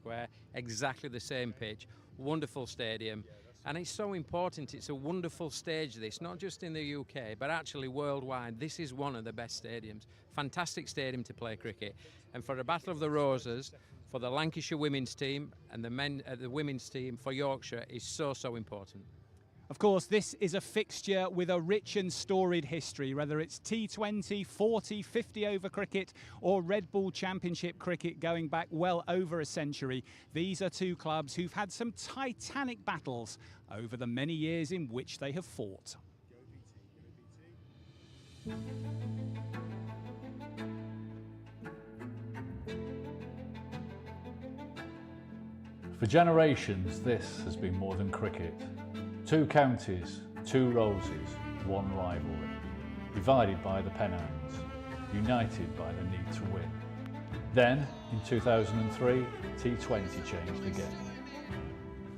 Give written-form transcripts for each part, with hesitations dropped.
Square, exactly the same pitch, wonderful stadium. And it's so important. It's a wonderful stage, this, not just in the UK, but actually worldwide. This is one of the best stadiums. Fantastic stadium to play cricket. And for the Battle of the Roses, for the Lancashire women's team and the women's team for Yorkshire is so, so important. Of course, this is a fixture with a rich and storied history, whether it's T20, 40, 50 over cricket or Red Bull Championship cricket going back well over a century. These are two clubs who've had some titanic battles over the many years in which they have fought. For generations, this has been more than cricket. Two counties, two roses, one rivalry. Divided by the Pennines, united by the need to win. Then, in 2003, T20 changed the game.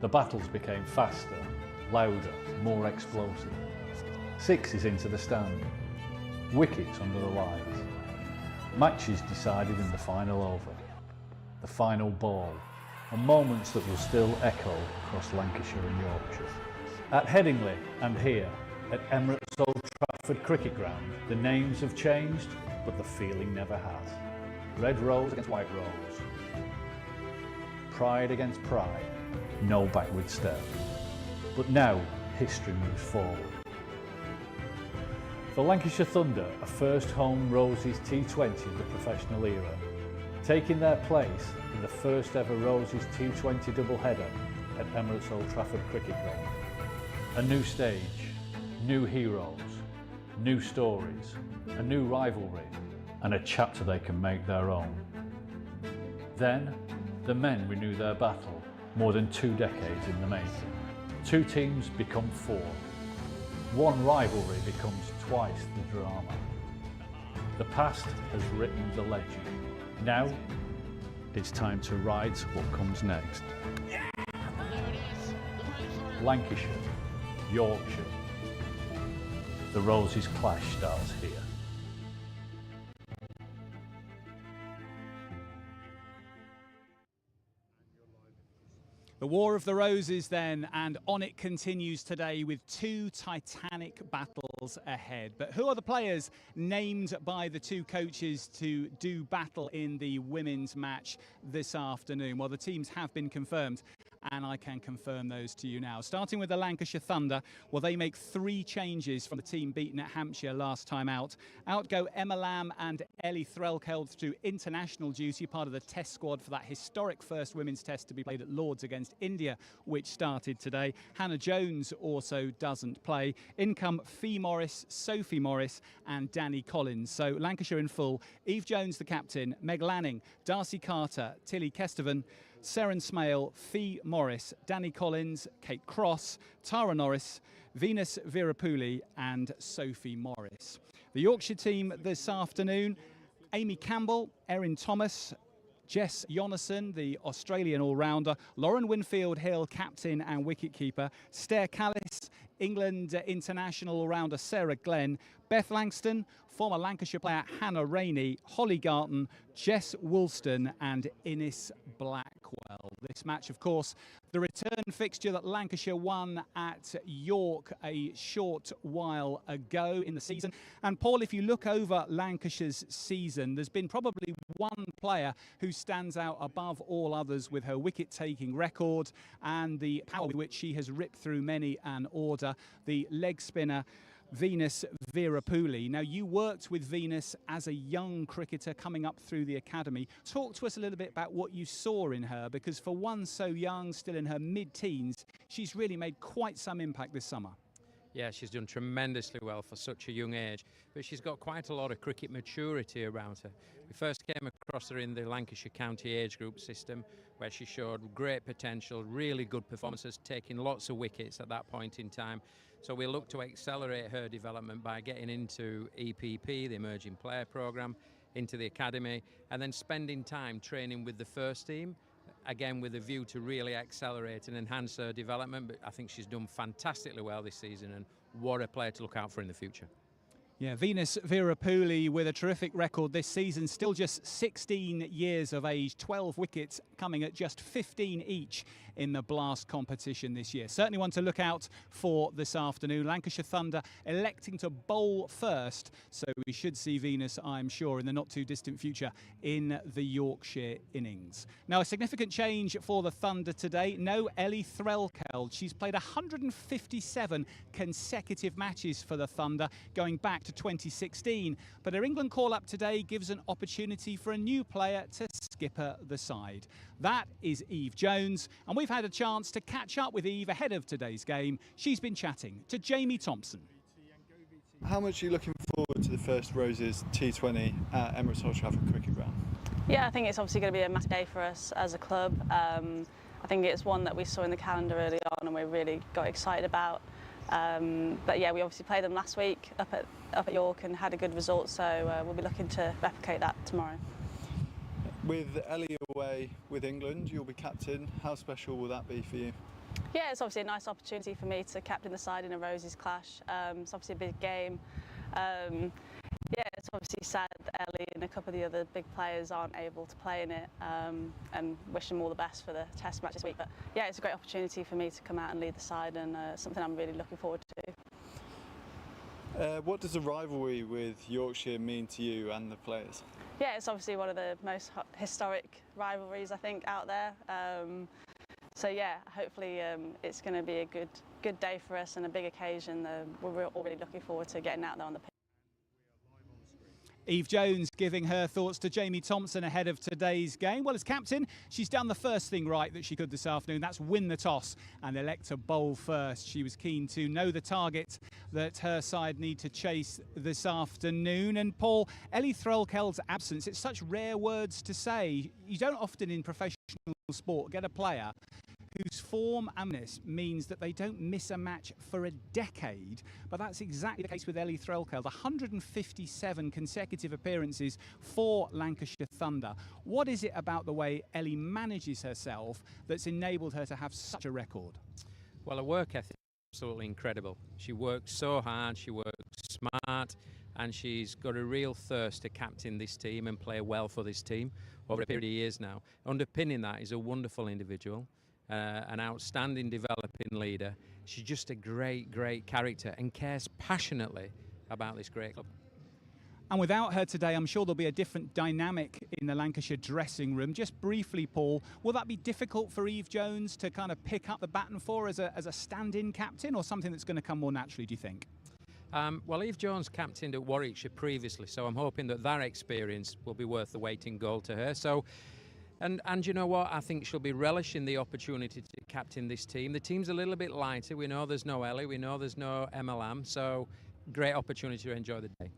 The battles became faster, louder, more explosive. Sixes into the stand, wickets under the lights. Matches decided in the final over, the final ball, and moments that will still echo across Lancashire and Yorkshire. At Headingley and here at Emirates Old Trafford Cricket Ground, the names have changed, but the feeling never has. Red rose against white rose. Pride against pride. No backward step. But now, history moves forward. For Lancashire Thunder, a first home Roses T20 of the professional era, taking their place in the first ever Roses T20 doubleheader at Emirates Old Trafford Cricket Ground. A new stage, new heroes, new stories, a new rivalry, and a chapter they can make their own. Then, the men renew their battle, more than 2 decades in the making. 2 teams become 4. One rivalry becomes twice the drama. The past has written the legend. Now, it's time to write what comes next. Lancashire, Yorkshire. The Roses clash starts here. The War of the Roses then, and on it continues today with 2 titanic battles ahead. But who are the players named by the 2 coaches to do battle in the women's match this afternoon? Well, the teams have been confirmed, and I can confirm those to you now. Starting with the Lancashire Thunder, well, they make 3 changes from the team beaten at Hampshire last time out. Out go Emma Lamb and Ellie Threlkeld to international duty, part of the test squad for that historic first women's test to be played at Lord's against India, which started today. Hannah Jones also doesn't play. In come Fee Morris, Sophie Morris and Danny Collins. So Lancashire in full. Eve Jones, the captain, Meg Lanning, Darcy Carter, Tilly Kestevan, Seren Smale, Fee Morris, Danny Collins, Kate Cross, Tara Norris, Venus Virapuli and Sophie Morris. The Yorkshire team this afternoon, Amy Campbell, Erin Thomas, Jess Jonasson, the Australian all-rounder, Lauren Winfield-Hill, captain and wicket-keeper, Stair Callis, England international all-rounder Sarah Glenn, Beth Langston, former Lancashire player Hannah Rainey, Holly Garton, Jess Woolston and Innes Blackwell. This match, of course, the return fixture that Lancashire won at York a short while ago in the season. And Paul, if you look over Lancashire's season, there's been probably one player who stands out above all others with her wicket-taking record and the power with which she has ripped through many an order, the leg spinner Venus Virapuli. Now, you worked with Venus as a young cricketer coming up through the academy. Talk to us a little bit about what you saw in her, because for one so young, still in her mid-teens, she's really made quite some impact this summer. Yeah, she's done tremendously well for such a young age, but she's got quite a lot of cricket maturity around her. We first came across her in the Lancashire County age group system, where she showed great potential, really good performances, taking lots of wickets at that point in time. So we look to accelerate her development by getting into EPP, the Emerging Player Programme, into the academy, and then spending time training with the first team, again with a view to really accelerate and enhance her development. But I think she's done fantastically well this season, and what a player to look out for in the future. Yeah, Venus Virapuli with a terrific record this season, still just 16 years of age, 12 wickets coming at just 15 each in the Blast competition this year. Certainly one to look out for this afternoon. Lancashire Thunder electing to bowl first, so we should see Venus, I'm sure, in the not too distant future in the Yorkshire innings. Now, a significant change for the Thunder today. No Ellie Threlkeld. She's played 157 consecutive matches for the Thunder, going back to 2016, but her England call-up today gives an opportunity for a new player to skipper the side. That is Eve Jones, and we've had a chance to catch up with Eve ahead of today's game. She's been chatting to Jamie Thompson. How much are you looking forward to the first Roses T20 at Emirates Old Trafford Cricket Ground? Yeah, I think it's obviously going to be a massive day for us as a club. I think it's one that we saw in the calendar early on and we really got excited about. But yeah, we obviously played them last week up at York and had a good result, so we'll be looking to replicate that tomorrow. With Ellie away with England, you'll be captain. How special will that be for you? Yeah, it's obviously a nice opportunity for me to captain the side in a Roses clash. It's obviously a big game. Yeah, it's obviously sad that Ellie and a couple of the other big players aren't able to play in it, and wish them all the best for the test match this week. But yeah, it's a great opportunity for me to come out and lead the side, and something I'm really looking forward to. What does the rivalry with Yorkshire mean to you and the players? Yeah, it's obviously one of the most historic rivalries I think out there. So yeah, hopefully it's going to be a good day for us and a big occasion. We're all really looking forward to getting out there on the pitch. Eve Jones giving her thoughts to Jamie Thompson ahead of today's game. Well, as captain, she's done the first thing right that she could this afternoon. That's win the toss and elect to bowl first. She was keen to know the target that her side need to chase this afternoon. And Paul, Ellie Threlkeld's absence, it's such rare words to say. You don't often in professional sport get a player whose form amness means that they don't miss a match for a decade. But that's exactly the case with Ellie Threlkeld. 157 consecutive appearances for Lancashire Thunder. What is it about the way Ellie manages herself that's enabled her to have such a record? Well, her work ethic is absolutely incredible. She works so hard, she works smart, and she's got a real thirst to captain this team and play well for this team over a period of years now. Underpinning that is a wonderful individual. An outstanding developing leader. She's just a great character and cares passionately about this great club. And without her today, I'm sure there'll be a different dynamic in the Lancashire dressing room. Just briefly, Paul, will that be difficult for Eve Jones to kind of pick up the baton for as a stand-in captain, or something that's going to come more naturally, do you think? Well, Eve Jones captained at Warwickshire previously, so I'm hoping that experience will be worth the weight in gold to her. So. And you know what? I think she'll be relishing the opportunity to captain this team. The team's a little bit lighter. We know there's no Ellie. We know there's no Emma Lamb. So great opportunity to enjoy the day.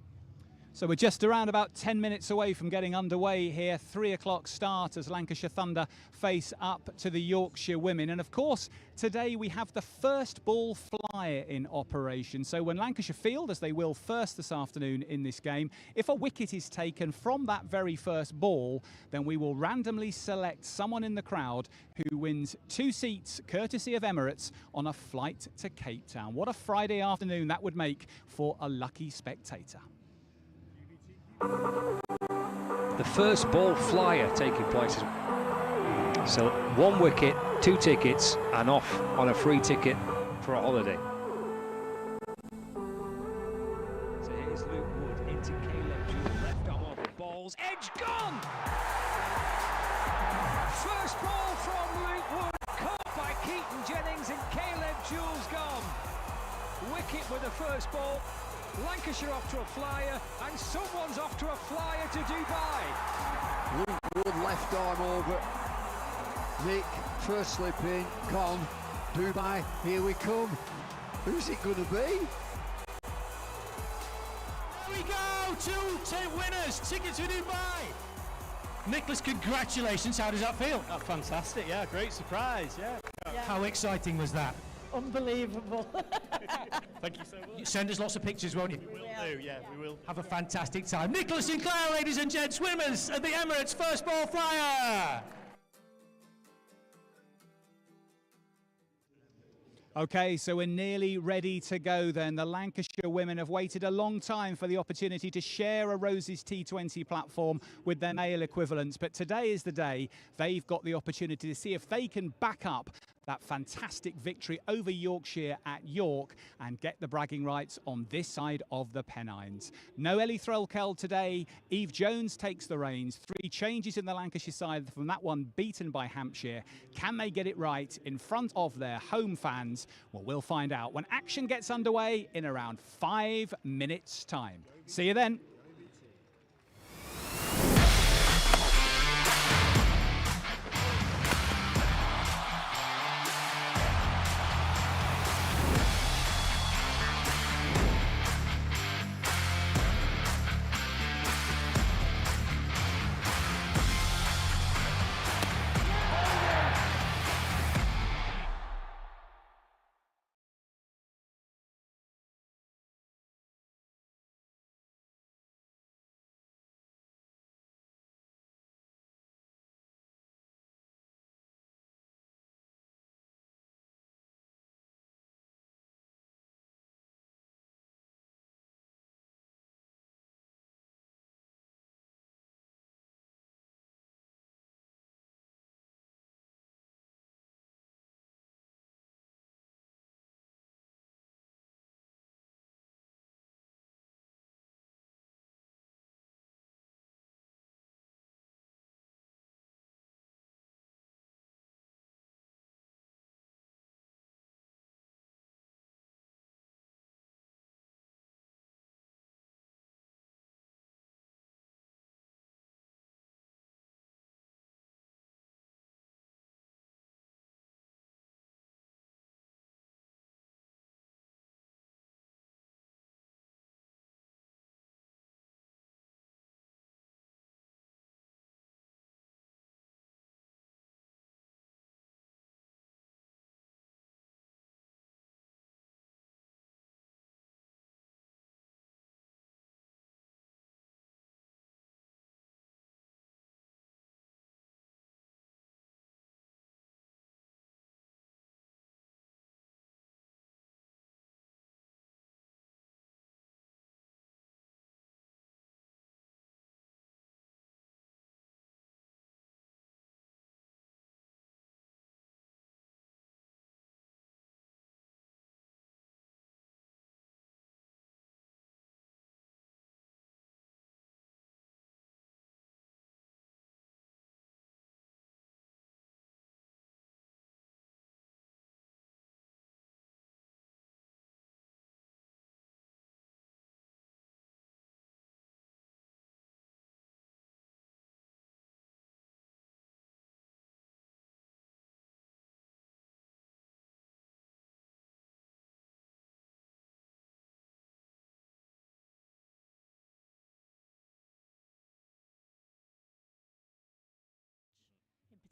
So we're just around about 10 minutes away from getting underway here. 3 o'clock start as Lancashire Thunder face up to the Yorkshire women. And of course, today we have the first ball flyer in operation. So when Lancashire field, as they will first this afternoon in this game, if a wicket is taken from that very first ball, then we will randomly select someone in the crowd who wins 2 seats, courtesy of Emirates, on a flight to Cape Town. What a Friday afternoon that would make for a lucky spectator. The first ball flyer taking place. So 1 wicket, 2 tickets, and off on a free ticket for a holiday. So here's Luke Wood into Caleb Jewell, left arm off the balls, edge gone! First ball from Luke Wood, caught by Keaton Jennings, and Caleb Jewell's gone. Wicket with the first ball. Lancashire off to a flyer, and someone's off to a flyer to Dubai. Luke Wood left arm over. Nick, first slip in, gone. Dubai, here we come. Who's it going to be? There we go, 2 winners, tickets to Dubai. Nicholas, congratulations, how does that feel? Oh, fantastic, yeah, great surprise, yeah. How exciting was that? Unbelievable. Thank you so much. Send us lots of pictures, won't you? We will do, yeah, we will. Have a fantastic time. Nicholas Sinclair, ladies and gents, swimmers at the Emirates first ball flyer. Okay, so we're nearly ready to go then. The Lancashire women have waited a long time for the opportunity to share a Roses T20 platform with their male equivalents, but today is the day they've got the opportunity to see if they can back up that fantastic victory over Yorkshire at York and get the bragging rights on this side of the Pennines. No Ellie Threlkeld today. Eve Jones takes the reins. 3 changes in the Lancashire side from that one beaten by Hampshire. Can they get it right in front of their home fans? Well, we'll find out when action gets underway in around 5 minutes' time. See you then.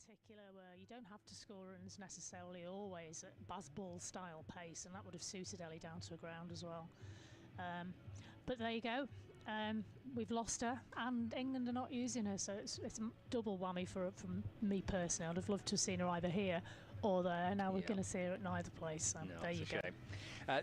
Particular where you don't have to score runs necessarily always at Bazball style pace, and that would have suited Ellie down to the ground as well. But there you go. We've lost her, and England are not using her, so it's a double whammy from me personally. I'd have loved to have seen her either here or there. Now we're going to see her at neither place. So there you go.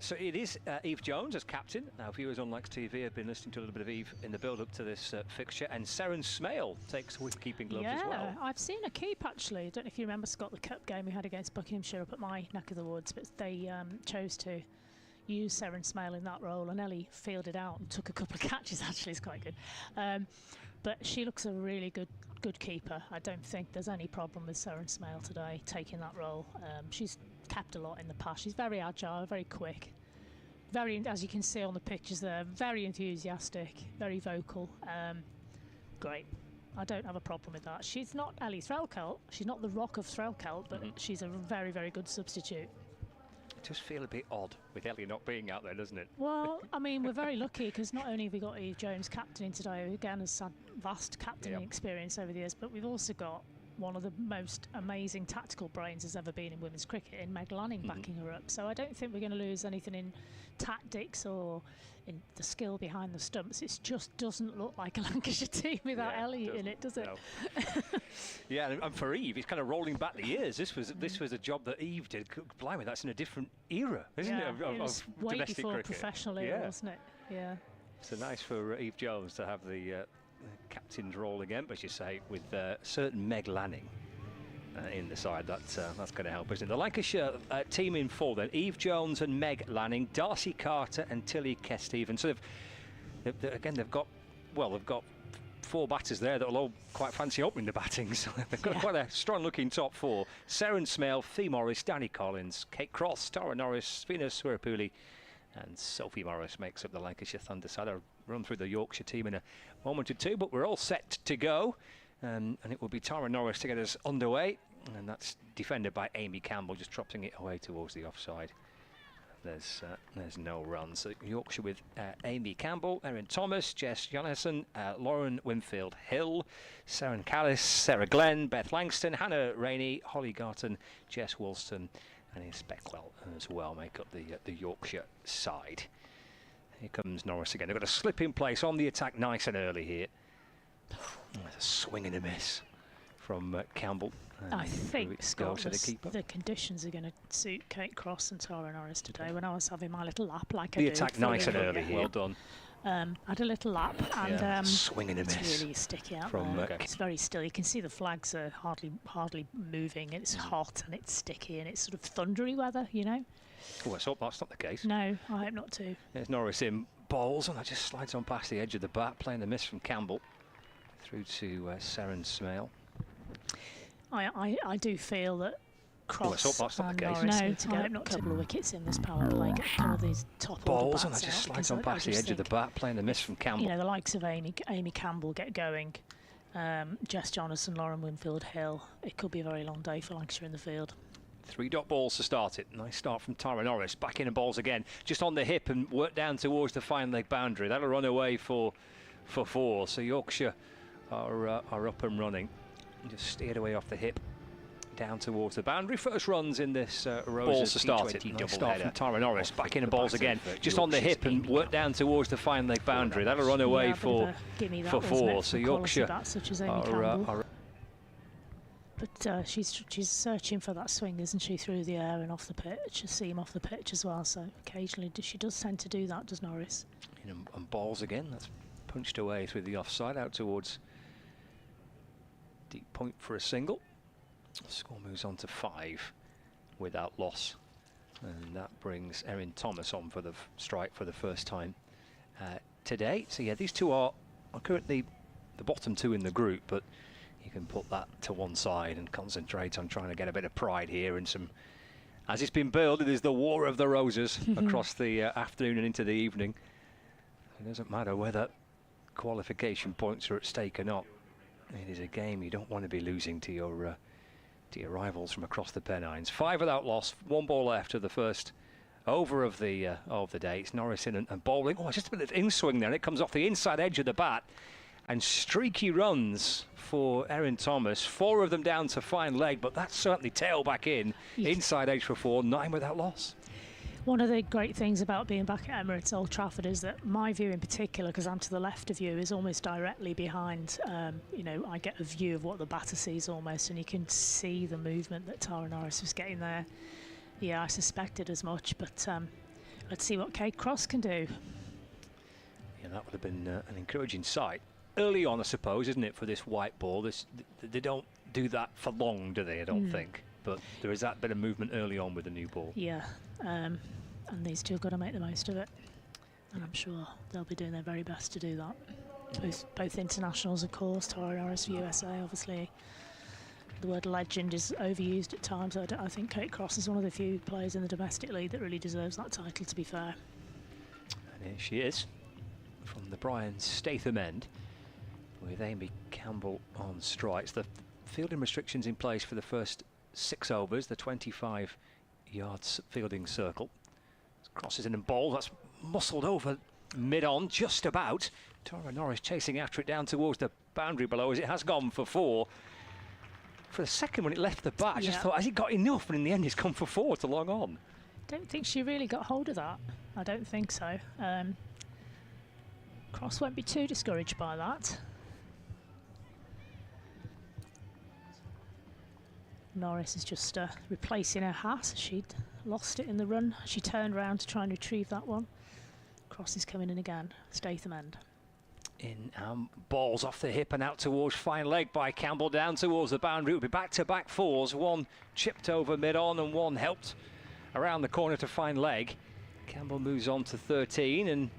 So it is Eve Jones as captain. Now, viewers on Lex TV have been listening to a little bit of Eve in the build-up to this fixture, and Seren Smale takes wicket-keeping gloves as well. I've seen her keep, actually. I don't know if you remember, Scott, the cup game we had against Buckinghamshire up at my neck of the woods, but they chose to use Seren Smale in that role, and Ellie fielded out and took a couple of catches. Actually, it's quite good. But she looks a really good keeper. I don't think there's any problem with Seren Smale today taking that role. She's capped a lot in the past. She's very agile, very quick, very, as you can see on the pictures there, very enthusiastic, very vocal. Great. I don't have a problem with that. She's not Ellie Threlkeld. She's not the rock of Threlkeld, but she's a very, very good substitute. It does feel a bit odd with Ellie not being out there, doesn't it? Well, I mean, we're very lucky because not only have we got Eve Jones captaining today, who again has had vast captaining experience over the years, but we've also got one of the most amazing tactical brains has ever been in women's cricket, in Meg Lanning backing her up. So I don't think we're going to lose anything in tactics or in the skill behind the stumps. It just doesn't look like a Lancashire team without Ellie in it, does it? No. Yeah, and for Eve, it's kind of rolling back the years. This was a job that Eve did. Blimey, that's in a different era, isn't it? It was way domestic before cricket. professional era, wasn't it? Yeah. So nice for Eve Jones to have the captain's role again, but as you say, with certain Meg Lanning in the side, that's going to help, isn't it? The Lancashire team in full then: Eve Jones and Meg Lanning, Darcy Carter and Tilly Kesteven. So they've got 4 batters there that will all quite fancy opening the batting. So they've got quite a strong-looking top 4: Seren Smale, Fee Morris, Danny Collins, Kate Cross, Tara Norris, Venus Suarapuli, and Sophie Morris makes up the Lancashire Thunder side. I'll run through the Yorkshire team in a moment or two, but we're all set to go. And it will be Tara Norris to get us underway. And that's defended by Amy Campbell, just dropping it away towards the offside. There's no run. So Yorkshire with Amy Campbell, Erin Thomas, Jess Jonasson, Lauren Winfield Hill, Saren Callis, Sarah Glenn, Beth Langston, Hannah Rainey, Holly Garton, Jess Woolston, and Ian Speckwell as well make up the Yorkshire side. Here comes Norris again. They've got a slip in place on the attack nice and early here. There's a swing and a miss from Campbell. I think, Scott, the conditions are going to suit Kate Cross and Tara Norris today. When I was having my little lap, like I do. The attack nice and early here. Well done. I had a little lap, and swing and a miss. It's really sticky out there. It's very still. You can see the flags are hardly moving. It's hot and it's sticky and it's sort of thundery weather, you know. Oh, let's hope that's not the case. No, I hope not too. There's Norris in bowls, and that just slides on past the edge of the bat, playing the miss from Campbell through to Seren Smale. I do feel that Cross and Norris need to get a couple of wickets in this power play, get some of these top balls, order and bats that just out, slides on past the edge of the bat, playing the miss from Campbell. You know, the likes of Amy Campbell get going, Jess Jonasson, Lauren Winfield Hill. It could be a very long day for Lancashire in the field. 3 dot balls to start it. Nice start from Tara Norris. Back in and balls again, just on the hip and work down towards the fine leg boundary. That'll run away for 4. So Yorkshire are up and running. Just steered away off the hip, down towards the boundary. First runs in this Roses to start it. Nice start from Tara Norris. Back in and balls again, just on the hip and work down towards the fine leg boundary. That'll run away for 4. So Yorkshire are. But she's searching for that swing, isn't she, through the air and off the pitch, a seam off the pitch as well. So occasionally she does tend to do that, does Norris? And balls again. That's punched away through the offside, out towards deep point for a single. The score moves on to 5 without loss, and that brings Erin Thomas on for the strike for the first time today. So yeah, these two are currently the bottom 2 in the group, but you can put that to one side and concentrate on trying to get a bit of pride here and some, as it's been billed, it is the War of the Roses across the afternoon and into the evening. It doesn't matter whether qualification points are at stake or not. It is a game you don't want to be losing to your rivals from across the Pennines. 5 without loss, 1 ball left of the first over of the day. It's Norris in and bowling. Oh, just a bit of in swing there, and it comes off the inside edge of the bat. And streaky runs for Erin Thomas. 4 of them down to fine leg, but that's certainly tail back in. Inside edge for 4, 9 without loss. One of the great things about being back at Emirates Old Trafford is that my view in particular, because I'm to the left of you, is almost directly behind. You know, I get a view of what the batter sees almost, and you can see the movement that Tara Norris was getting there. Yeah, I suspected as much, but let's see what Kate Cross can do. Yeah, that would have been an encouraging sight. Early on, I suppose, isn't it, for this white ball? They don't do that for long, do they? I don't think. But there is that bit of movement early on with the new ball. Yeah, and these two have got to make the most of it. And I'm sure they'll be doing their very best to do that. Both internationals, of course. Tara Norris for USA, obviously. The word legend is overused at times. I think Kate Cross is one of the few players in the domestic league that really deserves that title, to be fair. And here she is, from the Brian Statham end, with Amy Campbell on strikes. The fielding restrictions in place for the first 6 overs, the 25 yards fielding circle. Crosses in and ball, that's muscled over mid-on, just about. Tara Norris chasing after it down towards the boundary below as it has gone for 4. For the second, when it left the bat, I just thought, has he got enough? And in the end, he's come for 4 to long on. Don't think she really got hold of that. I don't think so. Cross won't be too discouraged by that. Norris is just replacing her hat. She'd lost it in the run. She turned around to try and retrieve that one. Cross is coming in again. Statham end. In balls off the hip and out towards fine leg by Campbell, down towards the boundary. It will be back-to-back fours. One chipped over mid-on and one helped around the corner to fine leg. Campbell moves on to 13, and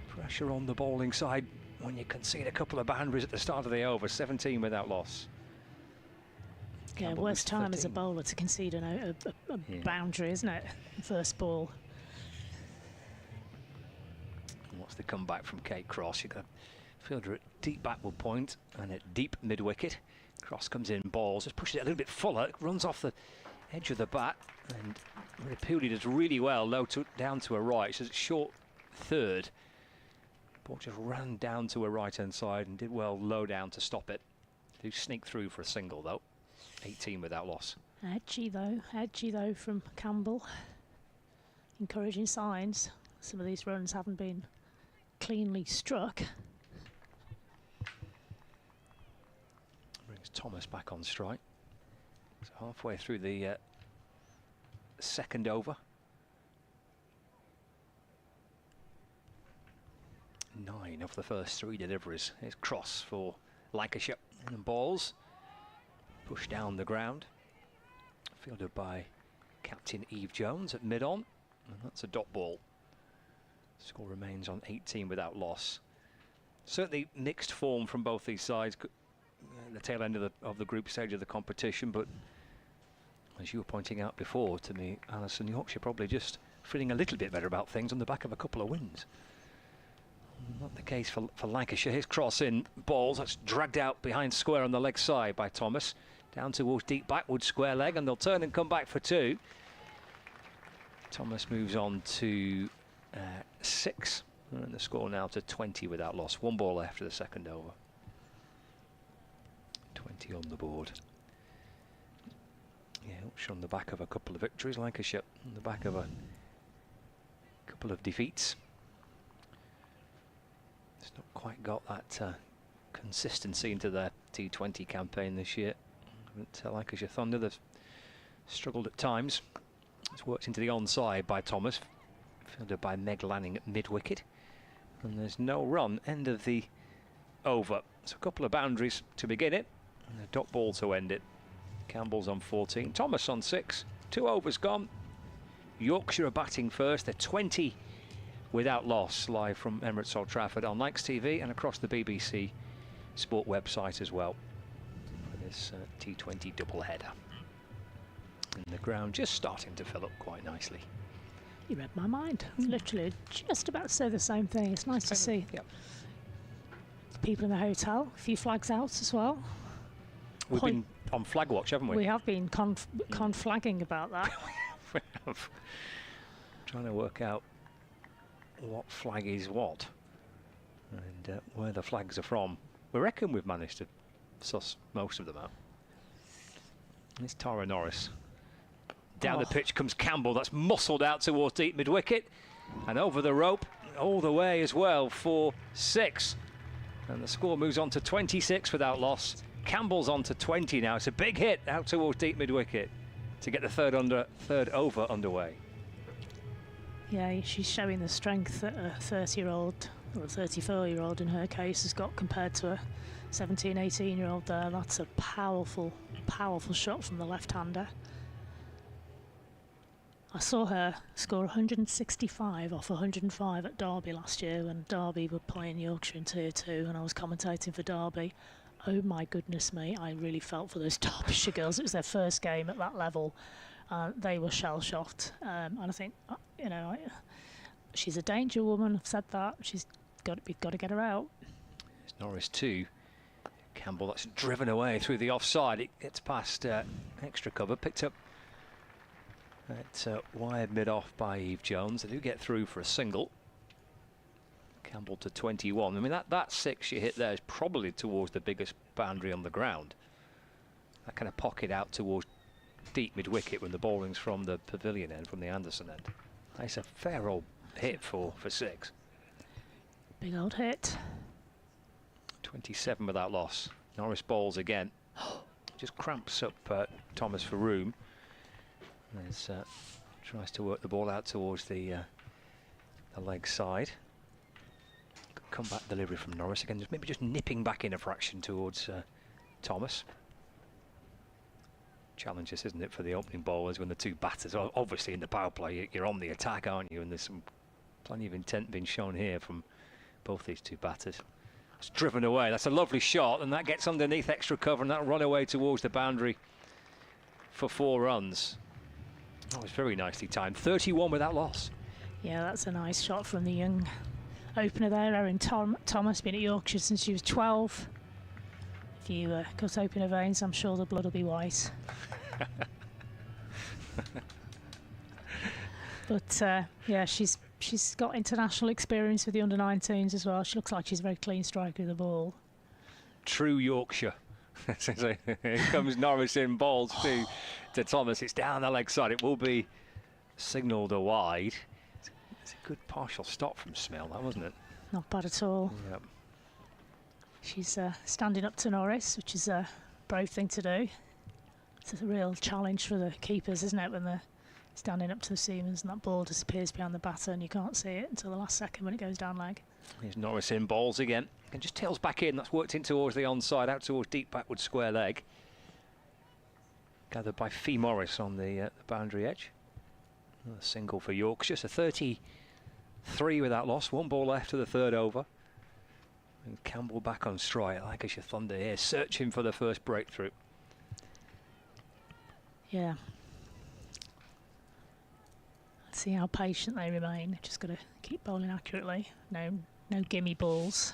pressure on the bowling side when you concede a couple of boundaries at the start of the over. 17 without loss. Yeah, Campbell worst time 13. as a bowler to concede a boundary, isn't it? First ball. And what's the comeback from Kate Cross? You've got fielder at deep backward point and at deep mid-wicket. Cross comes in, balls, just pushes it a little bit fuller, runs off the edge of the bat, and Rapudi does really well, low down to her right. So it's short third. Ball just ran down to her right-hand side and did well low down to stop it. Do sneak through for a single, though. 18 without loss. Edgy though from Campbell. Encouraging signs. Some of these runs haven't been cleanly struck. Brings Thomas back on strike. So halfway through the second over. 9 of the first 3 deliveries. Here's Cross for Lancashire. And balls. Pushed down the ground. Fielded by Captain Eve Jones at mid-on. And that's a dot ball. Score remains on 18 without loss. Certainly mixed form from both these sides. The tail end of the group stage of the competition, but as you were pointing out before to me, Alison, Yorkshire probably just feeling a little bit better about things on the back of a couple of wins. Not the case for Lancashire. Here's Cross in, balls, that's dragged out behind square on the leg side by Thomas. Down towards deep backward square leg, and they'll turn and come back for 2. Thomas moves on to 6, and the score now to 20 without loss. 1 ball after the second over. 20 on the board. Yeah, Yorkshire on the back of a couple of victories. Lancashire on the back of a couple of defeats. It's not quite got that consistency into their T20 campaign this year. But Lancashire Thunder, they've struggled at times. It's worked into the onside by Thomas, fielded by Meg Lanning at mid-wicket. And there's no run, end of the over. So a couple of boundaries to begin it, and a dot ball to end it. Campbell's on 14, Thomas on 6, 2 overs gone. Yorkshire are batting first, they're 20 without loss, live from Emirates Old Trafford on Lancs TV and across the BBC Sport website as well for this T20 doubleheader. And the ground just starting to fill up quite nicely. You read my mind. Literally just about to say the same thing. It's nice to see. Yep. People in the hotel, a few flags out as well. We've been on flag watch, haven't we? We have been flagging about that. We have. Trying to work out what flag is what and where the flags are from. We reckon we've managed to suss most of them out. It's Tara Norris. Down the pitch comes Campbell, that's muscled out towards deep mid-wicket and over the rope all the way as well for 6. And the score moves on to 26 without loss. Campbell's on to 20 now. It's a big hit out towards deep mid-wicket to get the third over underway. Yeah, she's showing the strength that a 30-year-old, or a 34-year-old in her case, has got compared to a 17, 18-year-old there. That's a powerful, powerful shot from the left-hander. I saw her score 165 off 105 at Derby last year when Derby were playing Yorkshire in Tier 2 and I was commentating for Derby. Oh my goodness me, I really felt for those Derbyshire girls. It was their first game at that level. They were shell-shocked. And I think, you know, she's a danger woman. I've said that. We've got to get her out. It's Norris 2. Campbell, that's driven away through the offside. It gets past extra cover, picked up at wide mid-off by Eve Jones. They do get through for a single. Campbell to 21. I mean, that 6 you hit there is probably towards the biggest boundary on the ground. that kind of pocket out towards deep mid-wicket when the bowling's from the pavilion end, from the Anderson end. It's a fair old hit for 6. Big old hit. 27 without loss. Norris bowls again. Just cramps up Thomas for room. As tries to work the ball out towards the leg side. Good comeback delivery from Norris again. Maybe just nipping back in a fraction towards Thomas. Challenge this, isn't it, for the opening bowlers when the two batters are obviously in the power play. You're on the attack, aren't you? And there's plenty of intent being shown here from both these two batters. It's driven away. That's a lovely shot, and that gets underneath extra cover, and that'll run away towards the boundary for 4 runs. Oh, it's very nicely timed. 31 without loss. Yeah, that's a nice shot from the young opener there, Erin Thomas. Been at Yorkshire since she was 12. If you cut open her veins, I'm sure the blood will be white. But yeah, she's got international experience with the under-19s as well. She looks like she's a very clean striker of the ball. True Yorkshire. Here comes Norris in, balls to Thomas. It's down the leg side. It will be signalled a wide. It's a good partial stop from Smell, that wasn't it? Not bad at all. Yep. She's standing up to Norris, which is a brave thing to do. It's a real challenge for the keepers, isn't it, when they're standing up to the seamers and that ball disappears behind the batter and you can't see it until the last second when it goes down leg. Here's Norris in, balls again, and just tails back in. That's worked in towards the onside, out towards deep backward square leg. Gathered by Fee Morris on the boundary edge. Another single for Yorkshire, so 33 without loss, 1 ball left to the 3rd over. And Campbell back on strike. Lancashire Thunder here, searching for the first breakthrough. Yeah. Let's see how patient they remain. Just got to keep bowling accurately. No gimme balls.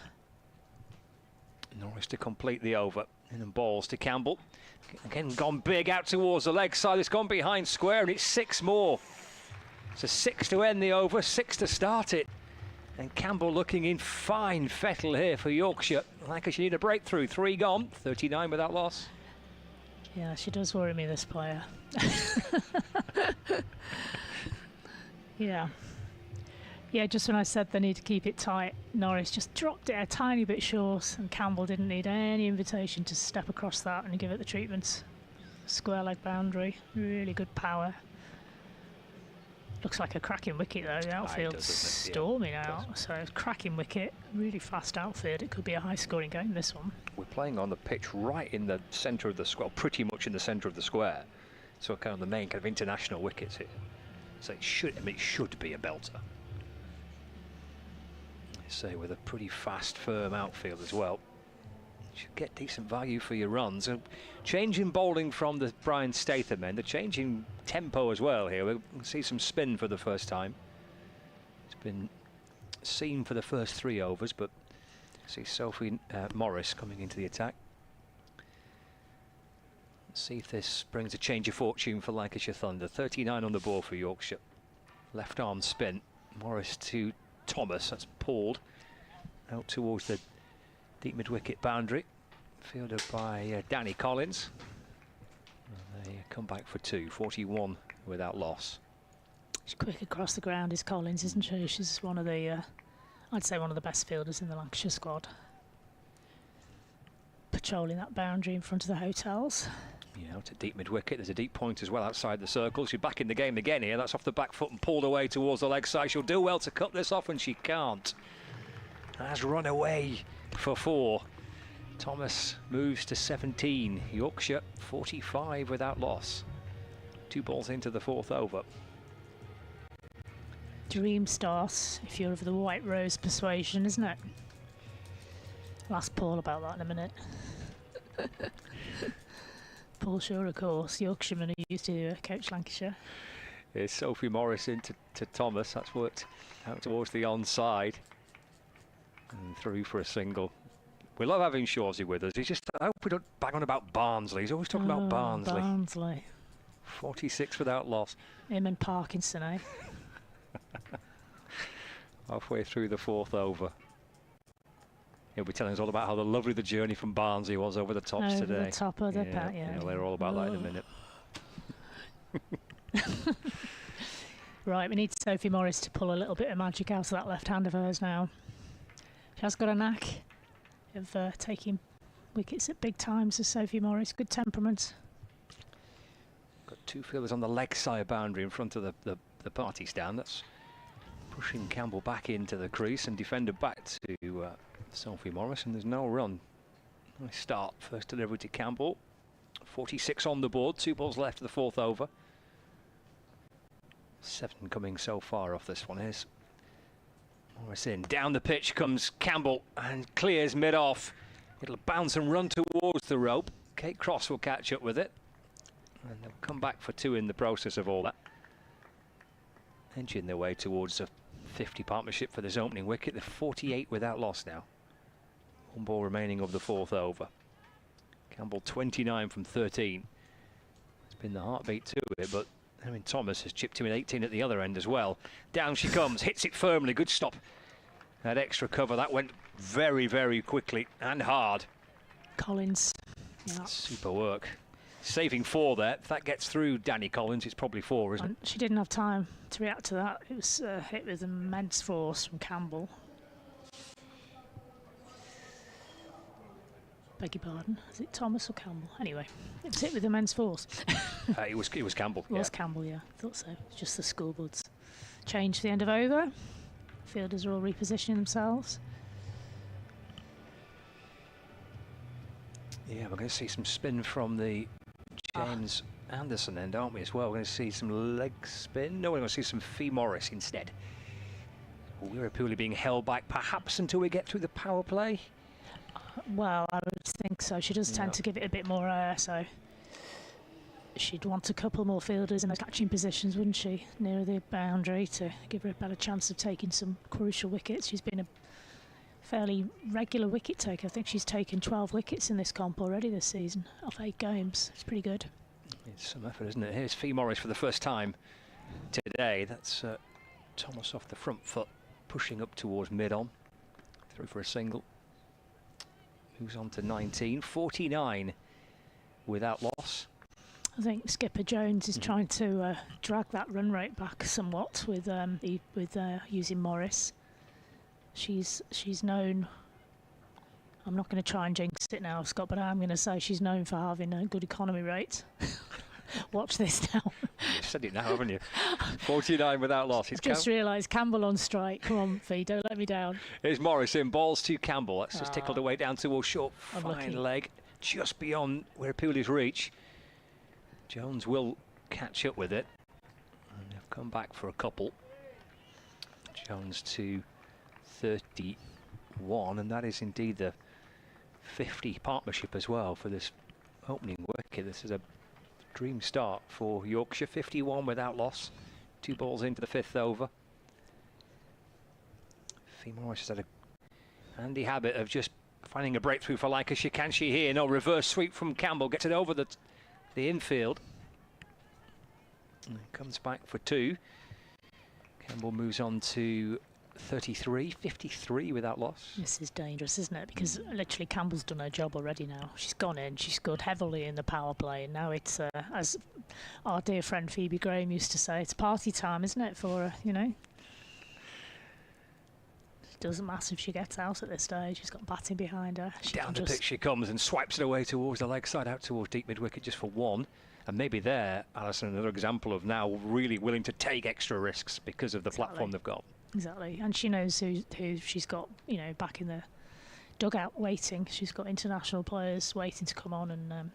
Norris to complete the over. And then balls to Campbell. Again, gone big out towards the leg side. It's gone behind square, and it's 6 more. So 6 to end the over, 6 to start it. And Campbell looking in fine fettle here for Yorkshire. Lancashire need a breakthrough. 3 gone, 39 without loss. Yeah, she does worry me, this player. Yeah. Yeah, just when I said they need to keep it tight, Norris just dropped it a tiny bit short, and Campbell didn't need any invitation to step across that and give it the treatment. Square leg boundary, really good power. Looks like a cracking wicket though. The outfield's storming out, so cracking wicket, really fast outfield. It could be a high-scoring game, this one. We're playing on the pitch right in the centre of the square, pretty much in the centre of the square. So kind of the main kind of international wickets here. So it should be a belter. I say with a pretty fast, firm outfield as well. You should get decent value for your runs. A change in bowling from the Brian Statham end, a change in tempo as well here. We'll see some spin for the first time. It's been seen for the first 3 overs, but see Sophie Morris coming into the attack. Let's see if this brings a change of fortune for Lancashire Thunder. 39 on the ball for Yorkshire. Left arm spin. Morris to Thomas. That's pulled out towards the deep mid-wicket boundary. Fielded by Danny Collins. And they come back for 2. 41 without loss. She's quick across the ground, is Collins, isn't she? She's one of the, I'd say one of the best fielders in the Lancashire squad. Patrolling that boundary in front of the hotels. Yeah, out to deep mid-wicket. There's a deep point as well outside the circle. She's back in the game again here. That's off the back foot and pulled away towards the leg side. She'll do well to cut this off, and she can't. Has run away for 4. Thomas moves to 17. Yorkshire 45 without loss. 2 balls into the 4th over. Dream start if you're of the White Rose persuasion, isn't it? I'll ask Paul about that in a minute. Paul Shaw, of course, Yorkshireman who used to coach Lancashire. Here's Sophie Morris into Thomas. That's worked out towards the onside. And through for a single. We love having Shawsey with us. He's just, I hope we don't bang on about Barnsley. He's always talking about Barnsley. Barnsley. 46 without loss. Him and Parkinson, eh? Halfway through the 4th over. He'll be telling us all about how lovely the journey from Barnsley was over the tops over today. the top of the pat, yeah. They're all about that in a minute. Right, we need Sophie Morris to pull a little bit of magic out of that left hand of hers now. She has got a knack of taking wickets at big times, as Sophie Morris. Good temperament. Got two fielders on the leg side boundary in front of the party stand. That's pushing Campbell back into the crease and defender back to Sophie Morris, and there's no run. Nice start. First delivery to Campbell. 46 on the board, 2 balls left of the 4th over. 7 coming so far off this one. Here's Morris in. Down the pitch comes Campbell and clears mid-off. It'll bounce and run towards the rope. Kate Cross will catch up with it. And they'll come back for 2 in the process of all that. Edging their way towards a 50 partnership for this opening wicket. They're 48 without loss now. 1 ball remaining of the 4th over. Campbell 29 from 13. It's been the heartbeat to it, but Thomas has chipped him in 18 at the other end as well. Down she comes, hits it firmly. Good stop. That extra cover, that went very, very quickly and hard. Collins. Yeah. Super work. Saving 4 there. If that gets through Danny Collins, it's probably 4, isn't it? She didn't have time to react to that. It was hit with immense force from Campbell. Beg your pardon. Is it Thomas or Campbell? Anyway, it was hit with immense force. It was Campbell. It was Campbell, yeah. I thought so. It's just the scoreboards. Change for the end of over. Fielders are all repositioning themselves. Yeah, we're going to see some spin from the James Anderson end, aren't we, as well? We're going to see some leg spin. No, we're going to see some Fee Morris instead. We're purely being held back, perhaps until we get through the power play. Well, I would think so. She does tend to give it a bit more air, so she'd want a couple more fielders in the catching positions, wouldn't she, near the boundary, to give her a better chance of taking some crucial wickets. She's been a fairly regular wicket taker. I think she's taken 12 wickets in this comp already this season, off 8 games. It's pretty good. It's some effort, isn't it? Here's Fee Morris for the first time today. That's Thomas off the front foot, pushing up towards mid-on. Through for a single. Moves on to 19, 49 without loss. I think skipper Jones is trying to drag that run rate back somewhat with using Morris. She's known. I'm not going to try and jinx it now, Scott, but I'm going to say she's known for having a good economy rate. Watch this now. You've said it now, haven't you? 49 without loss. I've just realised Campbell on strike. Come on, Fee, don't let me down. Here's Morris in, balls to Campbell. That's just tickled away down towards short, Unlucky. fine leg, just beyond where Pooley's reach. Jones will catch up with it. And they've come back for a couple. Jones to 31, and that is indeed the 50 partnership as well for this opening wicket. This is a dream start for Yorkshire. 51 without loss. 2 balls into the 5th over. Fee Morris has had a handy habit of just finding a breakthrough for Lancashire. Can she here? No, reverse sweep from Campbell. Gets it over the infield. And comes back for 2. Campbell moves on to 33, 53 without loss. This is dangerous, isn't it? Because literally Campbell's done her job already now. She's gone in, she's scored heavily in the power play, and now it's, as our dear friend Phoebe Graham used to say, it's party time, isn't it, for her, you know? It doesn't matter if she gets out at this stage. She's got batting behind her. Down the pitch she comes and swipes it away towards the leg side, out towards deep mid-wicket just for 1. And maybe there, Alison, another example of now really willing to take extra risks because of the platform they've got. Exactly, and she knows who she's got, you know, back in the dugout waiting. She's got international players waiting to come on, and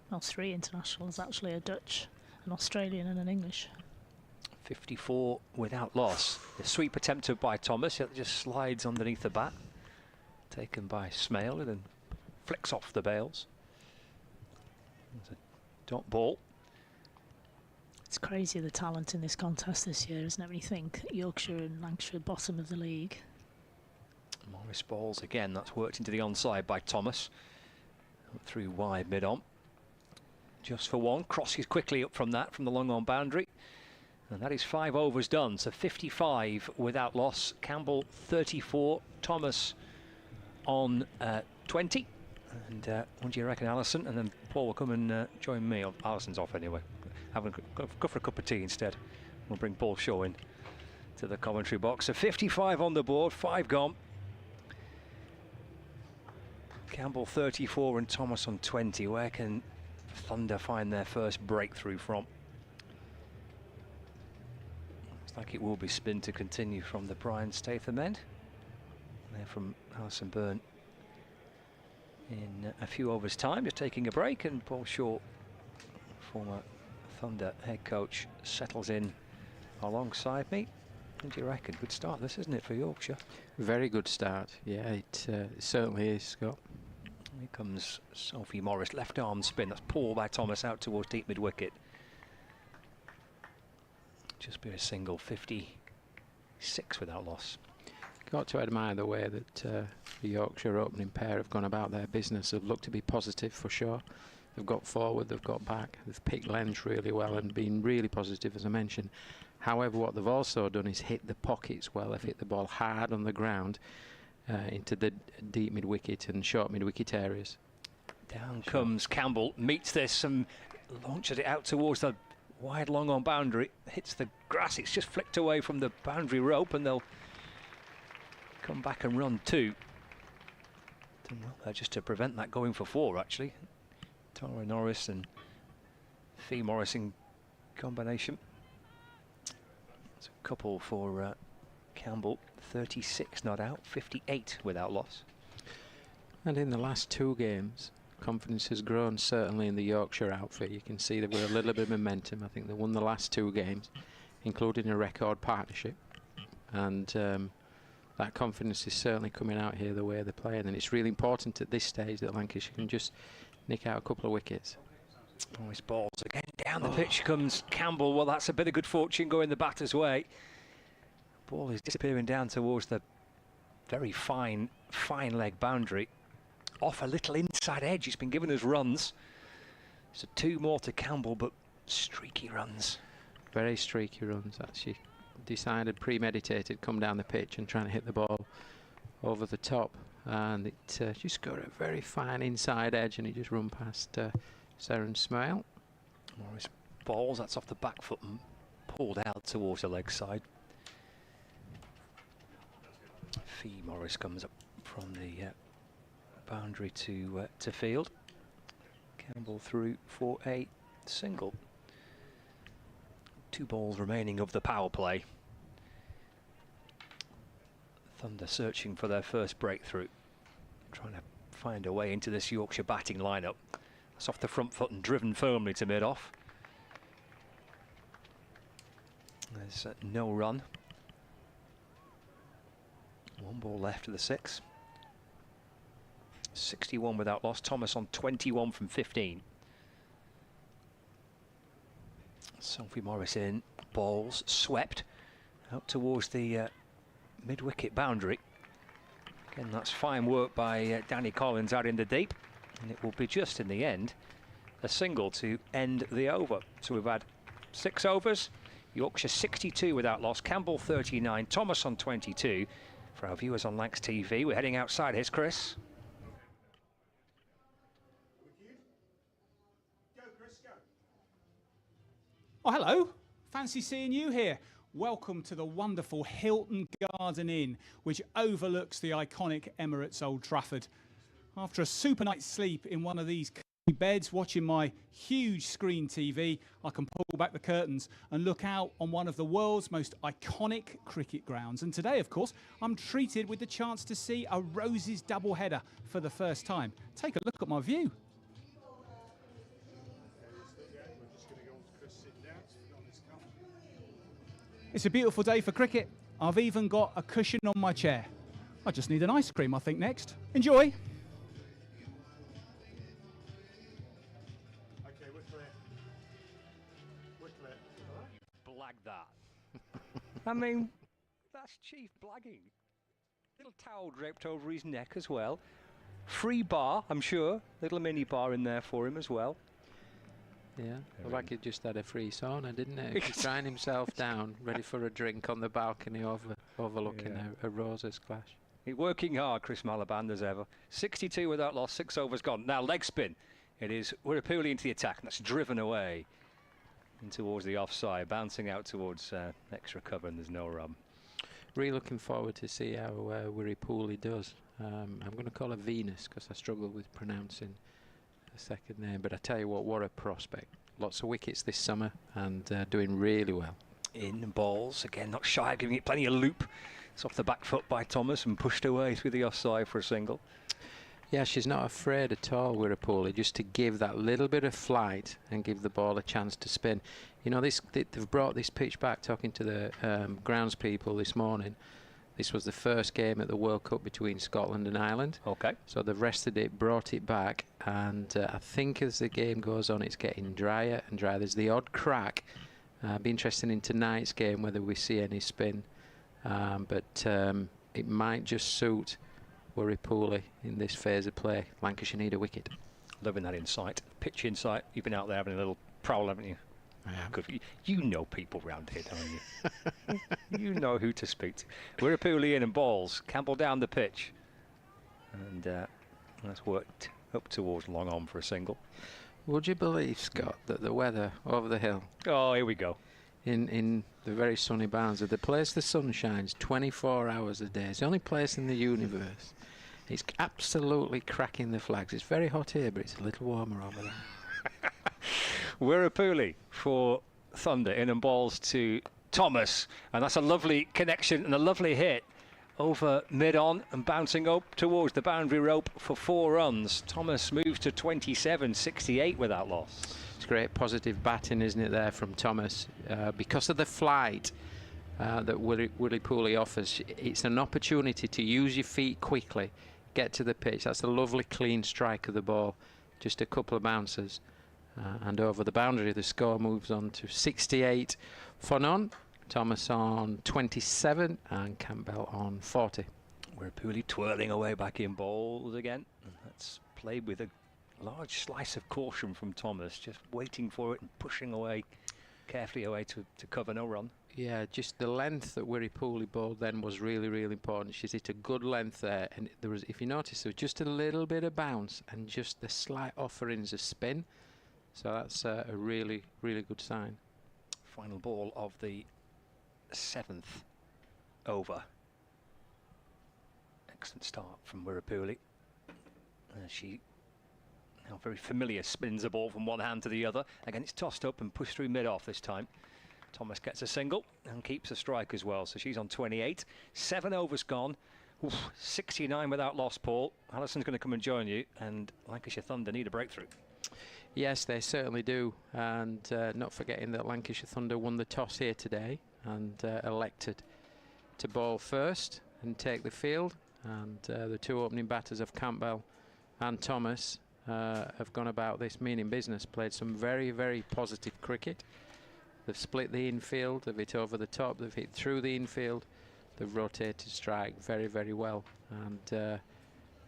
well, 3 internationals actually, a Dutch, an Australian and an English. 54 without loss. The sweep attempted by Thomas, it just slides underneath the bat. Taken by Smale and then flicks off the bails. It's a dot ball. It's crazy the talent in this contest this year, isn't it? When you think Yorkshire and Lancashire bottom of the league. Morris balls again. That's worked into the onside by Thomas. Up through wide mid-on. Just for 1. Crosses quickly up from that, from the long on boundary. And that is 5 overs done. So 55 without loss. Campbell 34. Thomas on 20. And what do you reckon, Alison? And then Paul will come and join me. Alison's off anyway. Go for a cup of tea instead. We'll bring Paul Shaw in to the commentary box. So 55 on the board, 5 gone. Campbell 34 and Thomas on 20. Where can Thunder find their first breakthrough from? Looks like it will be spin to continue from the Brian Statham end. There from Alison Byrne in a few overs' time, just taking a break, and Paul Shaw, former Thunder head coach, settles in alongside me. What do you reckon? Good start this, isn't it, for Yorkshire? Very good start. Yeah, it certainly is, Scott. Here comes Sophie Morris, left arm spin. That's pulled by Thomas out towards deep mid wicket. Just be a single, 56 without loss. Got to admire the way that the Yorkshire opening pair have gone about their business. They've looked to be positive for sure. They've got forward, they've got back, they've picked length really well and been really positive, as I mentioned. However, what they've also done is hit the pockets well. They've hit the ball hard on the ground into the deep mid-wicket and short mid-wicket areas. Down comes Campbell, meets this and launches it out towards the wide long on boundary. Hits the grass, it's just flicked away from the boundary rope, and they'll come back and run 2. Done well there just to prevent that going for 4, actually. Tara Norris and Fee Morris in combination. It's a couple for Campbell. 36 not out, 58 without loss. And in the last 2 games, confidence has grown, certainly in the Yorkshire outfit. You can see they've got a little bit of momentum. I think they won the last 2 games, including a record partnership. And that confidence is certainly coming out here the way they're playing. And it's really important at this stage that Lancashire can just nick out a couple of wickets. Oh, his balls again. Down the pitch comes Campbell. Well, that's a bit of good fortune going the batter's way. Ball is disappearing down towards the very fine leg boundary. Off a little inside edge. It's been giving us runs. So 2 more to Campbell, but streaky runs. Very streaky runs, actually. Decided, premeditated, come down the pitch and trying to hit the ball over the top. And it just got a very fine inside edge and it just run past Seren Smale. Morris balls, that's off the back foot and pulled out towards the leg side. Fee Morris comes up from the boundary to field. Campbell through for a single. 2 balls remaining of the power play. Thunder searching for their first breakthrough, trying to find a way into this Yorkshire batting lineup. That's off the front foot and driven firmly to mid-off. There's no run. 1 ball left of the 6. 61 without loss. Thomas on 21 from 15. Sophie Morris in. Balls swept out towards the mid-wicket boundary. Again, that's fine work by Danny Collins out in the deep. And it will be just in the end a single to end the over. So we've had 6 overs. Yorkshire 62 without loss. Campbell 39. Thomas on 22. For our viewers on Lancs TV, we're heading outside. Here's Chris. Oh, hello. Fancy seeing you here. Welcome to the wonderful Hilton Garden Inn, which overlooks the iconic Emirates Old Trafford. After a super night's sleep in one of these beds, watching my huge screen TV, I can pull back the curtains and look out on one of the world's most iconic cricket grounds. And today, of course, I'm treated with the chance to see a Roses doubleheader for the first time. Take a look at my view. It's a beautiful day for cricket. I've even got a cushion on my chair. I just need an ice cream, I think, next. Enjoy. Okay, we're clear. We're clear. Blag that. I mean, that's chief blagging. Little towel draped over his neck as well. Free bar, I'm sure. Little mini bar in there for him as well. Yeah, well, like he just had a free sauna, didn't he? He's drying himself down, ready for a drink on the balcony overlooking a Roses clash. He's working hard, Chris Malaban, as ever. 62 without loss, 6 overs gone. Now leg spin. It is Wirapuli into the attack, and that's driven away in towards the offside, bouncing out towards extra cover, and there's no run. Really looking forward to see how Wirapuli does. I'm going to call her Venus because I struggle with pronouncing the second name, but I tell you what a prospect. Lots of wickets this summer and doing really well. In balls, again, not shy of giving it plenty of loop. It's off the back foot by Thomas and pushed away through the offside for a single. Yeah, she's not afraid at all, Wirapuli, just to give that little bit of flight and give the ball a chance to spin. You know, they've brought this pitch back, talking to the grounds people this morning. This was the first game at the World Cup between Scotland and Ireland. Okay. So they've rested it, brought it back, and I think as the game goes on, it's getting drier and drier. There's the odd crack. Be interesting in tonight's game whether we see any spin, but it might just suit Wirapuli in this phase of play. Lancashire need a wicket. Loving that insight, pitch insight. You've been out there having a little prowl, haven't you? I am. Good. You know people round here, don't you? You know who to speak to. Wirapuli in and balls. Campbell down the pitch, and that's worked up towards long on for a single. Would you believe, Scott, that the weather over the hill? Oh, here we go. In the very sunny Barnsley, the place the sun shines 24 hours a day. It's the only place in the universe. It's absolutely cracking the flags. It's very hot here, but it's a little warmer over there. Wirapuli for Thunder, in and balls to Thomas, and that's a lovely connection and a lovely hit over mid-on and bouncing up towards the boundary rope for 4 runs. Thomas moves to 27, 68 without loss. It's great positive batting, isn't it, there from Thomas? Because of the flight that Wirapuli offers, it's an opportunity to use your feet quickly, get to the pitch. That's a lovely clean strike of the ball. Just a couple of bounces. And over the boundary, the score moves on to 68 for none. Thomas on 27 and Campbell on 40. Wirapuli twirling away back in balls again. That's played with a large slice of caution from Thomas, just waiting for it and pushing away carefully away to cover no run. Yeah, just the length that Wirapuli bowled then was really, really important. She's hit a good length there, and there was, if you notice, there was just a little bit of bounce and just the slight offerings of spin. So that's a really, really good sign. Final ball of the 7th over. Excellent start from Wirapuli. She, now very familiar, spins the ball from one hand to the other. Again, it's tossed up and pushed through mid-off this time. Thomas gets a single and keeps a strike as well. So she's on 28. 7 overs gone. Oof, 69 without loss, Paul. Alison's going to come and join you, and Lancashire Thunder need a breakthrough. Yes, they certainly do, and not forgetting that Lancashire Thunder won the toss here today and elected to bowl first and take the field, and the 2 opening batters of Campbell and Thomas have gone about this meaning business, played some very, very positive cricket. They've split the infield, they've hit over the top, they've hit through the infield, they've rotated strike very, very well, and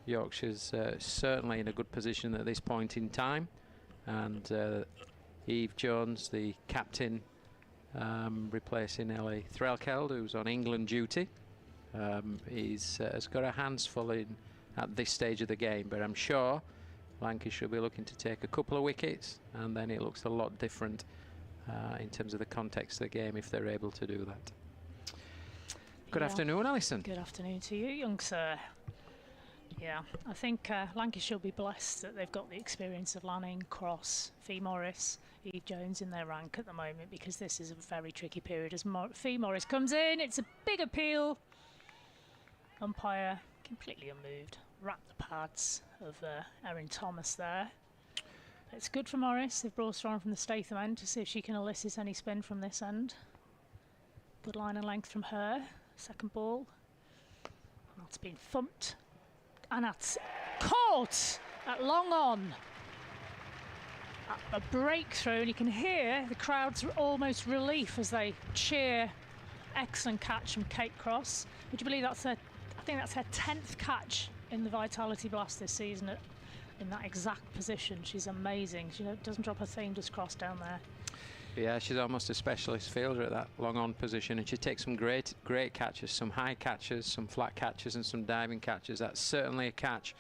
Yorkshire's certainly in a good position at this point in time. And Eve Jones, the captain, replacing Ellie Threlkeld, who's on England duty, has got her hands full in at this stage of the game. But I'm sure Lancashire will be looking to take a couple of wickets, and then it looks a lot different in terms of the context of the game if they're able to do that. Good afternoon, Alison. Good afternoon to you, young sir. Yeah, I think Lancashire will be blessed that they've got the experience of Lanning, Cross, Fee Morris, Eve Jones in their rank at the moment, because this is a very tricky period as Fee Morris comes in. It's a big appeal. Umpire completely unmoved. Wrapped the pads of Erin Thomas there. It's good for Morris. They've brought her on from the Statham end to see if she can elicit any spin from this end. Good line and length from her. Second ball. That's been thumped. And that's caught at long on. A breakthrough, and you can hear the crowd's almost relief as they cheer. Excellent catch from Kate Cross. Would you believe that's I think that's her 10th catch in the Vitality Blast this season in that exact position. She's amazing. She doesn't drop her theme, just Cross down there. Yeah, she's almost a specialist fielder at that long on position, and she takes some great catches, some high catches, some flat catches and some diving catches. That's certainly a catch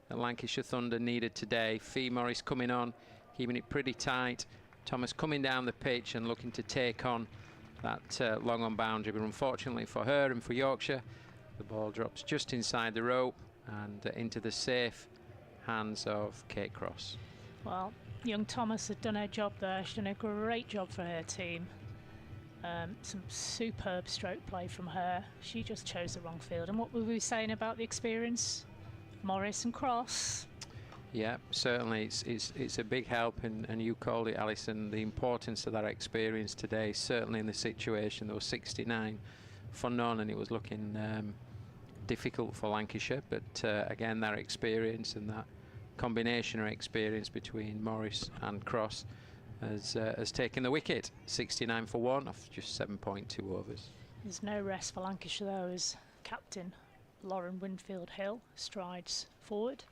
that Lancashire Thunder needed today. Fee Morris coming on, keeping it pretty tight. Thomas coming down the pitch and looking to take on that long on boundary, but unfortunately for her and for Yorkshire, the ball drops just inside the rope and into the safe hands of Kate Cross. Well, young Thomas had done her job there. She's done a great job for her team. Some superb stroke play from her. She just chose the wrong field. And what were we saying about the experience? Morris and Cross. Yeah, certainly it's a big help, and you called it, Alison, the importance of that experience today. Certainly in the situation, there was 69 for none, and it was looking difficult for Lancashire. But again, that experience and that combination of experience between Morris and Cross has taken the wicket. 69 for 1 off just 7.2 overs. There's no rest for Lancashire though, as captain Lauren Winfield-Hill strides forward.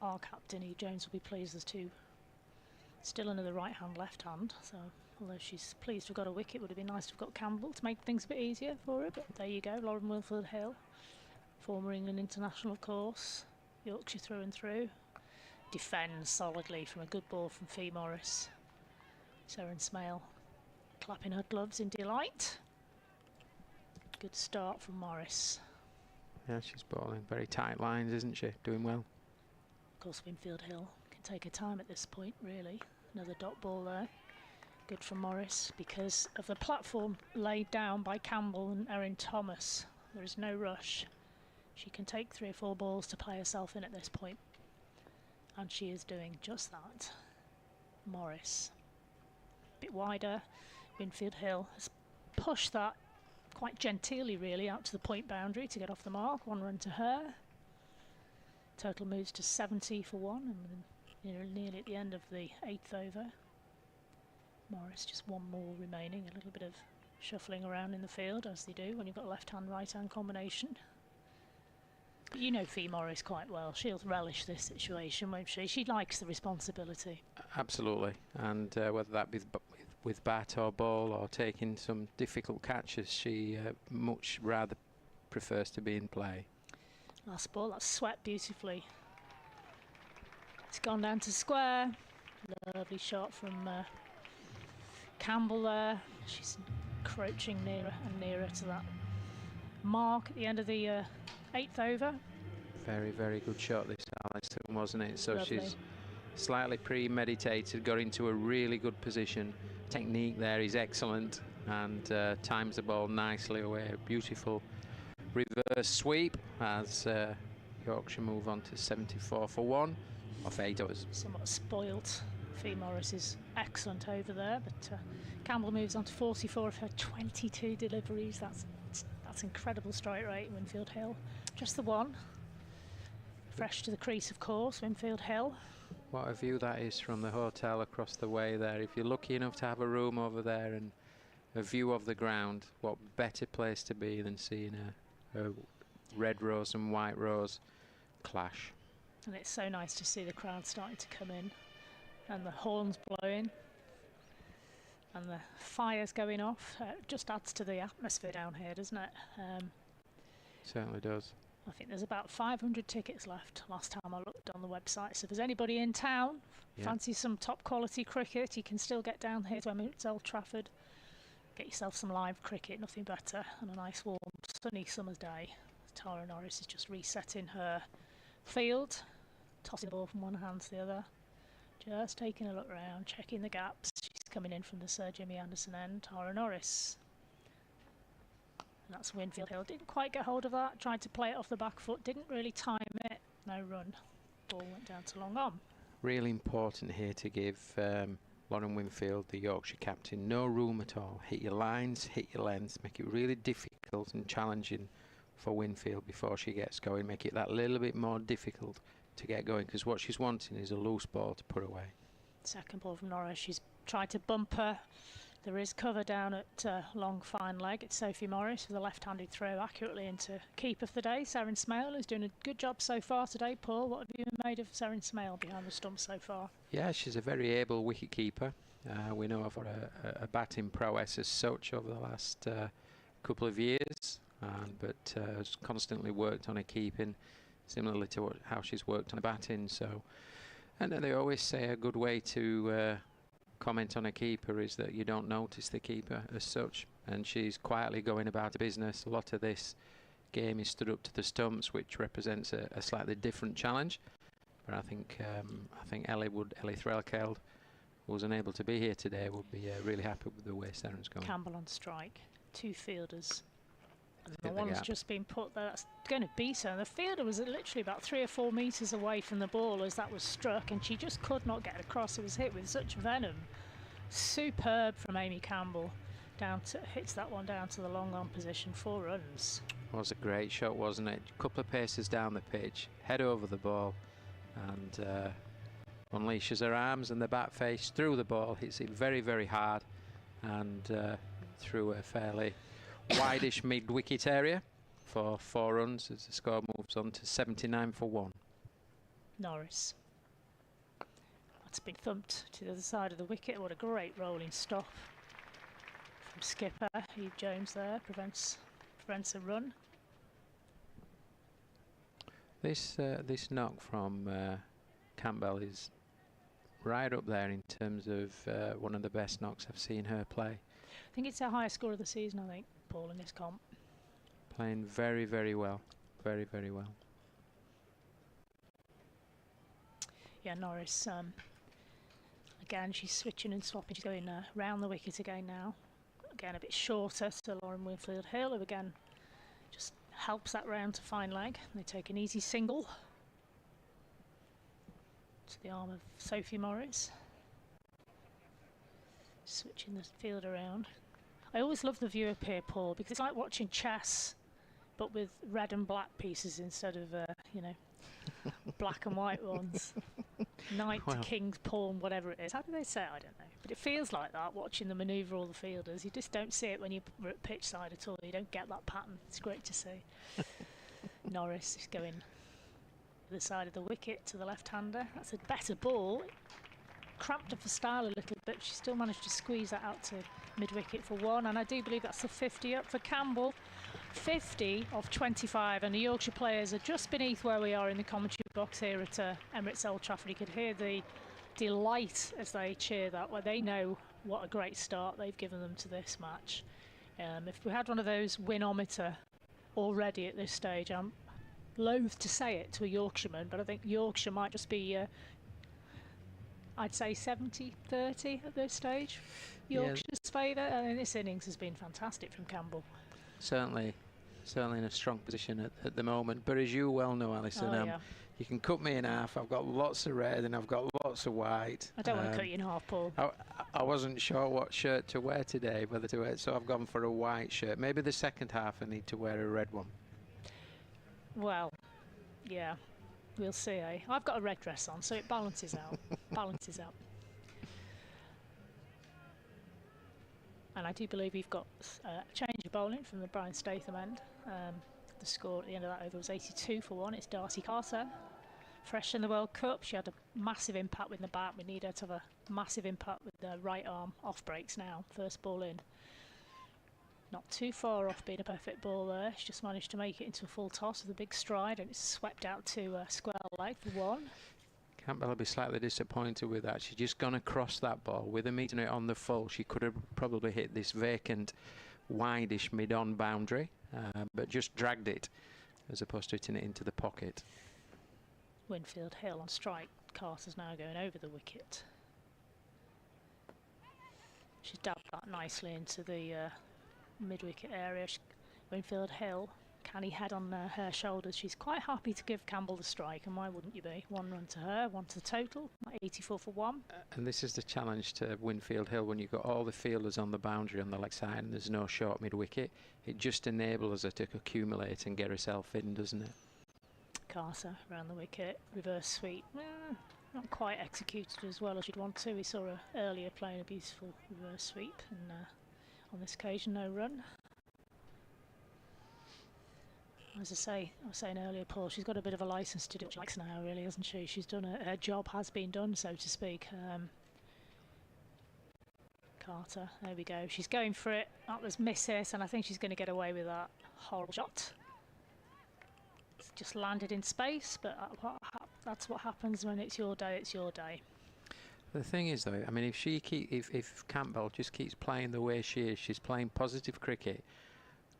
Our captain, E. Jones, will be pleased. There's two still under the right hand, left hand. So although she's pleased to have got a wicket, would have been nice to have got Campbell to make things a bit easier for her. But there you go, Lauren Winfield-Hill, former England international, of course. Yorkshire through and through. Defends solidly from a good ball from Fee Morris. Seren Smale clapping her gloves in delight. Good start from Morris. Yeah, she's bowling very tight lines, isn't she? Doing well. Of course, Winfield-Hill can take her time at this point, really. Another dot ball there. Good from Morris because of the platform laid down by Campbell and Erin Thomas. There is no rush. She can take 3 or 4 balls to play herself in at this point. And she is doing just that. Morris. A bit wider. Winfield-Hill has pushed that quite genteelly, really, out to the point boundary to get off the mark. 1 run to her. Total moves to 70 for 1, and nearly at the end of the 8th over. Morris just 1 more remaining. A little bit of shuffling around in the field, as they do when you've got a left-hand, right-hand combination. But you know Fee Morris quite well. She'll relish this situation, won't she? She likes the responsibility. Absolutely, and whether that be with bat or ball or taking some difficult catches, she much rather prefers to be in play. Last ball, that's swept beautifully. It's gone down to square. Lovely shot from Campbell there. She's encroaching nearer and nearer to that mark at the end of the 8th over. Very, very good shot this Alison, wasn't it? So Lovely. She's slightly premeditated, got into a really good position. Technique there is excellent, and times the ball nicely away. Beautiful reverse sweep as Yorkshire move on to 74 for 1 off 8 overs. Somewhat spoilt. Fee Morris is excellent over there, but Campbell moves on to 44 of her 22 deliveries. That's incredible strike rate. Winfield-Hill, just the 1. Fresh to the crease, of course. Winfield-Hill. What a view that is from the hotel across the way there. If you're lucky enough to have a room over there and a view of the ground, what better place to be than seeing a red rose and white rose clash. And it's so nice to see the crowd starting to come in and the horns blowing and the fires going off. Just adds to the atmosphere down here, doesn't it? Certainly does. I think there's about 500 tickets left last time I looked on the website. So if there's anybody in town, fancy some top quality cricket, you can still get down here to Old Trafford. Get yourself some live cricket, nothing better, and a nice warm sunny summer's day. Tara Norris is just resetting her field, tossing the ball from one hand to the other, just taking a look around, checking the gaps. She's coming in from the Sir Jimmy Anderson end, Tara Norris. And that's Winfield-Hill. Didn't quite get hold of that, tried to play it off the back foot, didn't really time it, no run. Ball went down to long on. Really important here to give Lauren Winfield, the Yorkshire captain, no room at all. Hit your lines, hit your lengths, make it really difficult and challenging for Winfield before she gets going. Make it that little bit more difficult to get going, because what she's wanting is a loose ball to put away. Second ball from Norris. She's tried to bump her There is cover down at long fine leg. It's Sophie Morris with a left-handed throw accurately into keeper for the day. Seren Smale is doing a good job so far today. Paul, what have you made of Seren Smale behind the stump so far? Yeah, she's a very able wicket keeper. We know of her a batting prowess as such over the last couple of years, but has constantly worked on her keeping, similarly to how she's worked on her batting. So, and they always say a good way to comment on a keeper is that you don't notice the keeper as such, and she's quietly going about her business. A lot of this game is stood up to the stumps, which represents a slightly different challenge. But I think Ellie Threlkeld, who was unable to be here today, would be really happy with the way Seren's going. Campbell on strike, 2 fielders. And the one's just been put there. That's going to beat her. And the fielder was literally about 3 or 4 metres away from the ball as that was struck, and she just could not get across. It was hit with such venom. Superb from Amy Campbell. Hits that one down to the long on position. 4 runs. It was a great shot, wasn't it? A couple of paces down the pitch, head over the ball, and unleashes her arms and the bat face through the ball. Hits it very, very hard, and through a fairly wideish mid-wicket area for 4 runs as the score moves on to 79 for 1. Norris. That's been thumped to the other side of the wicket. What a great rolling stop from skipper Hugh Jones there. Prevents a run. This knock from Campbell is right up there in terms of one of the best knocks I've seen her play. I think it's her highest score of the season, I think, Paul, in this comp. Playing very, very well. Very, very well. Yeah, Norris, again, she's switching and swapping. She's going round the wicket again now. Again, a bit shorter to Lauren Winfield-Hill, who again just helps that round to fine leg. They take an easy single to the arm of Sophie Morris. Switching the field around. I always love the view up here, Paul, because it's like watching chess, but with red and black pieces instead of, you know, black and white ones. Knight, Well. king, pawn, whatever it is. How do they say it? I don't know. But it feels like that, watching them manoeuvre all the fielders. You just don't see it when you're at pitch side at all. You don't get that pattern. It's great to see. Norris is going to the side of the wicket to the left-hander. That's a better ball. Cramped up for style a little bit. She still managed to squeeze that out to mid-wicket for 1, and I do believe that's the 50 up for Campbell. 50 of 25, and the Yorkshire players are just beneath where we are in the commentary box here at Emirates Old Trafford. You could hear the delight as they cheer that, where they know what a great start they've given them to this match. If we had one of those winometer already at this stage, I'm loath to say it to a Yorkshireman, but I think Yorkshire might just be I'd say 70-30 at this stage. Yorkshire's favour. I mean, this innings has been fantastic from Campbell. Certainly in a strong position at the moment. But as you well know, Alison, you can cut me in half. I've got lots of red and I've got lots of white. I don't want to cut you in half, Paul. I wasn't sure what shirt to wear today, whether to wear, so I've gone for a white shirt. Maybe the second half I need to wear a red one. Well, yeah. We'll see, eh? I've got a red dress on, so it balances out. Balances out. And I do believe we've got a change of bowling from the Brian Statham end. The score at the end of that over was 82 for 1. It's Darcy Carter. Fresh in the World Cup. She had a massive impact with the bat. We need her to have a massive impact with the right arm off breaks now. First ball in. Not too far off being a perfect ball there. She just managed to make it into a full toss with a big stride, and it's swept out to square leg for 1. Campbell will be slightly disappointed with that. She's just gone across that ball. With her meeting it on the full, she could have probably hit this vacant, wideish mid-on boundary, but just dragged it as opposed to hitting it into the pocket. Winfield-Hill on strike. Carter's now going over the wicket. She's dabbed that nicely into the mid-wicket area. Winfield-Hill, canny head on her shoulders. She's quite happy to give Campbell the strike, and why wouldn't you be? 1 run to her, 1 to the total, 84 for 1. And this is the challenge to Winfield-Hill when you've got all the fielders on the boundary on the leg side and there's no short mid-wicket. It just enables her to accumulate and get herself in, doesn't it? Carter around the wicket, reverse sweep. not quite executed as well as you'd want to. We saw her earlier playing a beautiful reverse sweep, and on this occasion, no run. As I was saying earlier, Paul, she's got a bit of a licence to do what she likes now, really, hasn't she? She's done her job has been done, so to speak. Carter, there we go. She's going for it. That was misses, and I think she's going to get away with that horrible shot. It's just landed in space, but that's what happens when it's your day. It's your day. The thing is, though, I mean, if Campbell just keeps playing the way she is, she's playing positive cricket,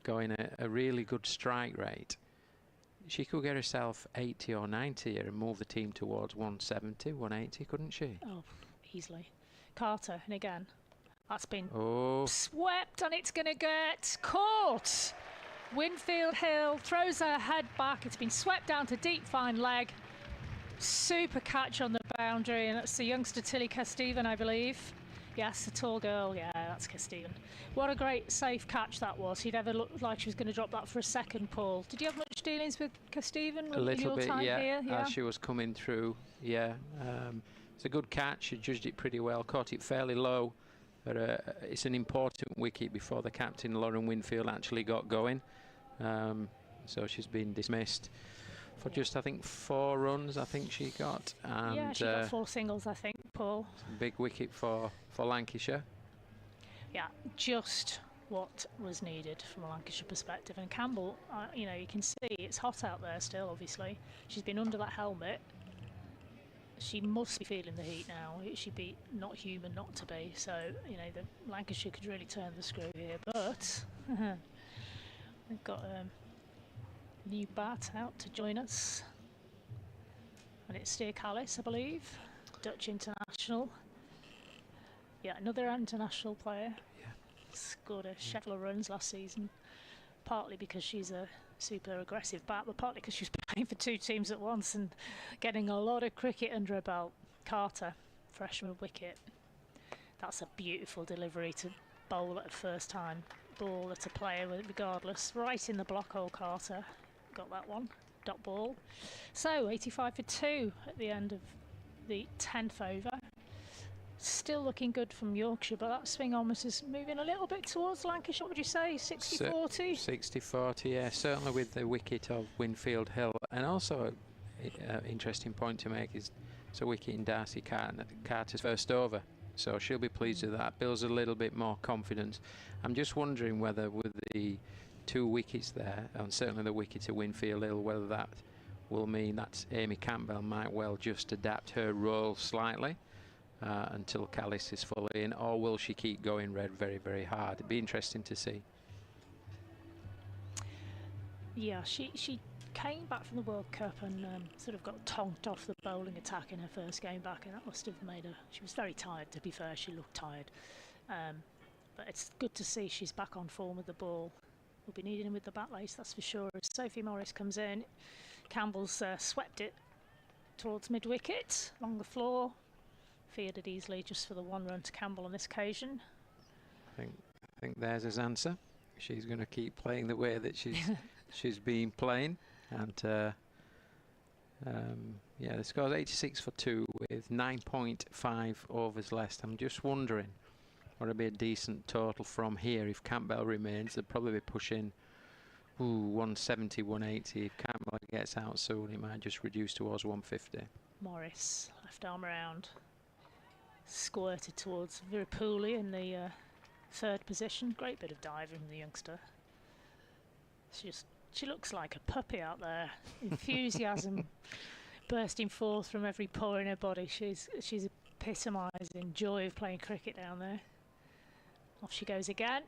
going at a really good strike rate, she could get herself 80 or 90 here and move the team towards 170, 180, couldn't she? Oh, easily. Carter, and again, that's been swept, and it's going to get caught. Winfield Hill throws her head back. It's been swept down to deep fine leg. Super catch on the boundary, and that's the youngster Tilly Casteven, I believe. Yes, the tall girl. Yeah, that's Casteven. What a great safe catch that was. She'd ever looked like she was going to drop that for a second, Paul. Did you have much dealings with Casteven? A little bit, time yeah, here? Yeah. as she was coming through. Yeah, it's a good catch. She judged it pretty well, caught it fairly low, but it's an important wicket before the captain, Lauren Winfield, actually got going. So she's been dismissed for just, I think, 4 runs. I think she got. And yeah, she got 4 singles, I think, Paul. Big wicket for Lancashire. Yeah, just what was needed from a Lancashire perspective. And Campbell, you know, you can see it's hot out there still, obviously. She's been under that helmet. She must be feeling the heat now. She'd be not human not to be. So, you know, the Lancashire could really turn the screw here. But we've got a new bat out to join us. And it's Steer Callis, I believe. Dutch international. Yeah, another international player. Yeah. Scored a shitload of runs last season. Partly because she's a super aggressive bat, but partly because she's playing for 2 teams at once and getting a lot of cricket under her belt. Carter, freshman wicket. That's a beautiful delivery to bowl at a first time ball at a player, regardless. Right in the block hole, Carter. Got that one. Dot ball. So 85 for 2 at the end of the 10th over. Still looking good from Yorkshire, but that swing almost is moving a little bit towards Lancashire. What would you say, 60-40? 60-40, yeah, certainly with the wicket of Winfield Hill. And also, an interesting point to make is it's a wicket in Darcy Carter's first over. So she'll be pleased with that. Builds a little bit more confidence. I'm just wondering whether with the 2 wickets there, and certainly the wicket to Winfield Hill, whether that will mean that Amy Campbell might well just adapt her role slightly. Until Callis is fully in, or will she keep going red very, very hard? It'd be interesting to see. Yeah, she came back from the World Cup and sort of got tonked off the bowling attack in her first game back, and that must have made her. She was very tired, to be fair. She looked tired, but it's good to see she's back on form with the ball. We'll be needing him with the bat lace, that's for sure. As Sophie Morris comes in, Campbell's swept it towards mid wicket along the floor. Fielded easily just for the 1 run to Campbell on this occasion. I think there's his answer. She's going to keep playing the way that she's been playing, and yeah, the score's 86 for 2 with 9.5 overs left. I'm just wondering what would be a decent total from here if Campbell remains. They'll probably be pushing 170, 180. If Campbell gets out soon, it might just reduce towards 150. Morris, left arm around. Squirted towards Virapuli in the 3rd position. Great bit of diving from the youngster. She looks like a puppy out there. Enthusiasm bursting forth from every pore in her body. She's epitomising joy of playing cricket down there. Off she goes again.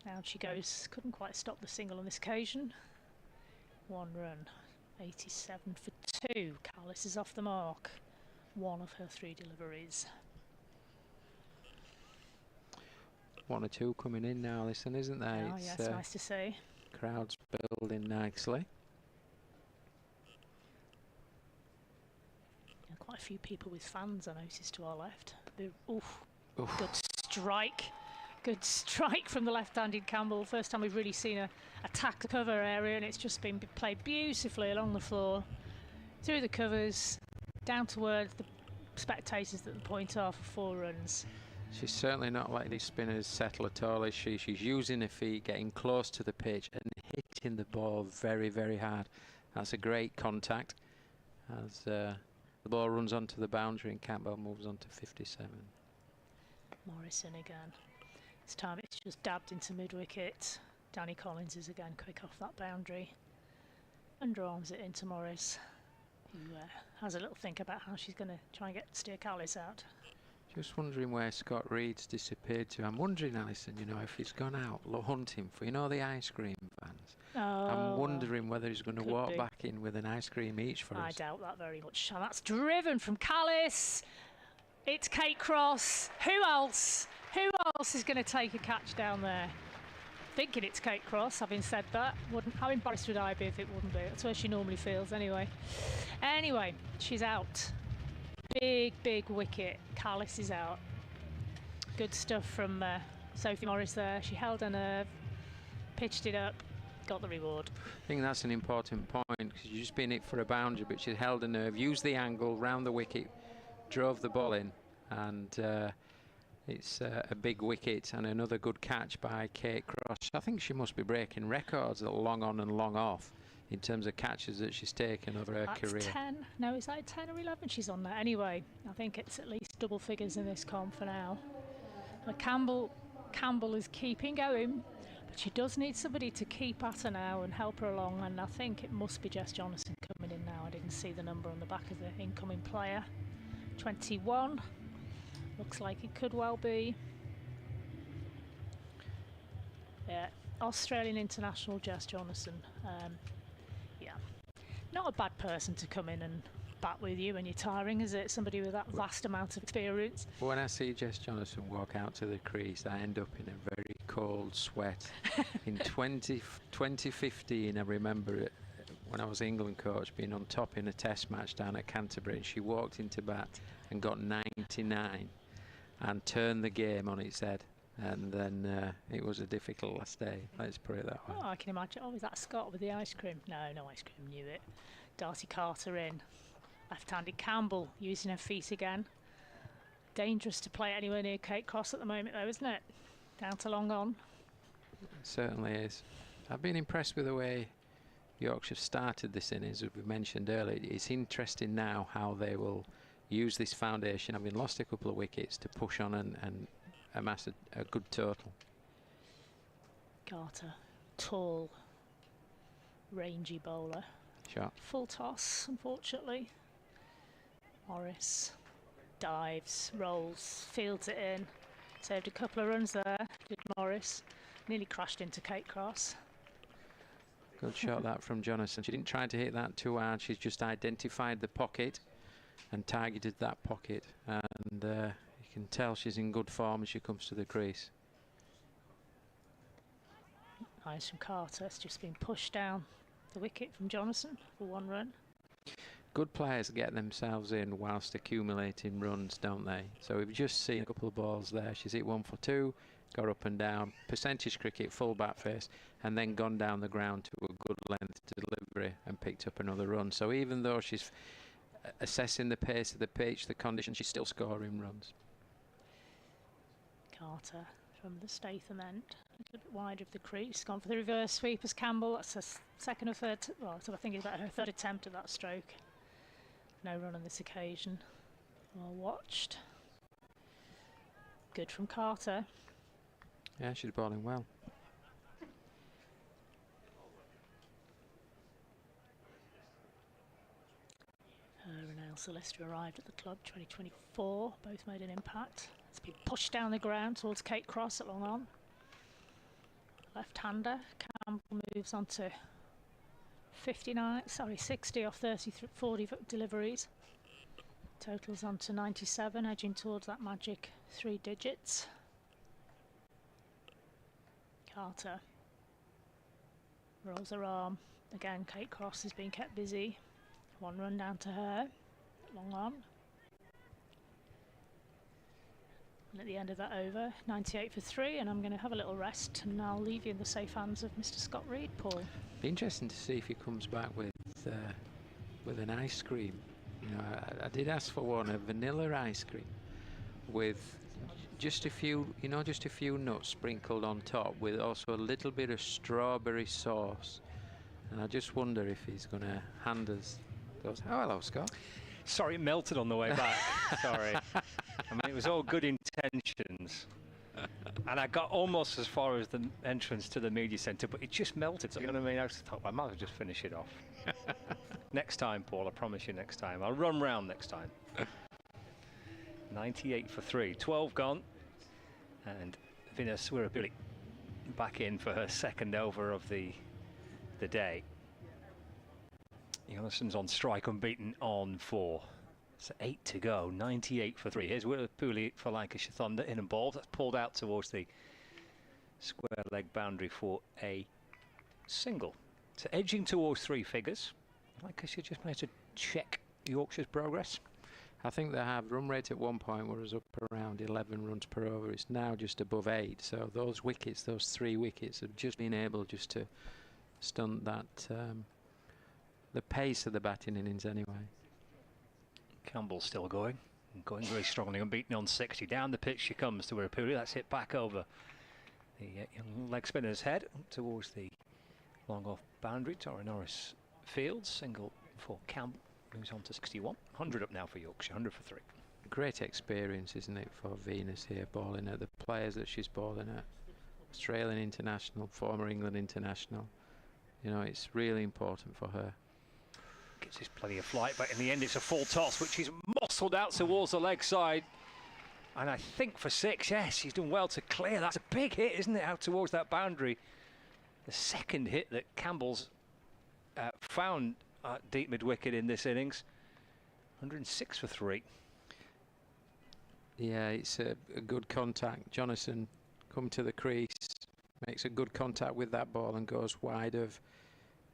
Down she goes. Couldn't quite stop the single on this occasion. 1 run. 87 for 2. Callis is off the mark. 1 of her 3 deliveries. 1 or 2 coming in now, listen, isn't there? Oh, yes, nice to see. Crowd's building nicely. And quite a few people with fans, I noticed, to our left. Oof. Good strike. Good strike from the left-handed Campbell. First time we've really seen her attack the cover area, and it's just been played beautifully along the floor, through the covers. down to earth, the spectators at the point are for 4 runs. She's certainly not like these spinners settle at all, is she? She's using her feet, getting close to the pitch and hitting the ball very, very hard. That's a great contact as the ball runs onto the boundary and Campbell moves on to 57. Morrison again. This time it's just dabbed into mid-wicket. Danny Collins is again quick off that boundary. Underarms it into Morris, who has a little think about how she's going to try and steer Callis out. Just wondering where Scott Reed's disappeared to. I'm wondering, Alison, you know, if he's gone out hunting for, you know, the ice cream vans. Oh, I'm wondering whether he's going to walk be. back in with an ice cream each for us. I doubt that very much. And that's driven from Callis. It's Kate Cross. Who else? Who else is going to take a catch down there? Thinking it's Kate Cross, having said that. How embarrassed would I be if it wouldn't be? That's where she normally feels anyway. Anyway, she's out. Big, big wicket. Callis is out. Good stuff from Sophie Morris there. She held her nerve, pitched it up, got the reward. I think that's an important point because you've just been it for a boundary, but she held a nerve, used the angle round the wicket, drove the ball in, and it's a big wicket and another good catch by Kate Cross. I think she must be breaking records at long on and long off in terms of catches that she's taken over her career. That's 10. No, is that 10 or 11 she's on there? Anyway, I think it's at least double figures in this comp for now. But Campbell is keeping going, but she does need somebody to keep at her now and help her along, and I think it must be Jess Jonathan coming in now. I didn't see the number on the back of the incoming player. 21. Looks like it could well be. Yeah, Australian international Jess Jonathan. Yeah, not a bad person to come in and bat with you when you're tiring, is it? Somebody with that vast amount of experience. When I see Jess Jonathan walk out to the crease, I end up in a very cold sweat. In 2015, I remember it when I was England coach, being on top in a test match down at Canterbury, and she walked into bat and got 99 and turned the game on its head. And then it was a difficult last day, let's put it that way. Oh, I can imagine. Oh, is that Scott with the ice cream? No ice cream, knew it. Darcy Carter in. Left-handed Campbell using her feet again. Dangerous to play anywhere near Kate Cross at the moment though, isn't it? Down to long on. It certainly is. I've been impressed with the way Yorkshire started this innings, as we mentioned earlier. It's interesting now how they will use this foundation, having lost a couple of wickets, to push on and amass a good total. Carter, tall, rangy bowler. Sharp. Full toss, unfortunately. Morris dives, rolls, fields it in. Saved a couple of runs there, did Morris. Nearly crashed into Kate Cross. Good shot that from Jonathan. She didn't try to hit that too hard. She's just identified the pocket and targeted that pocket. And you can tell she's in good form as she comes to the crease. Nice from Carter. It's just been pushed down the wicket from Jonathan for 1 run. Good players get themselves in whilst accumulating runs, don't they? So we've just seen a couple of balls there. She's hit 1 for 2, got up and down, percentage cricket, full bat face, and then gone down the ground to a good length delivery and picked up another run. So even though she's assessing the pace of the pitch, the conditions, she's still scoring runs. Carter from the Statham end, a little bit wide of the crease, gone for the reverse sweep as Campbell. That's her second or third, well, so I think it's about her third attempt at that stroke. No run on this occasion. Well watched. Good from Carter. Yeah, she's bowling well. Her and Ailsa Lister arrived at the club 2024. Both made an impact. It's been pushed down the ground towards Kate Cross at long on. Left-hander. Campbell moves on to 60 off 40 deliveries. Totals on to 97, edging towards that magic 3 digits. Carter rolls her arm. Again, Kate Cross has been kept busy. 1 run down to her. Long on. And at the end of that over, 98 for 3, and I'm going to have a little rest, and I'll leave you in the safe hands of Mr. Scott Reed, Paul. Be interesting to see if he comes back with an ice cream You know, I did ask for one, a vanilla ice cream with just a few, you know, just a few nuts sprinkled on top, with also a little bit of strawberry sauce. And I just wonder if he's going to hand us those. Oh, hello, Scott. Sorry, it melted on the way back. Sorry. I mean, it was all good intentions. And I got almost as far as the entrance to the media centre, but it just melted. So, you know what I mean? I just thought, I might as well just finish it off. Next time, Paul, I promise you next time. I'll run round next time. 98 for 3, 12 gone. And Venus Wirabili back in for her second over of the day. Jonassen's on strike, unbeaten on 4. So 8 to go, 98 for 3. Here's Wirabili for Lancashire Thunder, in and ball. That's pulled out towards the square leg boundary for a single. So edging towards 3 figures. Lancashire just managed to check Yorkshire's progress. I think they have. Run rate at one point was up around 11 runs per over. It's now just above 8. So those wickets, those 3 wickets, have just been able just to stunt that, the pace of the batting innings anyway. Campbell's still going very strongly, unbeaten on 60. Down the pitch she comes to Wirabili. That's hit back over the young leg spinner's head towards the long off boundary. Tara Norris fields, single for Campbell. Moves on to 61. 100 up now for Yorkshire, 100 for 3. Great experience, isn't it, for Venus here, bowling at the players that she's bowling at. Australian international, former England international. You know, it's really important for her. Gives us plenty of flight, but in the end it's a full toss, which is muscled out towards the leg side. And I think for 6, yes, she's done well to clear. That's a big hit, isn't it, out towards that boundary. The second hit that Campbell's found deep mid-wicket in this innings. 106 for 3. Yeah, it's a good contact. Jonassen come to the crease, makes a good contact with that ball and goes wide of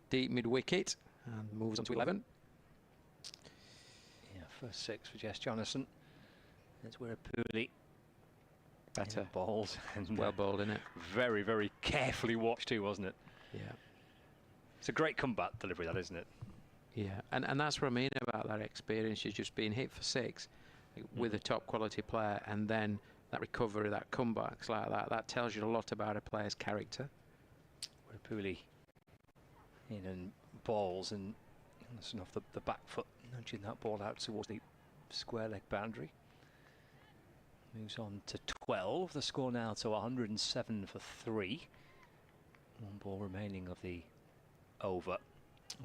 deep mid-wicket and moves on to 11. Yeah, first 6 for Jess Jonassen. That's where Wirabili better balls and well bowled, isn't it? Very, very carefully watched too, wasn't it? Yeah. It's a great comeback delivery, that, isn't it? Yeah, and that's what I mean about that experience. She's just been hit for 6 with a top quality player, and then that recovery, that comebacks like that tells you a lot about a player's character. Wirabili in and balls, and Jonassen off the back foot, nudging that ball out towards the square leg boundary. Moves on to 12. The score now to 107 for 3. 1 ball remaining of the over.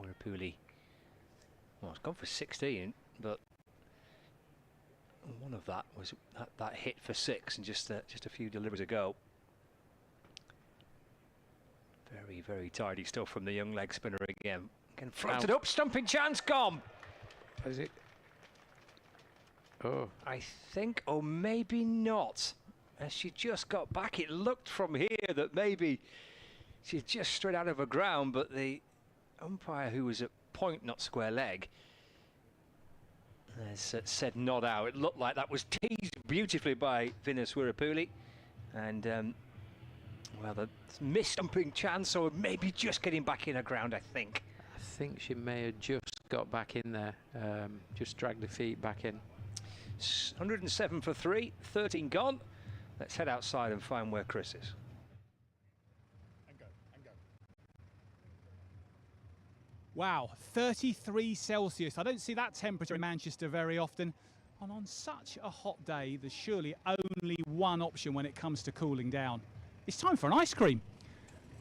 Wirabili, well, it's gone for 16, but one of that was that hit for 6, and just a few deliveries ago. Very, very tidy stuff from the young leg spinner again. Again, floated up, stumping chance, gone. Is it? Oh, I think, or maybe not. As she just got back, it looked from here that maybe she just straight out of her ground, but the umpire, who was at point, not square leg, has said not out. It looked like that was teased beautifully by Venus Wirabili, and well, the missed stumping chance, or maybe just getting back in her ground, I think. I think she may have just got back in there, just dragged the feet back in. 107 for 3, 13 gone. Let's head outside and find where Chris is. And go. Wow, 33 Celsius. I don't see that temperature in Manchester very often. And on such a hot day, there's surely only one option when it comes to cooling down. It's time for an ice cream.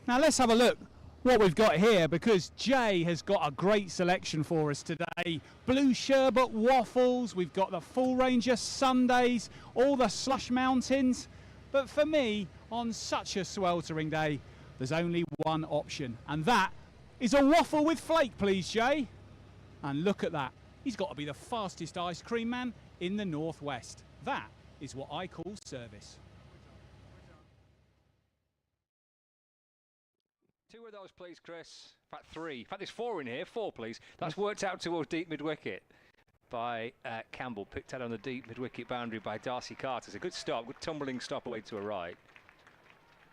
Now let's have a look what we've got here, because Jay has got a great selection for us today. Blue sherbet waffles, we've got the full range of sundaes, all the slush mountains. But for me, on such a sweltering day, there's only one option, and that is a waffle with flake, please, Jay. And look at that. He's got to be the fastest ice cream man in the Northwest. That is what I call service. 2 of those, please, Chris. In fact, 3. In fact, there's 4 in here. 4, please. That's worked out towards deep mid-wicket by Campbell. Picked out on the deep mid-wicket boundary by Darcy Carter. It's a good stop. Good tumbling stop away to her right.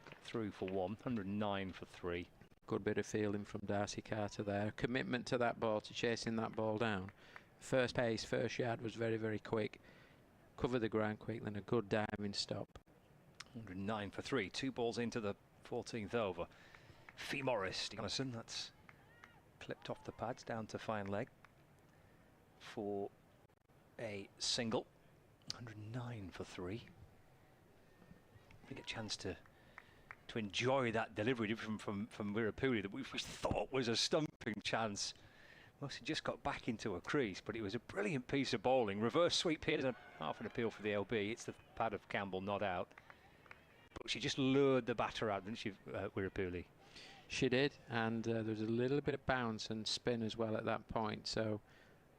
Got through for 1. 109 for 3. Good bit of fielding from Darcy Carter there. Commitment to that ball, to chasing that ball down. First pace, first yard was very, very quick. Covered the ground quick, then a good diving stop. 109 for 3. 2 balls into the 14th over. Fee Morris, Jonathan, that's clipped off the pads down to fine leg for a single. 109 for 3. I get a chance to enjoy that delivery from Wirapuli that we thought was a stumping chance. Mostly just got back into a crease, but it was a brilliant piece of bowling. Reverse sweep here, there's half an appeal for the LB. It's the pad of Campbell, not out. But she just lured the batter out, didn't she, Wirapuli? She did, and there was a little bit of bounce and spin as well at that point. So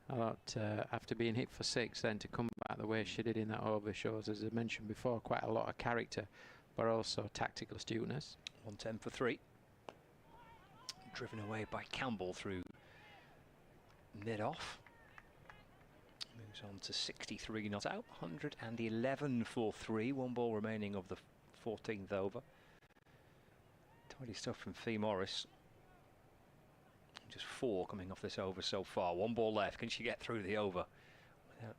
I thought after being hit for 6, then to come back the way she did in that over shows, as I mentioned before, quite a lot of character, but also tactical astuteness. 110 for 3. Driven away by Campbell through mid-off. Moves on to 63 not out. 111 for 3. 1 ball remaining of the 14th over. Tidy stuff from Fee Morris. Just 4 coming off this over so far. 1 ball left. Can she get through the over without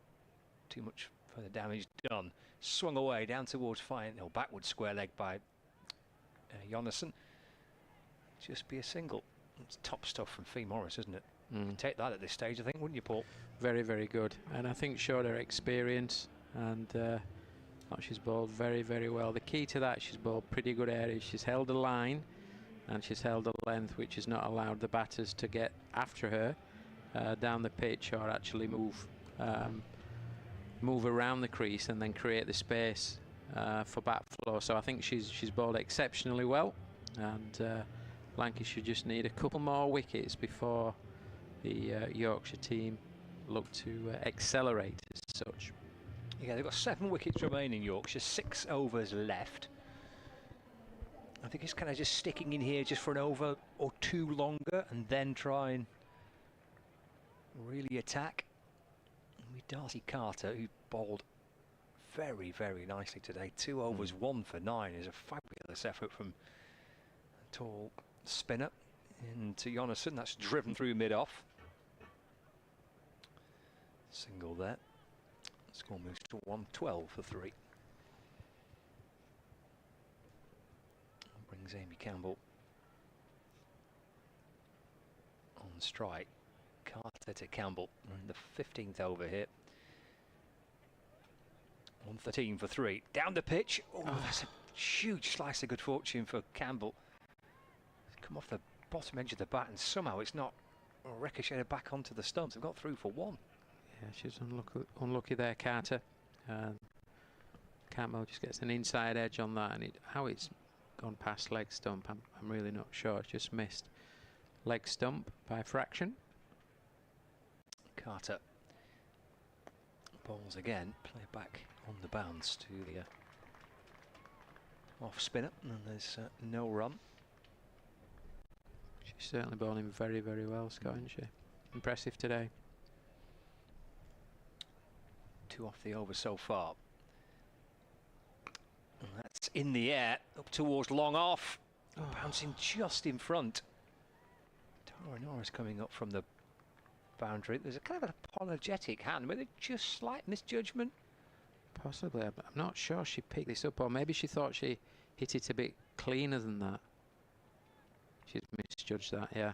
too much further damage done? Swung away down towards fine. No, backward square leg by Jonasson. Just be a single. It's top stuff from Fee Morris, isn't it? You can take that at this stage, I think, wouldn't you, Paul? Very, very good. And I think showed her experience, and she's bowled very, very well. The key to that, she's bowled pretty good areas. She's held a line and she's held a length, which has not allowed the batters to get after her down the pitch or actually move around the crease and then create the space for bat flow. So I think she's bowled exceptionally well, and Lancashire just need a couple more wickets before the Yorkshire team look to accelerate as such. Yeah, they've got 7 wickets remaining, Yorkshire, 6 overs left. I think it's kind of just sticking in here just for an over or 2 longer and then try and really attack. And with Darcy Carter, who bowled very, very nicely today. 2 overs, 1 for 9 is a fabulous effort from a tall spinner. Into Jonasson, that's driven through mid-off. Single there. Score moves to 112 for 3. Brings Amy Campbell on strike. Carter to Campbell. We're in the 15th over here. 113 for 3. Down the pitch. Oh, that's a huge slice of good fortune for Campbell. It's come off the bottom edge of the bat and somehow it's not ricocheted back onto the stumps. They've got through for 1. Yeah, she's unlucky there, Carter. Campbell just gets an inside edge on that, and how it's gone past leg stump, I'm really not sure. It's just missed leg stump by a fraction. Carter bowls again, play back on the bounce to the off spinner, and there's no run. She's certainly bowling very, very well, Scott, isn't she? Impressive today. 2 off the over so far. And that's in the air, up towards long off. Bouncing just in front. Tara Norris coming up from the boundary. There's a kind of an apologetic hand, but just slight misjudgment. Possibly. I'm not sure she picked this up, or maybe she thought she hit it a bit cleaner than that. She's misjudged that, yeah.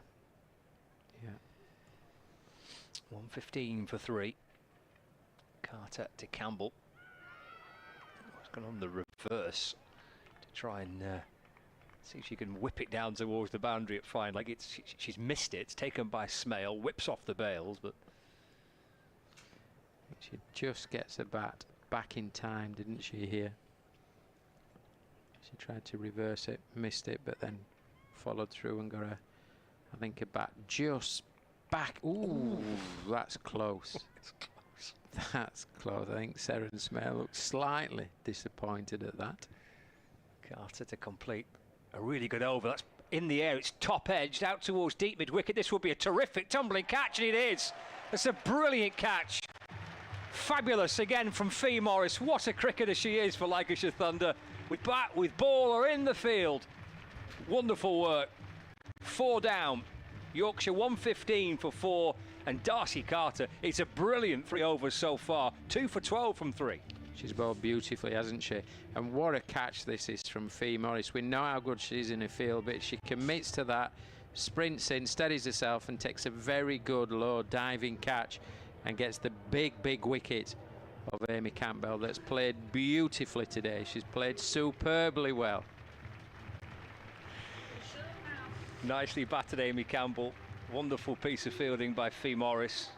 115 for 3. Carter to Campbell. It's gone on the reverse to try and see if she can whip it down towards the boundary at fine. Like she's missed it. It's taken by Smale, whips off the bails, but she just gets a bat back in time, didn't she? Here, she tried to reverse it, missed it, but then followed through and got I think a bat just back. Ooh, that's close. That's close. I think Sarah and Smale looked slightly disappointed at that. Carter to complete a really good over. That's in the air. It's top edged out towards deep mid wicket. This will be a terrific tumbling catch, and it is. It's a brilliant catch. Fabulous again from Fee Morris. What a cricketer she is for Lancashire Thunder. With bat, with ball, or in the field. Wonderful work. 4 down. Yorkshire 115 for 4. And Darcy Carter, it's a brilliant 3 overs so far. 2 for 12 from 3. She's bowled beautifully, hasn't she? And what a catch this is from Fee Morris. We know how good she is in the field, but she commits to that, sprints in, steadies herself, and takes a very good low diving catch and gets the big wicket of Amy Campbell that's played beautifully today. She's played superbly well. Nicely battered, Amy Campbell. Wonderful piece of fielding by Fee Morris.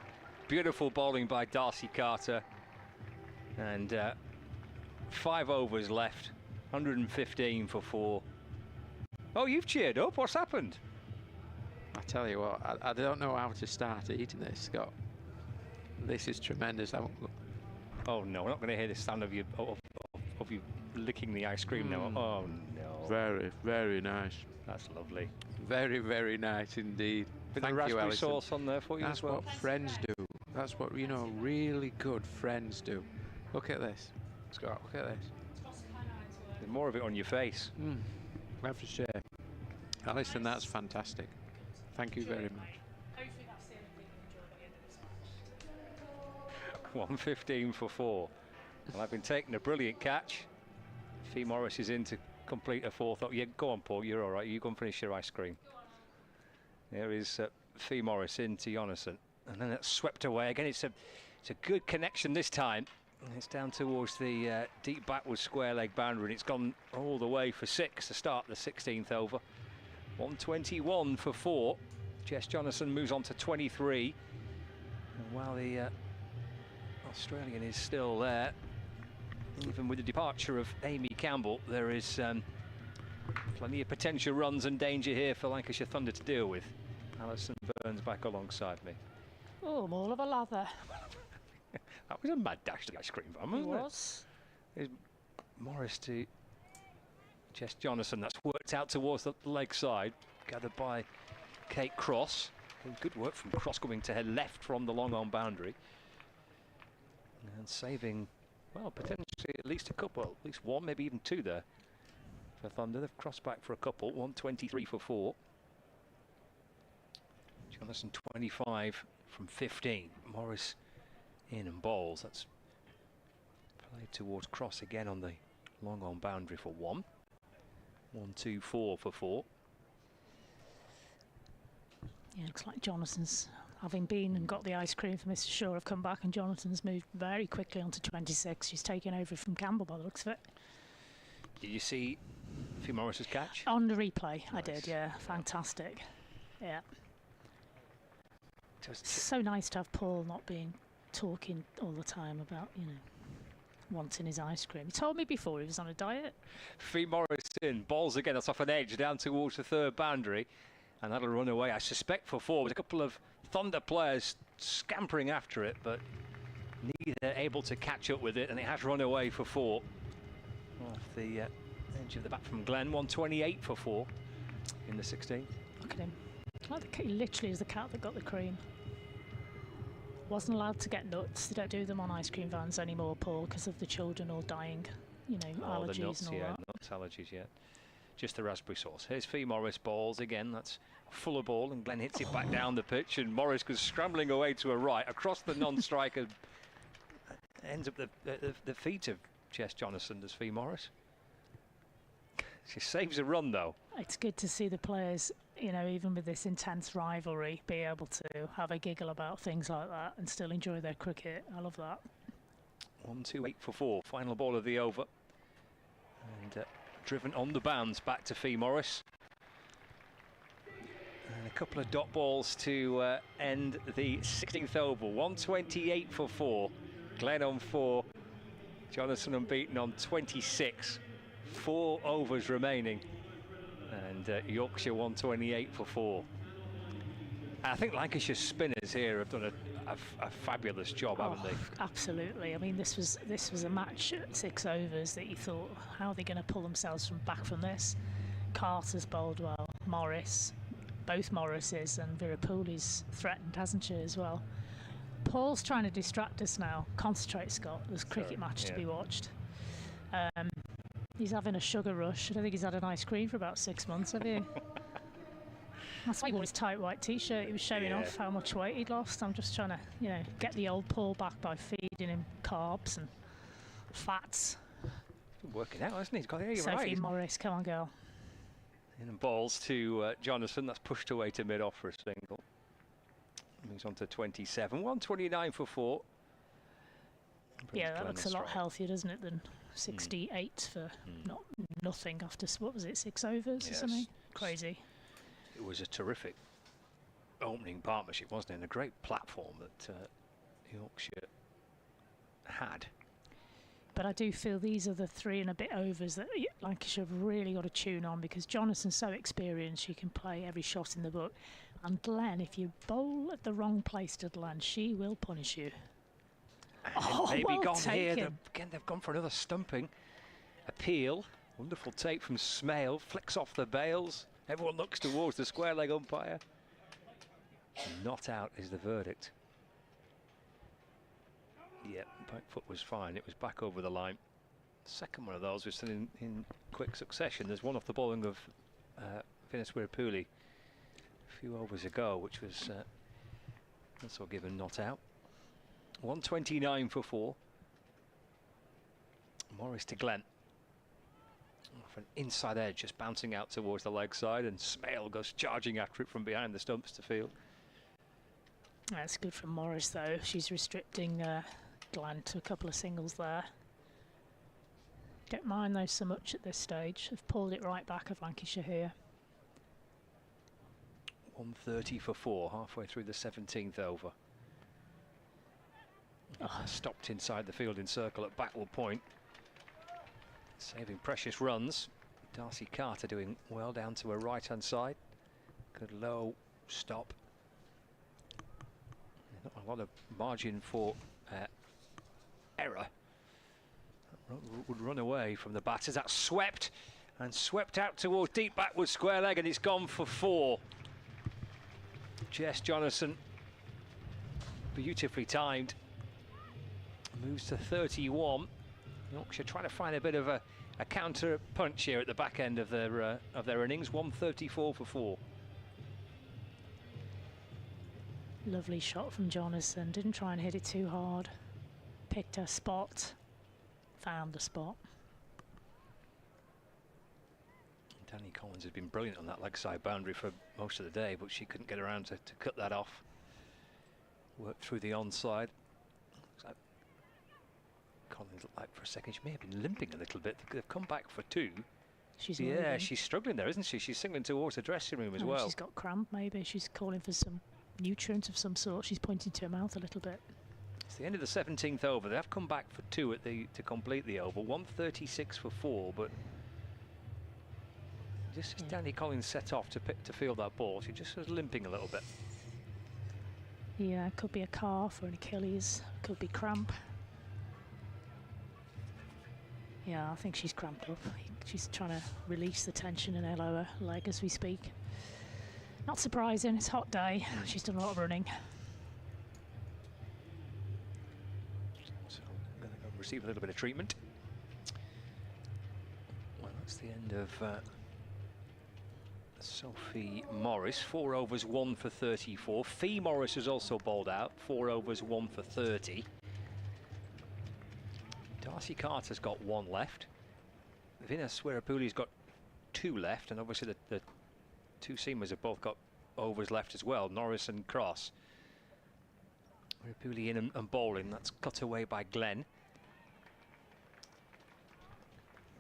Beautiful bowling by Darcy Carter. And 5 overs left. 115 for 4. Oh, you've cheered up. What's happened? I tell you what, I don't know how to start eating this, Scott. This is tremendous. Oh no, we're not going to hear the sound of you licking the ice cream now. Oh no. Very nice. That's lovely. Very nice indeed. Bit of Thank you, raspberry Alison. sauce on there for you That's as well. what friends do. That's what, really good friends do. Look at this, Scott. Look at this. There's more of it on your face. I have to say, Alison, that's fantastic. Thank you very much. Hopefully that's the only thing you enjoy at the end of this match. 115 for 4. Well, I've been taking a brilliant catch. Fee Morris is in to complete a 4th. Oh, yeah, go on, Paul. You're all right. You go and finish your ice cream. There is Fee Morris into Jonathan, and then it's swept away again. It's a good connection this time. It's down towards the deep backward square leg boundary, and it's gone all the way for 6 to start the 16th over. 121 for 4. Jess Jonathan moves on to 23. And while the Australian is still there, even with the departure of Amy Campbell, there is plenty of potential runs and danger here for Lancashire Thunder to deal with. Alison Burns back alongside me. Oh, more of a lather. That was a mad dash to the ice cream van, wasn't it? It was. There's Morris to Jess Jonathan. That's worked out towards the leg side, gathered by Kate Cross. Good work from Cross coming to her left from the long on boundary. And saving, well, potentially at least a couple, at least one, maybe even 2 there for Thunder. They've crossed back for a couple. 123 for 4. Jonathan 25 from 15. Morris in and bowls. That's played towards Cross again on the long on boundary for 1. 1-2-4 for 4. Yeah, looks like Jonathan's, having been and got the ice cream for Mr. Shaw, have come back, and Jonathan's moved very quickly onto 26. She's taken over from Campbell by the looks of it. Did you see Fee Morris's catch? On the replay, I did, yeah. Fantastic. Yeah. So nice to have Paul not being talking all the time about, wanting his ice cream. He told me before he was on a diet. Fee Morris in, balls again, that's off an edge down towards the 3rd boundary, and that'll run away. I suspect for 4. There's a couple of Thunder players scampering after it, but neither able to catch up with it, and it has run away for 4. Off the edge of the bat from Glenn. 128 for 4 in the 16th. Look at him. Like he literally is the cat that got the cream. Wasn't allowed to get nuts. They don't do them on ice cream vans anymore, Paul, because of the children all dying, allergies the nuts, and all that. Nuts, allergies, yeah. Just the raspberry sauce. Here's Fee Morris balls again. That's a fuller ball, and Glenn hits it back down the pitch, and Morris goes scrambling away to a right across the non-striker. Ends up the feet of Jess Jonathan, does Fee Morris. She saves a run though. It's good to see the players, even with this intense rivalry, be able to have a giggle about things like that and still enjoy their cricket. I love that. 128 for 4. Final ball of the over. And driven on the bounds back to Fee Morris. And a couple of dot balls to end the 16th over. 128 for 4. Glenn on 4. Jonathan unbeaten on 26. 4 overs remaining. And Yorkshire 128 for 4. I think Lancashire spinners here have done a fabulous job, haven't they? Absolutely. I mean, this was a match at 6 overs that you thought, how are they going to pull themselves back from this? Carter's bowled well, Morris, both Morrises, and Virapuli's threatened, hasn't she, as well? Paul's trying to distract us now. Concentrate, Scott. There's a cricket match to be watched. He's having a sugar rush. I don't think he's had an ice cream for about 6 months, have you? That's why he wore his tight white t-shirt. He was showing off how much weight he'd lost. I'm just trying to, get the old Paul back by feeding him carbs and fats. He's been working out, hasn't he? He's got here, you're Sophie right. Morris, come on, girl. And balls to Jonathan. That's pushed away to mid-off for a single. Moves on to 27. 129 for 4. Yeah, that looks a lot healthier, doesn't it, than 68 for nothing after, what was it, 6 overs or something? Crazy. It was a terrific opening partnership, wasn't it? And a great platform that Yorkshire had. But I do feel these are the 3 and a bit overs that Lancashire have really got to tune on, because Jonathan's so experienced, she can play every shot in the book. And Glenn, if you bowl at the wrong place to Glenn, she will punish you. And maybe well gone taken. here. Again, they've gone for another stumping. Appeal. Wonderful take from Smale. Flicks off the bails. Everyone looks towards the square leg umpire. Not out is the verdict. Yeah, back foot was fine. It was back over the line. Second one of those was still in quick succession. There's one off the bowling of Venus Wirapuli a few overs ago, which was also given not out. 129 for 4. Morris to Glenn. Off an inside edge, just bouncing out towards the leg side, and Smale goes charging after it from behind the stumps to field. That's good from Morris, though. She's restricting Glenn to a couple of singles there. Don't mind those so much at this stage. They've pulled it right back of Lancashire here. 130 for 4, halfway through the 17th over. Stopped inside the field in circle at backward point. Saving precious runs. Darcy Carter doing well down to her right-hand side. Good low stop. Not a lot of margin for error. Would run away from the batters. That's swept and swept out towards deep backward square leg, and it's gone for 4. Jess Jonathan, beautifully timed, moves to 31. Yorkshire trying to find a bit of a counter punch here at the back end of their innings. 134 for 4. Lovely shot from Jonathan. Didn't try and hit it too hard. Picked her spot. Found the spot. Danny Collins has been brilliant on that leg side boundary for most of the day, but she couldn't get around to cut that off. Worked through the onside. Looks like Collins looked like for a second she may have been limping a little bit. They've come back for 2. She's moving. She's struggling there, isn't she? She's signaling towards the dressing room as well. She's got cramp, maybe. She's calling for some nutrient of some sort. She's pointing to her mouth a little bit. It's the end of the 17th over. They have come back for 2 at to complete the over. 136 for 4, but just as Danny Collins set off to field that ball, she just was limping a little bit. Yeah, it could be a calf or an Achilles. Could be cramp. Yeah, I think she's cramped up. She's trying to release the tension in her lower leg as we speak. Not surprising, it's a hot day. She's done a lot of running. So I'm going to go receive a little bit of treatment. Well, that's the end of Sophie Morris. 4 overs, 1 for 34. Fee Morris has also bowled out. 4 overs, 1 for 30. Darcy Carter's got 1 left. Venus Wirapuli's got 2 left, and obviously the 2 seamers have both got overs left as well, Norris and Cross. Wirapuli in and bowling. That's cut away by Glenn.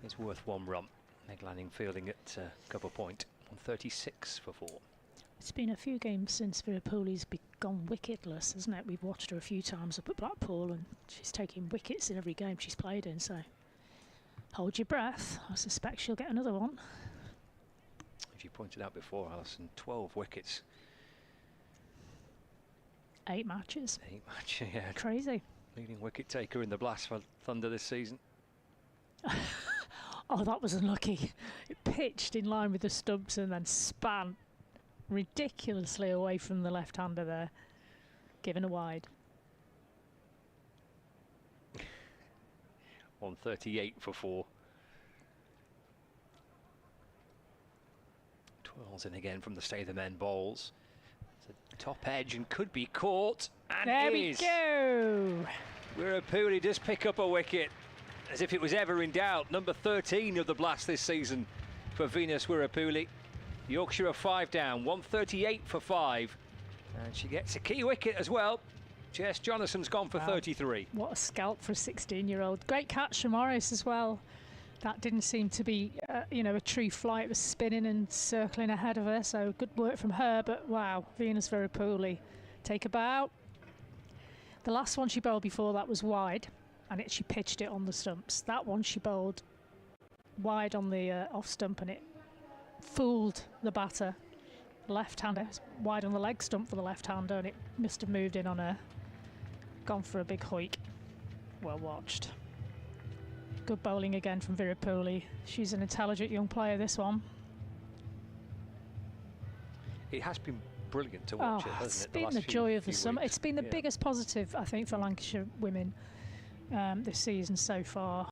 It's worth 1 run. Meg Lanning fielding at cover point. 136 for 4. It's been a few games since Virapuli's gone wicketless, hasn't it? We've watched her a few times up at Blackpool, and she's taking wickets in every game she's played in, so hold your breath. I suspect she'll get another one. As you pointed out before, Alison, 12 wickets. 8 matches. 8 matches, yeah. Crazy. Leading wicket taker in the Blast for Thunder this season. Oh, that was unlucky. It pitched in line with the stumps and then span ridiculously away from the left-hander there, given a wide. 138 for 4. Balls in again from the Stay the Men bowls. It's a top edge and could be caught. And there is. we go. Wirapuli does pick up a wicket, as if it was ever in doubt. Number 13 of the Blast this season for Venus Wirapuli. Yorkshire are 5 down, 138 for 5. And she gets a key wicket as well. Jess Jonason's gone for 33. What a scalp for a 16-year-old. Great catch from Morris as well. That didn't seem to be, a true flight. It was spinning and circling ahead of her, so good work from her. But wow, Venus Wirapuli, take a bow. The last one she bowled before that was wide, and she pitched it on the stumps. That one she bowled wide on the off stump, and it fooled the batter. Left-hander, wide on the leg stump for the left-hander, and it must have moved in on her. Gone for a big hoik. Well watched. Good bowling again from Wirapuli. She's an intelligent young player, this one. It has been brilliant to watch it, hasn't it's it? been the joy of the summer. It's been the biggest positive, I think, for Lancashire women this season so far.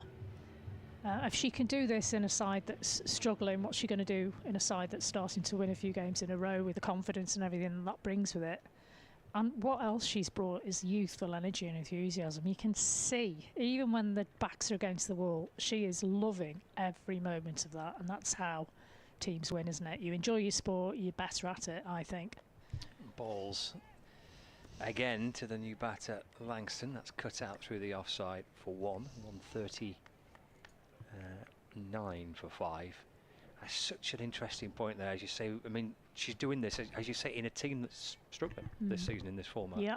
If she can do this in a side that's struggling, what's she going to do in a side that's starting to win a few games in a row with the confidence and everything that brings with it? And what else she's brought is youthful energy and enthusiasm. You can see, even when the backs are against the wall, she is loving every moment of that. And that's how teams win, isn't it? You enjoy your sport, you're better at it, I think. Balls again to the new batter, Langston. That's cut out through the offside for 139 for 5. That's such an interesting point there, as you say. I mean, she's doing this, as you say, in a team that's struggling this season in this format. Yeah.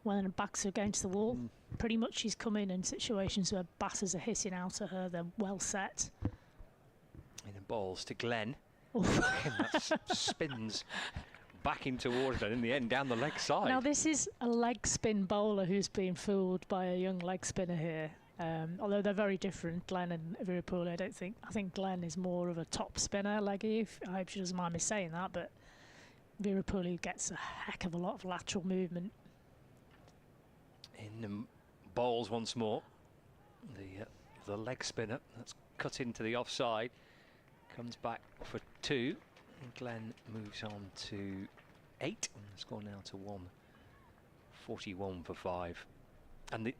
When the backs are against the wall, pretty much she's come in situations where batters are hitting out at her. They're well set. And the balls to Glenn. That spins back in towards her in the end down the leg side. Now this is a leg spin bowler who's been fooled by a young leg spinner here. Although they're very different, Glenn and Wirapuli. I think Glenn is more of a top spinner, leggy. I hope she doesn't mind me saying that, but Wirapuli gets a heck of a lot of lateral movement. In the bowls once more. The leg spinner that's cut into the offside comes back for 2. And Glenn moves on to 8. And the score now to 141 for 5. And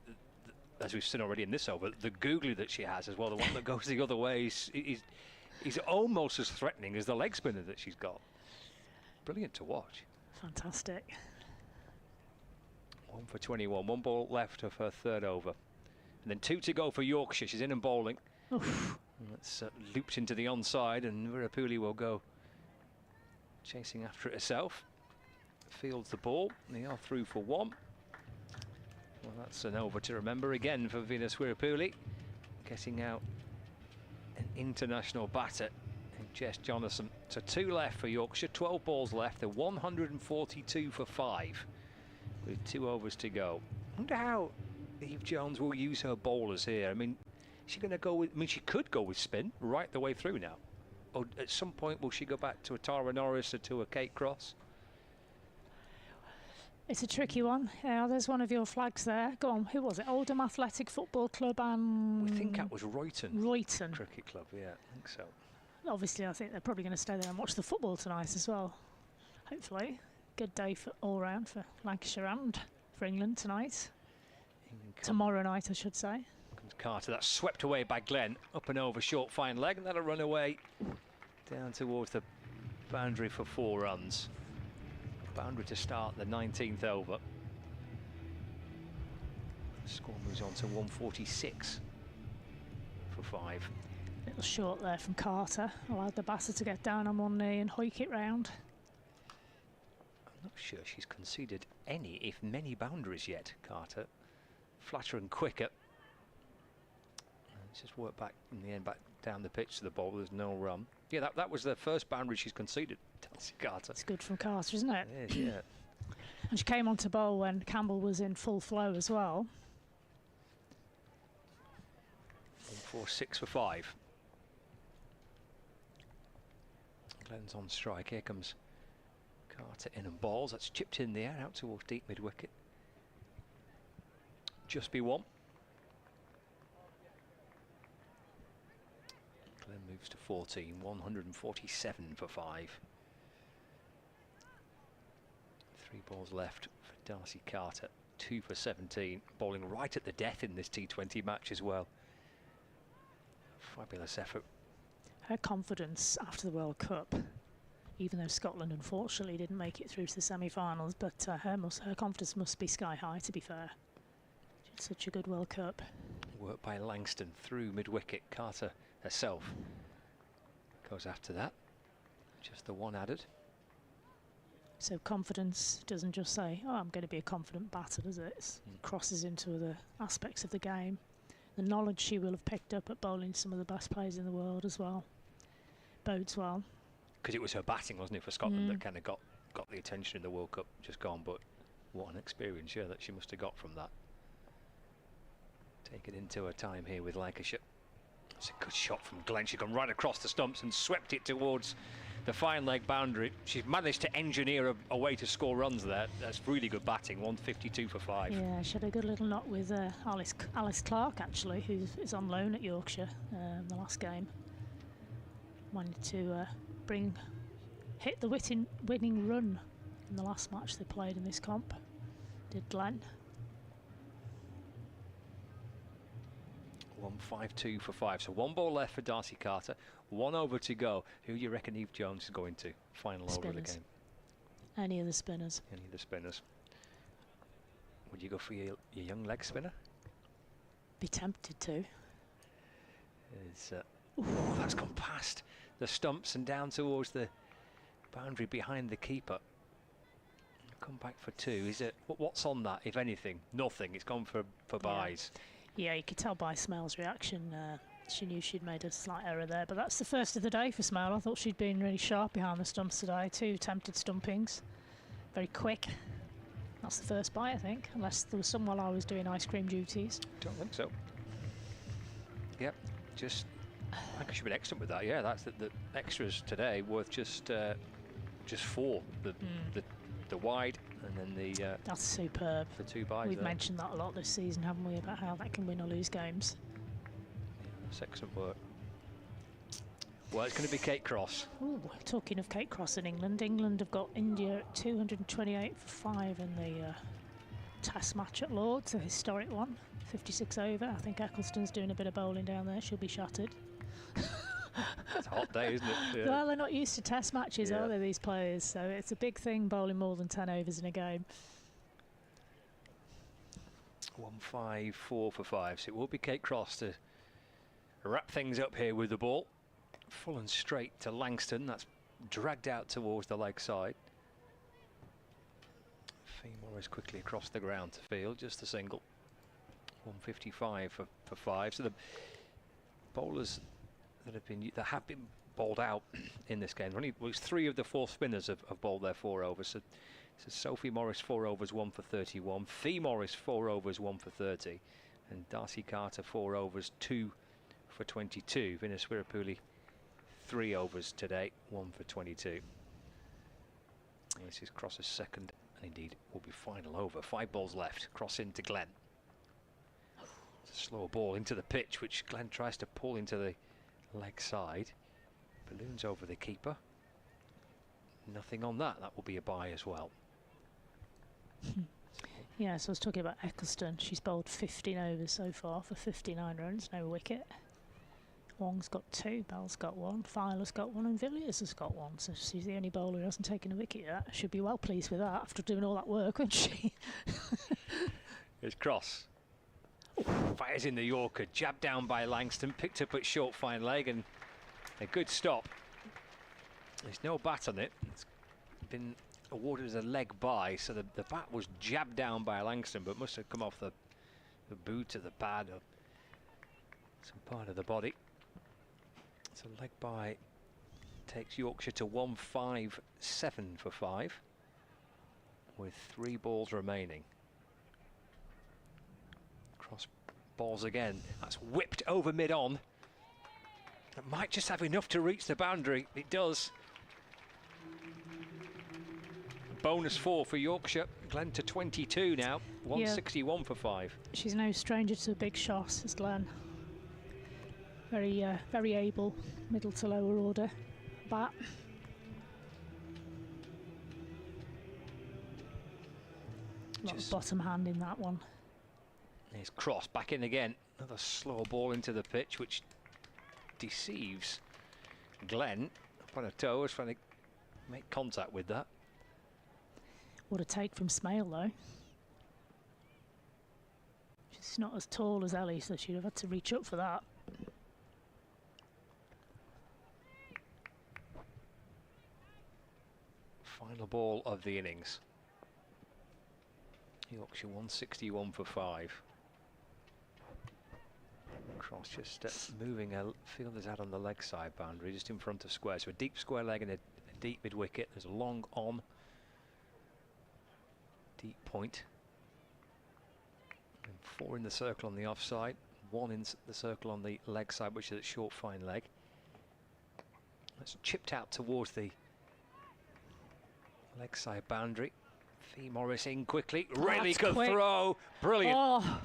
as we've seen already in this over, the googly that she has as well, the one that goes the other way, is almost as threatening as the leg spinner that she's got. Brilliant to watch. Fantastic. 1 for 21, 1 ball left of her 3rd over. And then 2 to go for Yorkshire. She's in and bowling. That's looped into the onside, and Wirapuli will go chasing after it herself. Fields the ball, and they are through for 1. Well, that's an over to remember again for Venus Wirapuli. Getting out an international batter in Jess Jonason. So 2 left for Yorkshire, 12 balls left. They're 142 for 5 with 2 overs to go. I wonder how Eve Jones will use her bowlers here. I mean, is she going to go with, she could go with spin right the way through now. Or at some point, will she go back to a Tara Norris or to a Kate Cross? It's a tricky one. Yeah, there's one of your flags there. Go on, who was it? Oldham Athletic Football Club and... We think that was Royton. Royton. Cricket Club, yeah, I think so. Obviously, I think they're probably going to stay there and watch the football tonight as well. Hopefully. Good day for all round for Lancashire and for England tonight. Tomorrow night, I should say. Comes Carter, that's swept away by Glenn. Up and over, short, fine leg, and that'll run away down towards the boundary for 4 runs. Boundary to start the 19th over. The score moves on to 146 for 5. Little short there from Carter. Allowed the batter to get down on one knee and hoik it round. I'm not sure she's conceded any, if many, boundaries yet, Carter. Flatter and quicker. Let's just work back in the end, back down the pitch to the ball. There's no run. Yeah, that was the first boundary she's conceded, Chelsea Carter. It's good from Carter, isn't it? It is, yeah. And she came on to bowl when Campbell was in full flow as well. 146 for 5. Glenn's on strike. Here comes Carter in and balls. That's chipped in the air out towards deep mid wicket. Just be 1. Glenn moves to 14, 147 for 5. 3 balls left for Darcy Carter, 2 for 17, bowling right at the death in this T20 match as well. Fabulous effort. Her confidence after the World Cup, even though Scotland unfortunately didn't make it through to the semi-finals, but her confidence must be sky high, to be fair. She had such a good World Cup. Work by Langston through mid-wicket. Carter herself goes after that. Just the one added. So confidence doesn't just say, oh, I'm going to be a confident batter, does it? It crosses into other aspects of the game. The knowledge she will have picked up at bowling some of the best players in the world as well bodes well. Because it was her batting, wasn't it, for Scotland that kind of got the attention in the World Cup just gone. But what an experience, yeah, that she must have got from that. Take it into her time here with Lancashire. It's a good shot from Glenn. She's gone right across the stumps and swept it towards the fine leg boundary. She's managed to engineer a way to score runs there. That's really good batting. 152 for 5. Yeah, she had a good little knock with Alice Clark, actually, who is on loan at Yorkshire the last game. Wanted to hit the winning run in the last match they played in this comp. Did Glenn. 152 for 5. So 1 ball left for Darcy Carter. 1 over to go. Who do you reckon Eve Jones is going to? Final over of the game. Any of the spinners. Any of the spinners. Would you go for your young leg spinner? Be tempted to. That's gone past the stumps and down towards the boundary behind the keeper. Come back for 2. Is it? What's on that, if anything? Nothing. It's gone for byes. Yeah, you could tell by Smail's reaction. She knew she'd made a slight error there, but that's the first of the day for Smail. I thought she'd been really sharp behind the stumps today. 2 attempted stumpings, very quick. That's the first bite, I think, unless there was some while I was doing ice cream duties. Don't think so. Yep, just I think I should be excellent with that. Yeah, that's the extras today worth just 4. The wide and then the that's superb. The 2 byes. We've mentioned that a lot this season, haven't we, about how that can win or lose games. That's excellent work. Well, it's going to be Kate Cross. Ooh, talking of Kate Cross in England, England have got India at 228 for 5 in the Test match at Lord's, a historic one, 56 over. I think Eccleston's doing a bit of bowling down there. She'll be shattered. It's a hot day, isn't it? Yeah. Well, they're not used to Test matches, are they, these players? So it's a big thing bowling more than 10 overs in a game. 154 for 5. So it will be Kate Cross to wrap things up here with the ball. Full and straight to Langston. That's dragged out towards the leg side. Fee Morris quickly across the ground to field. Just a single. 155 for 5. So the bowlers that have been bowled out in this game. Only 3 of the 4 spinners have bowled their 4 overs. So Sophie Morris 4 overs, 1 for 31. Fee Morris 4 overs, 1 for 30, and Darcy Carter 4 overs, 2 for 22. Venus Wirapuli 3 overs today, 1 for 22. And this is Cross's second, and indeed will be final over. 5 balls left. Cross into Glenn. It's a slow ball into the pitch, which Glenn tries to pull into the leg side. Balloons over the keeper. Nothing on that. That will be a bye as well. Yeah, so I was talking about Eccleston. She's bowled 15 overs so far for 59 runs, no wicket. Wong's got 2, Bell's got 1, Filer's got 1, and Villiers has got 1. So she's the only bowler who hasn't taken a wicket yet. Should be well pleased with that after doing all that work, wouldn't she? Here's Cross. Fires in the Yorker, jabbed down by Langston, picked up at short fine leg, and a good stop. There's no bat on it. It's been awarded as a leg bye, so the bat was jabbed down by Langston, but must have come off the boot of the pad or some part of the body. So leg bye takes Yorkshire to 157 for 5 with 3 balls remaining. Cross balls again. That's whipped over mid-on. It might just have enough to reach the boundary. It does. Bonus 4 for Yorkshire. Glenn to 22 now. 161 for 5. She's no stranger to a big shot, as Glenn. Very able middle to lower order bat. A lot of bottom hand in that one. Here's Cross back in again. Another slow ball into the pitch, which deceives Glenn. Up on her toes, trying to make contact with that. What a take from Smale, though. She's not as tall as Ellie, so she'd have had to reach up for that. Final ball of the innings. Yorkshire 161 for 5. Cross just moving a fielder's out on the leg side boundary, just in front of square. So a deep square leg and a deep mid wicket. There's a long on, deep point. And 4 in the circle on the offside, 1 in the circle on the leg side, which is a short fine leg. That's chipped out towards the leg side boundary. Fee Morris in quickly, really good throw, brilliant. Oh.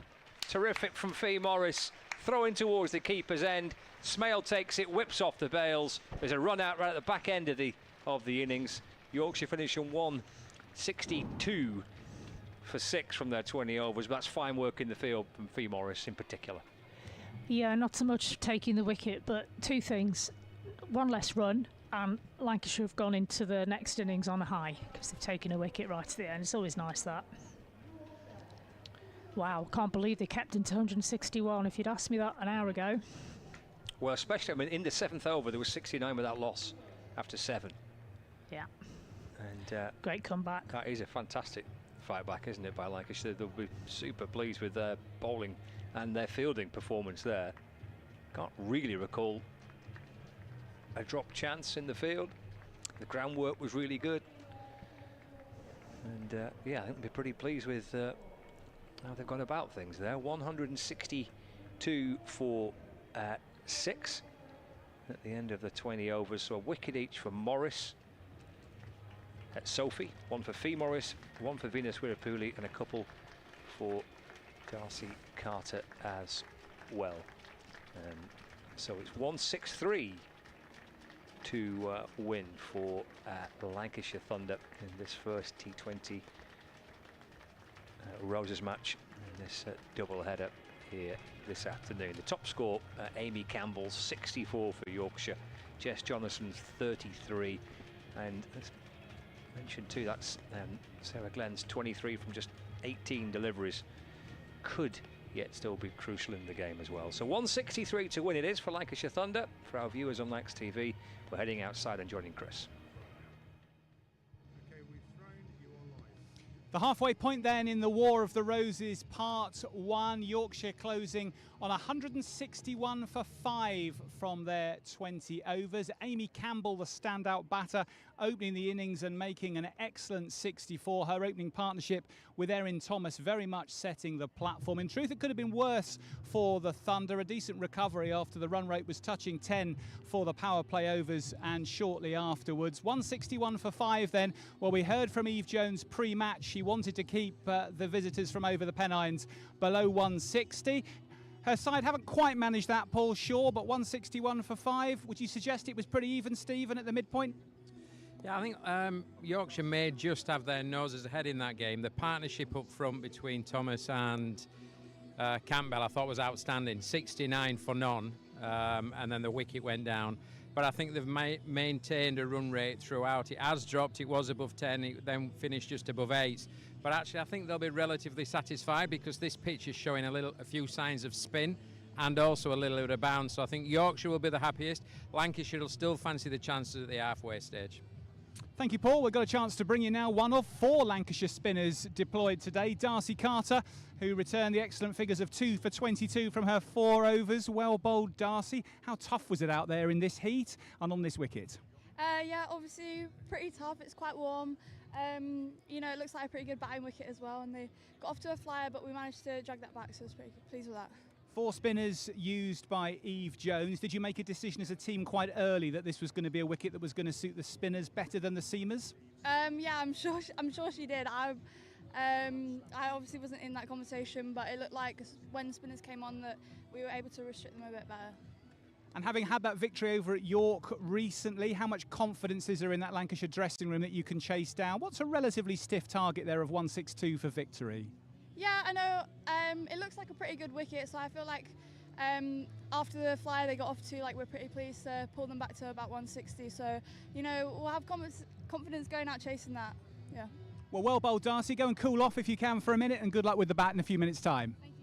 Terrific from Fee Morris, throwing towards the keeper's end. Smale takes it, whips off the bails. There's a run out right at the back end of the innings. Yorkshire finish on 162 for 6 from their 20 overs. But that's fine work in the field from Fee Morris in particular. Yeah, not so much taking the wicket, but 2 things. 1 less run, and Lancashire have gone into the next innings on a high because they've taken a wicket right at the end. It's always nice, that. Wow, can't believe they kept him to 161. If you'd asked me that an hour ago. Well, especially, I mean, in the 7th over, there was 69 without loss after 7. Yeah. And great comeback. That is a fantastic fight back, isn't it, by Lancashire? They'll be super pleased with their bowling and their fielding performance there. Can't really recall a drop chance in the field. The groundwork was really good. And yeah, I think they'll be pretty pleased with how they've gone about things there. 162 for 6 at the end of the 20 overs. So a wicket each for Morris, Sophie, 1 for Fee Morris, 1 for Venus Wirapuli, and a couple for Darcy Carter as well. So it's 163 to win for Lancashire Thunder in this first T20 Roses match in this double header here this afternoon. The top score, Amy Campbell's 64 for Yorkshire, Jess Jonason's 33, and as mentioned too, that's Sarah Glenn's 23 from just 18 deliveries. Could yet still be crucial in the game as well. So 163 to win it is for Lancashire Thunder. For our viewers on Lax TV, we're heading outside and joining Chris. The halfway point then in the War of the Roses Part 1. Yorkshire closing on 161 for 5 from their 20 overs. Amy Campbell, the standout batter, opening the innings and making an excellent 64. Her opening partnership with Erin Thomas very much setting the platform. In truth, it could have been worse for the Thunder. A decent recovery after the run rate was touching 10 for the power play overs and shortly afterwards. 161 for 5 then. Well, we heard from Eve Jones pre-match. She wanted to keep the visitors from over the Pennines below 160. Her side haven't quite managed that, Paul Shaw, but 161 for 5. Would you suggest it was pretty even, Stephen, at the midpoint? Yeah, I think Yorkshire may just have their noses ahead in that game. The partnership up front between Thomas and Campbell I thought was outstanding. 69 for none, and then the wicket went down. But I think they've maintained a run rate throughout. It has dropped. It was above 10. It then finished just above 8. But actually, I think they'll be relatively satisfied because this pitch is showing a few signs of spin and also a little bit of bounce. So I think Yorkshire will be the happiest. Lancashire will still fancy the chances at the halfway stage. Thank you, Paul. We've got a chance to bring you now one of 4 Lancashire spinners deployed today. Darcy Carter, who returned the excellent figures of 2 for 22 from her 4 overs. Well bowled, Darcy. How tough was it out there in this heat and on this wicket? Yeah, obviously pretty tough. It's quite warm. You know, it looks like a pretty good batting wicket as well, and they got off to a flyer, but we managed to drag that back, so I was pretty pleased with that. 4 spinners used by Eve Jones. Did you make a decision as a team quite early that this was going to be a wicket that was going to suit the spinners better than the seamers? Yeah, I'm sure she did. I obviously wasn't in that conversation, but it looked like when spinners came on that we were able to restrict them a bit better. And having had that victory over at York recently, how much confidence is there in that Lancashire dressing room that you can chase down? What's a relatively stiff target there of 162 for victory? Yeah, I know. It looks like a pretty good wicket, so I feel like after the flyer they got off to, like, we're pretty pleased to pull them back to about 160. So, you know, we'll have confidence going out chasing that. Yeah. Well bowled, Darcy. Go and cool off if you can for a minute, and good luck with the bat in a few minutes' time. Thank you.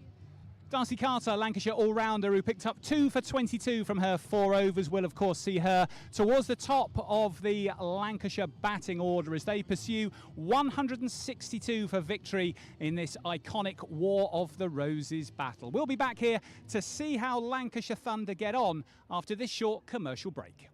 Darcy Carter, Lancashire all-rounder, who picked up 2 for 22 from her 4 overs, will of course see her towards the top of the Lancashire batting order as they pursue 162 for victory in this iconic War of the Roses battle. We'll be back here to see how Lancashire Thunder get on after this short commercial break.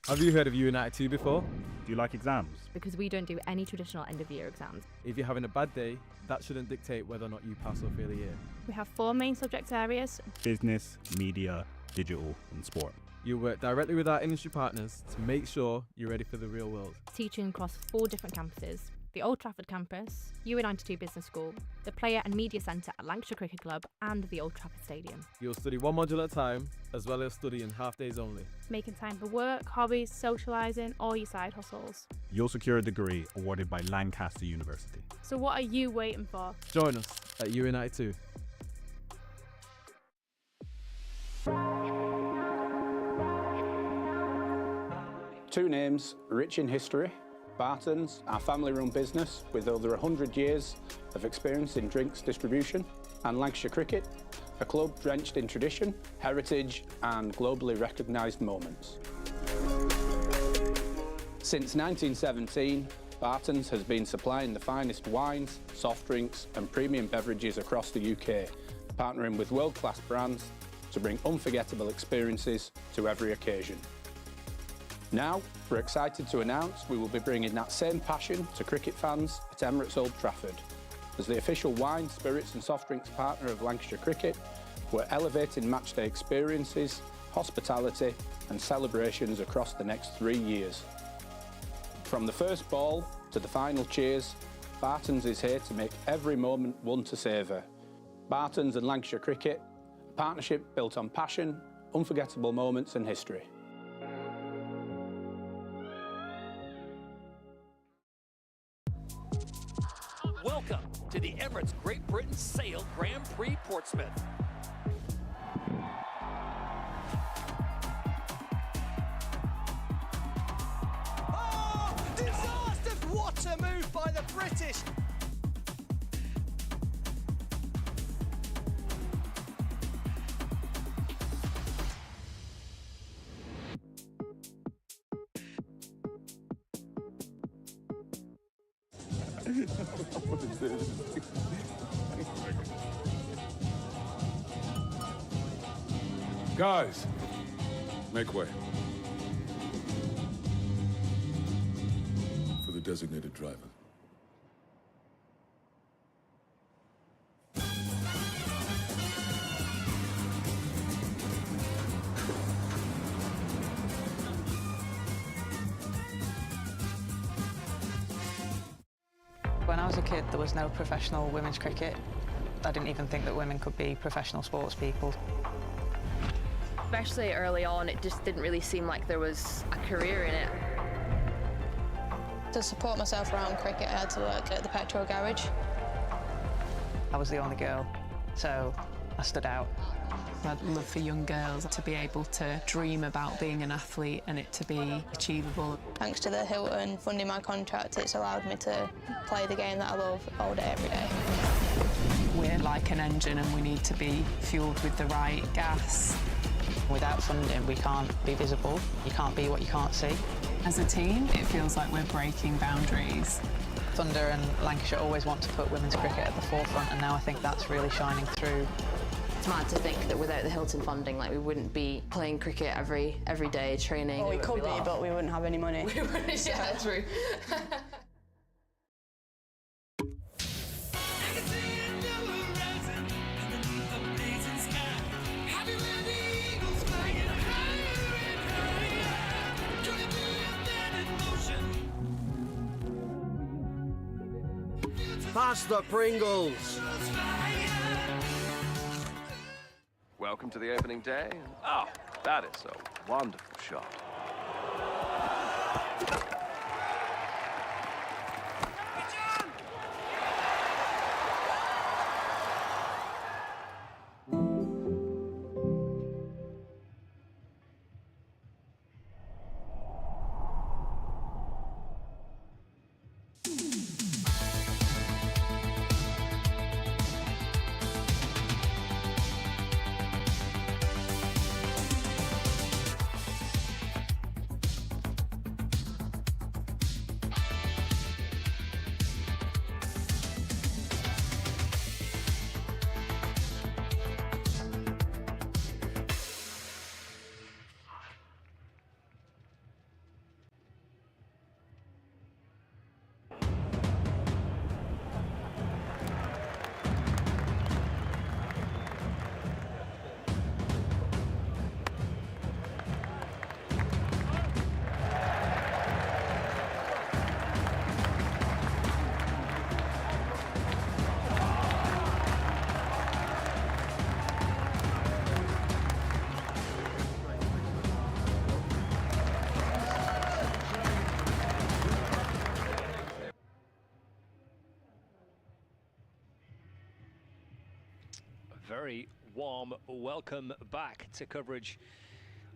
Have you heard of United 2 before? Do you like exams? Because we don't do any traditional end-of-year exams. If you're having a bad day, that shouldn't dictate whether or not you pass or fail a year. We have 4 main subject areas: business, media, digital and sport. You work directly with our industry partners to make sure you're ready for the real world. Teaching across 4 different campuses: the Old Trafford campus, UA92 Business School, the Player and Media Centre at Lancashire Cricket Club and the Old Trafford Stadium. You'll study 1 module at a time, as well as studying half days only. Making time for work, hobbies, socialising, or your side hustles. You'll secure a degree awarded by Lancaster University. So what are you waiting for? Join us at UA92. Two names rich in history: Barton's, our family-run business with over 100 years of experience in drinks distribution, and Lancashire Cricket, a club drenched in tradition, heritage and globally recognised moments. Since 1917, Barton's has been supplying the finest wines, soft drinks and premium beverages across the UK, partnering with world-class brands to bring unforgettable experiences to every occasion. Now, we're excited to announce we will be bringing that same passion to cricket fans at Emirates Old Trafford. As the official wine, spirits and soft drinks partner of Lancashire Cricket, we're elevating matchday experiences, hospitality and celebrations across the next 3 years. From the first ball to the final cheers, Barton's is here to make every moment one to savour. Barton's and Lancashire Cricket, a partnership built on passion, unforgettable moments and history. Welcome to the Emirates Great Britain Sail Grand Prix Portsmouth. Oh, disaster! What a move by the British! Guys, make way for the designated driver. When I was a kid, there was no professional women's cricket. I didn't even think that women could be professional sports people. Especially early on, it just didn't really seem like there was a career in it. To support myself around cricket, I had to work at the petrol garage. I was the only girl, so I stood out. I'd love for young girls to be able to dream about being an athlete and it to be achievable. Thanks to the Hilton funding my contract, it's allowed me to play the game that I love all day, every day. We're like an engine and we need to be fueled with the right gas. Without funding, we can't be visible. You can't be what you can't see. As a team, it feels like we're breaking boundaries. Thunder and Lancashire always want to put women's cricket at the forefront, and now I think that's really shining through. It's mad to think that without the Hilton funding, like, we wouldn't be playing cricket every day, training. Well, we could be, but we wouldn't have any money. We wouldn't, yeah, true. Pass the Pringles! Welcome to the opening day. Oh, that is a wonderful shot. Very warm welcome back to coverage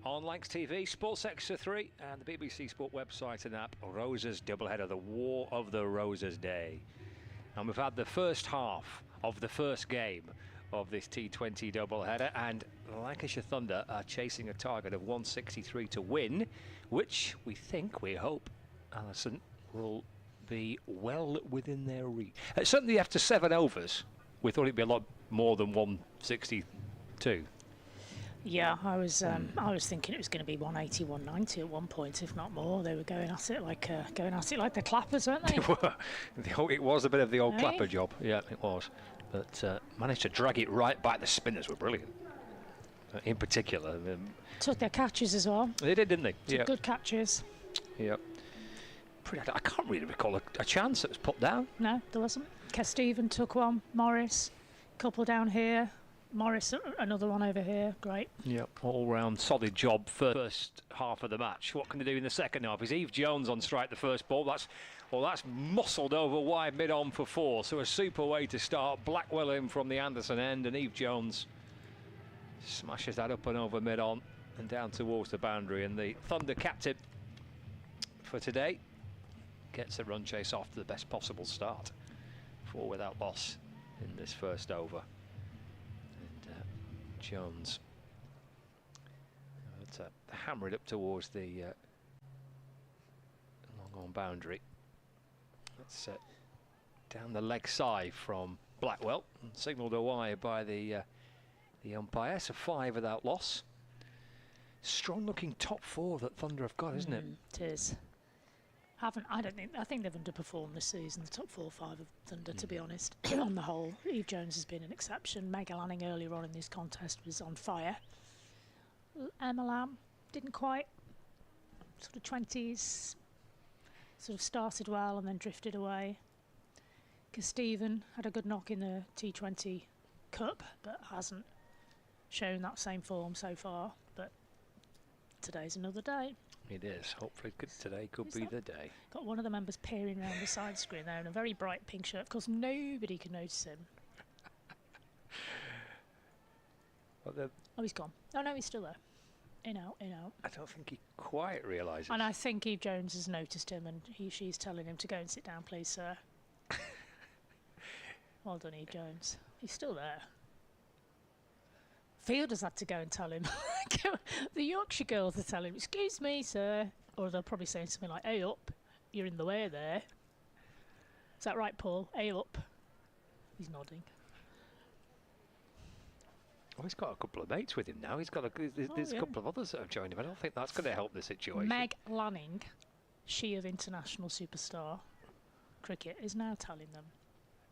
on Lancs TV, Sports Extra 3 and the BBC Sport website and app. Roses doubleheader, the War of the Roses Day. And we've had the first half of the first game of this T20 doubleheader, and Lancashire Thunder are chasing a target of 163 to win, which we hope, Alison, will be well within their reach. Certainly after 7 overs, we thought it'd be a lot more than 162. Yeah, I was thinking it was going to be 180, 190 at one point, if not more. They were going at it like the Clappers, weren't they? It was a bit of the old Clapper job. Yeah, it was. But managed to drag it right back. The spinners were brilliant. In particular, took their catches as well. They did, didn't they? Took good catches. Yep. I can't really recall a chance that was put down. No, there wasn't. Stephen took one. Morris, couple down here. Morris, another one over here. Great. Yep, all-round solid job first half of the match. What can they do in the second half? Is Eve Jones on strike the first ball? That's muscled over wide mid-on for 4. So a super way to start. Blackwell in from the Anderson end, and Eve Jones smashes that up and over mid-on and down towards the boundary. And the Thunder captain for today gets the run chase off to the best possible start. 4 without loss in this first over. Jones hammer it up towards the long on boundary. That's down the leg side from Blackwell, signalled away by the umpire. So 5 without loss. Strong looking top 4 that Thunder have got, isn't it? It is. I think they've underperformed this season, the top 4 or 5 of Thunder, to be honest. On the whole, Eve Jones has been an exception. Meg Lanning earlier on in this contest was on fire. Emma Lamb didn't quite, sort of 20s, sort of started well and then drifted away. Stephen had a good knock in the T20 Cup, but hasn't shown that same form so far. But today's another day. It is. Hopefully today could be the day. Got one of the members peering around the side screen there in a very bright pink shirt. Of course, nobody can notice him. Well, oh, he's gone. Oh, no, he's still there. In, out, in, out. I don't think he quite realises. And I think Eve Jones has noticed him and she's telling him to go and sit down, please, sir. Well done, Eve Jones. He's still there. Fielders had to go and tell him. The Yorkshire girls will tell him, excuse me, sir. Or they'll probably say something like, hey up, you're in the way there. Is that right, Paul? Hey up. He's nodding. Oh, he's got a couple of mates with him now. He's got there's a couple of others that have joined him. I don't think that's going to help the situation. Meg Lanning, she of international superstar cricket, is now telling them.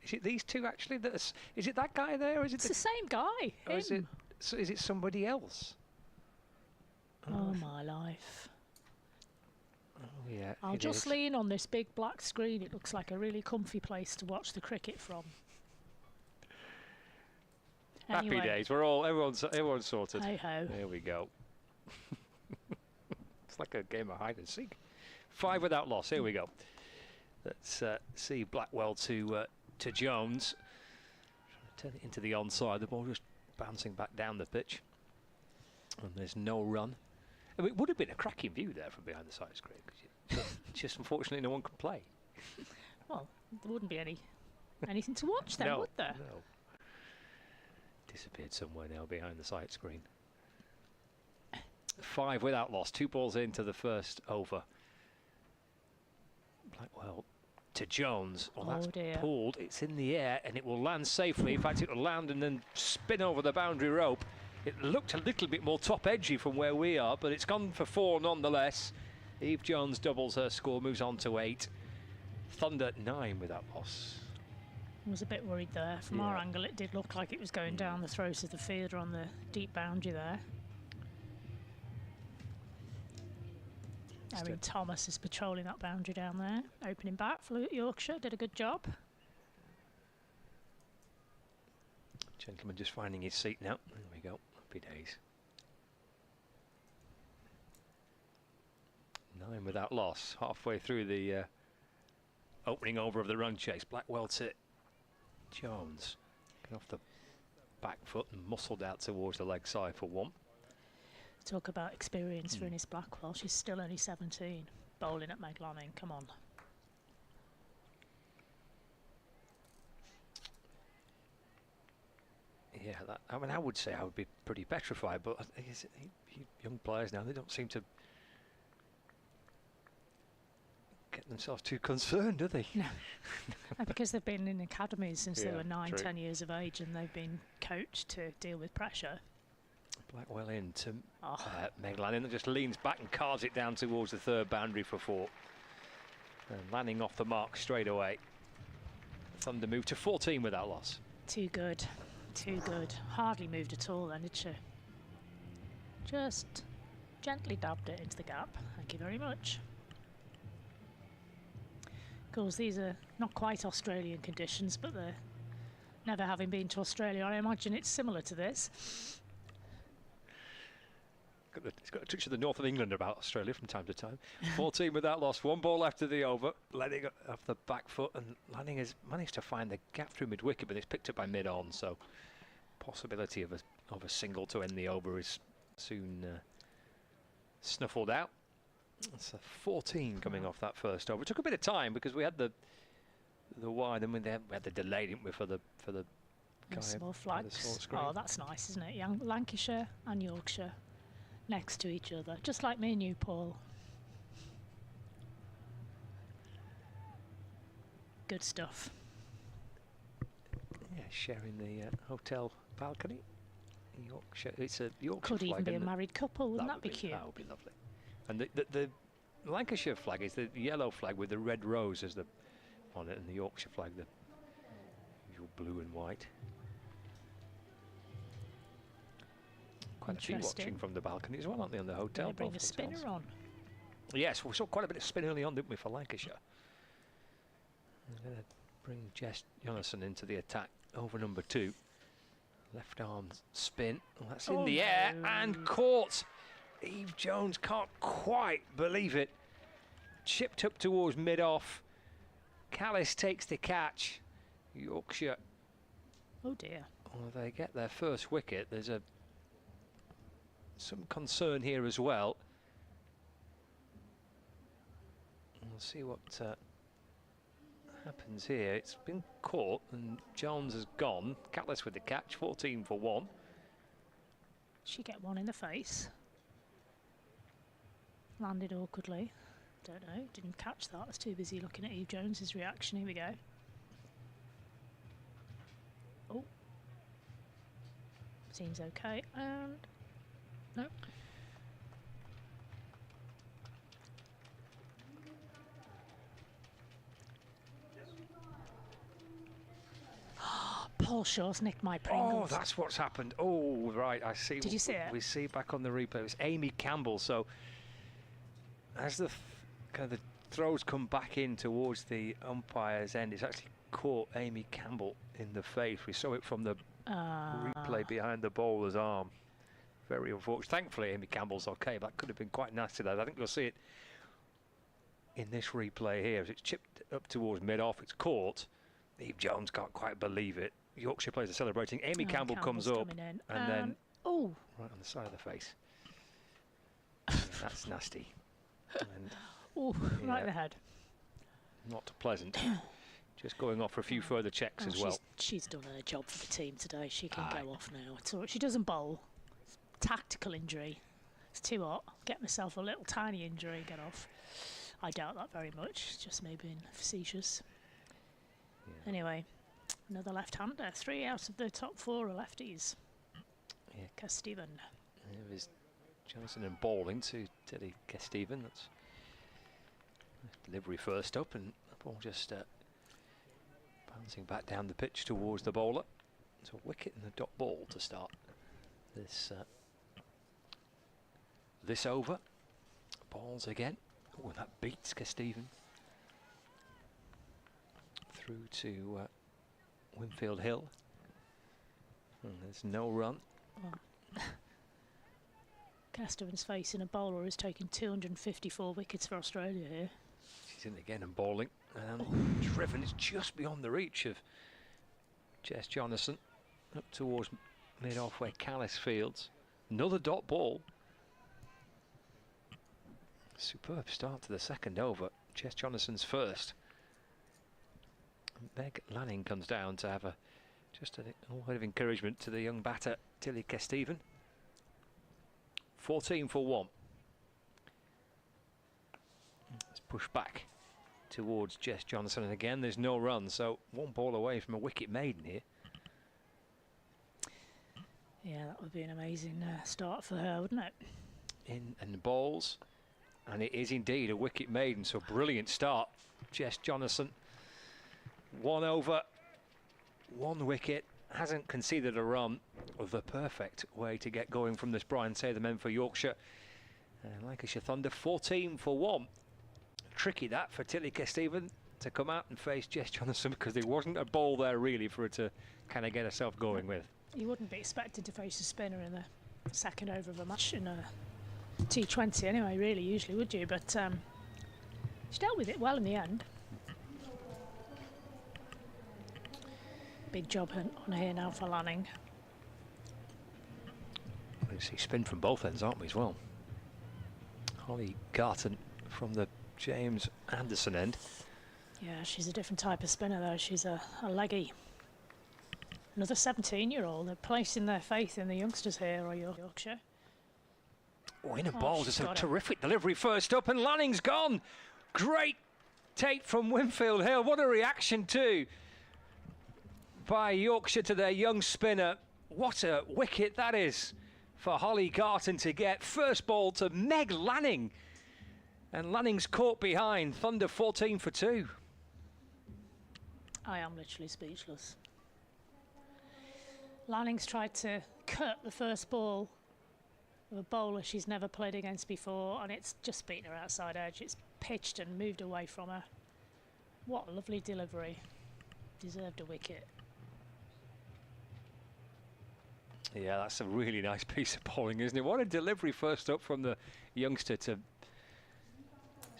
Is it these two actually? Is it that guy there? Or is it it's the same guy. Or is it somebody else? Oh my life. Oh yeah. I'll just lean on this big black screen. It looks like a really comfy place to watch the cricket from. Anyway. Happy days. Everyone's sorted. Hey ho. There we go. It's like a game of hide and seek. 5 without loss. Here we go. Let's see Blackwell to Jones. Turn it into the onside. The ball just bouncing back down the pitch. And there's no run. I mean, it would have been a cracking view there from behind the side screen. Just unfortunately no one could play. Well, there wouldn't be anything to watch then, would there? No. Disappeared somewhere now behind the sight screen. 5 without loss. 2 balls into the first over. Blackwell to Jones. Well, that's pulled. It's in the air and it will land safely. In fact, it will land and then spin over the boundary rope. It looked a little bit more top edgy from where we are, but it's gone for 4 nonetheless. Eve Jones doubles her score, moves on to 8. Thunder 9 without loss. I was a bit worried there. From our angle, it did look like it was going down the throat of the fielder on the deep boundary there. Erin Thomas is patrolling that boundary down there. Opening bat for Yorkshire, did a good job. Gentleman just finding his seat now. There we go. Happy days. 9 without loss. Halfway through the opening over of the run chase. Blackwell to Jones. Get off the back foot and muscled out towards the leg side for 1. Talk about experience for Innes Blackwell. She's still only 17. Bowling at Meg Lanning. Come on. Yeah, I mean, I would say I would be pretty petrified, but young players now, they don't seem to get themselves too concerned, do they? No. Because they've been in academies since they were 9, true. 10 years of age, and they've been coached to deal with pressure. Blackwell in to Meg Lanning, that just leans back and carves it down towards the 3rd boundary for 4. And Lanning off the mark straight away. Thunder moved to 14 without loss. Too good. Too good. Hardly moved at all then, did she? Just gently dabbed it into the gap. Thank you very much. Of course, these are not quite Australian conditions, but they're never having been to Australia, I imagine it's similar to this. It's got a touch of the north of England about Australia from time to time. 14 without loss. 1 ball after the over. Lanning off the back foot, and Lanning has managed to find the gap through mid-wicket, but it's picked up by mid-on, so possibility of a single to end the over is soon snuffled out. It's a 14 coming off that first over. It took a bit of time because we had the wide, and we had the delay, didn't we, for the guy small flags. Oh, that's nice, isn't it? Lancashire and Yorkshire next to each other, just like me and you, Paul. Good stuff. Yeah, sharing the hotel balcony. Yorkshire, it's a Yorkshire Could flag. even be a married couple, wouldn't that be cute? That would be lovely. And the Lancashire flag is the yellow flag with the red rose as the on it, and the Yorkshire flag the usual blue and white. Quite a few watching from the balcony as well, aren't they, on the hotel? Bring a spinner on. Yes, we saw quite a bit of spin early on, didn't we, for Lancashire? I'm going to bring Jess Jonathan into the attack over number 2. Left arm spin. Well, that's in the air and caught Eve Jones can't quite believe it. Chipped up towards mid-off. Callis takes the catch. Yorkshire. Oh dear. Well, they get their first wicket. There's some concern here as well. We'll see what happens here. It's been caught and Jones has gone. Callis with the catch, 14 for 1. She get one in the face. Landed awkwardly. Don't know, didn't catch that. I was too busy looking at Eve Jones's reaction. Here we go. Oh. Seems okay. And no. Paul Shaw's nicked my Pringles. Oh, that's what's happened. Oh, right, I see. Did you see it? We see back on the replay. It was Amy Campbell. So as the kind of the throws come back in towards the umpire's end, it's actually caught Amy Campbell in the face. We saw it from the replay behind the bowler's arm. Very unfortunate. Thankfully, Amy Campbell's okay. That could have been quite nasty there. I think you'll see it in this replay here. As it's chipped up towards mid-off, it's caught. Eve Jones can't quite believe it. Yorkshire players are celebrating. Amy Campbell comes up and then right on the side of the face. Yeah, that's nasty. Oh, right in the head. Not pleasant. Just going off for a few further checks as well. She's done her job for the team today. She can go off now. It's all right. She doesn't bowl. Tactical injury. It's too hot. Get myself a little tiny injury. Get off. I doubt that very much. It's just me being facetious. Yeah. Anyway, another left-hander. 3 out of the top 4 are lefties. Yeah. Kesteven. There is Johnson and bowling to Teddy Kesteven. That's delivery first up, and the ball just bouncing back down the pitch towards the bowler. It's a wicket and a dot ball to start this over. Balls again. Oh, that beats Kesteven. Through to Winfield Hill. And there's no run. Well, Kesteven's facing a bowler who's taken 254 wickets for Australia here. She's in again and bowling. Driven, it's just beyond the reach of Jess Jonathan. Up towards mid-off where Callis fields. Another dot ball. Superb start to the second over. Jess Jonathan's first. Meg Lanning comes down to have just a word of encouragement to the young batter, Tilly Kesteven. 14 for 1. Let's push back towards Jess Johnson, and again there's no run, so 1 ball away from a wicket maiden here. Yeah, that would be an amazing start for her, wouldn't it? In and balls, and it is indeed a wicket maiden, so brilliant start. Jess Jonathan, 1 over, 1 wicket, hasn't conceded a run. The perfect way to get going from this Brian Say the men for Yorkshire. And Lancashire Thunder 14 for 1. Tricky that for Tilly Kesteven to come out and face Jess Jonathan, because there wasn't a ball there really for her to kind of get herself going with. You wouldn't be expected to face a spinner in the second over of a match in a T20 anyway, really, usually, would you? But she dealt with it well in the end. Big job on here now for Lanning. We see spin from both ends, aren't we, as well? Holly Garton from the James Anderson end. Yeah, she's a different type of spinner, though. She's a leggy. Another 17-year-old. They're placing their faith in the youngsters here, or Yorkshire. Oh, in a ball, just a terrific delivery first up, and Lanning's gone. Great take from Winfield Hill. What a reaction, too, by Yorkshire to their young spinner. What a wicket that is for Holly Garton to get. First ball to Meg Lanning, and Lanning's caught behind. Thunder 14 for 2. I am literally speechless. Lanning's tried to cut the first ball of a bowler she's never played against before, and it's just beaten her outside edge. It's pitched and moved away from her. What a lovely delivery. Deserved a wicket. Yeah, that's a really nice piece of bowling, isn't it? What a delivery first up from the youngster to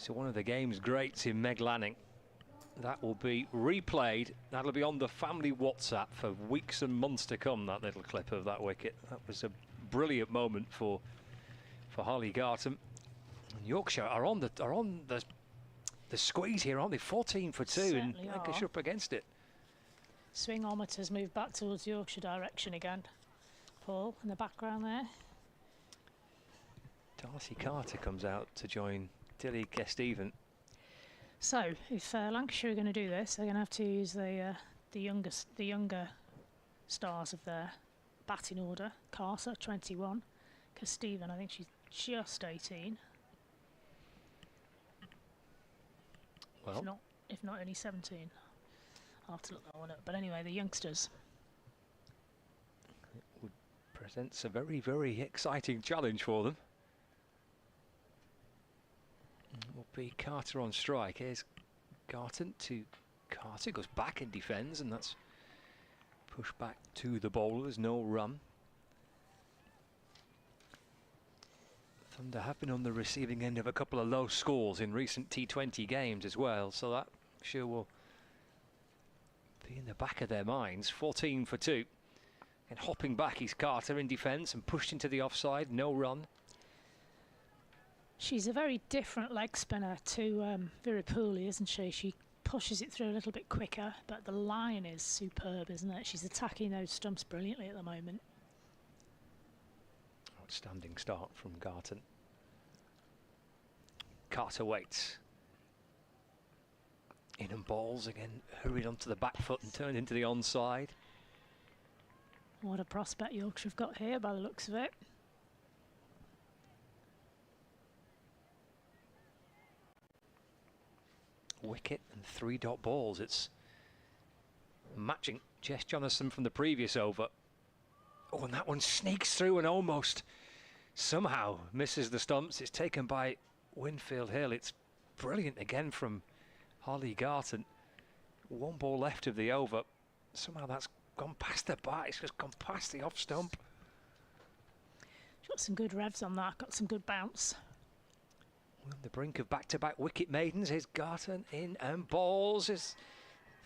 one of the game's greats in Meg Lanning. That will be replayed. That'll be on the family WhatsApp for weeks and months to come, that little clip of that wicket. That was a brilliant moment for Harley Garton. And Yorkshire are on the squeeze here, aren't they? 14 for 2, and Lancashire up against it. Swingometers move back towards Yorkshire direction again. Paul in the background there. Darcy Carter comes out to join Tilly Guest-Even. So, if Lancashire are going to do this, they're going to have to use the younger stars of their batting order. Carter, 21. Guest-Even, I think she's just 18. Well, if not only 17. I'll have to look that one up. But anyway, the youngsters. It would presents a very, very exciting challenge for them. Will be Carter on strike. Here's Garton to Carter, goes back and defends, and that's pushed back to the bowlers. No run. Thunder have been on the receiving end of a couple of low scores in recent T20 games as well, so that sure will be in the back of their minds. 14 for 2. And hopping back is Carter in defence and pushed into the offside. No run. She's a very different leg spinner to Virapuli, isn't she? She pushes it through a little bit quicker, but the line is superb, isn't it? She's attacking those stumps brilliantly at the moment. Outstanding start from Garton. Carter waits. In and balls again, hurried onto the back foot and turned into the onside. What a prospect Yorkshire have got here by the looks of it. Wicket and 3-dot balls. It's matching Jess Jonathan from the previous over. Oh, and that one sneaks through and almost somehow misses the stumps. It's taken by Winfield Hill. It's brilliant again from Harley Garton. One ball left of the over. Somehow that's gone past the bat. It's just gone past the off stump. She's got some good revs on that. Got some good bounce. On the brink of back-to-back wicket maidens. Here's Garton in and balls. Is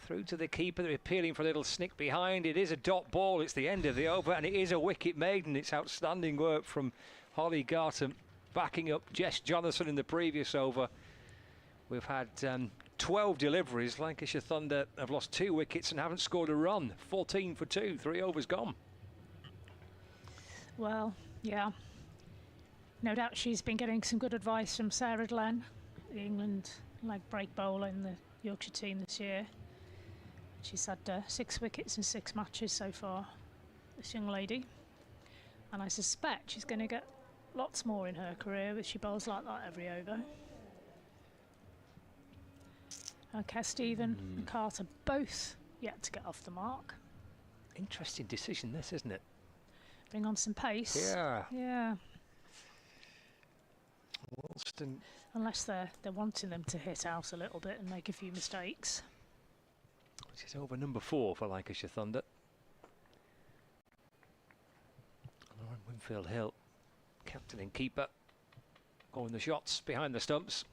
through to the keeper. They're appealing for a little snick behind. It is a dot ball. It's the end of the over, and it is a wicket maiden. It's outstanding work from Harley Garton, backing up Jess Jonathan in the previous over. We've had 12 deliveries. Lancashire Thunder have lost 2 wickets and haven't scored a run. 14 for 2, 3 overs gone. Well, yeah. No doubt she's been getting some good advice from Sarah Glenn, the England leg break bowler in the Yorkshire team this year. She's had 6 wickets in 6 matches so far, this young lady. And I suspect she's going to get lots more in her career if she bowls like that every over. Okay, Stephen and Carter both yet to get off the mark. Interesting decision this, isn't it? Bring on some pace. Yeah. Yeah. Wilston. Unless they're wanting them to hit out a little bit and make a few mistakes. Which is over number 4 for Lancashire Thunder. Lauren Winfield Hill, captain and keeper, going the shots behind the stumps.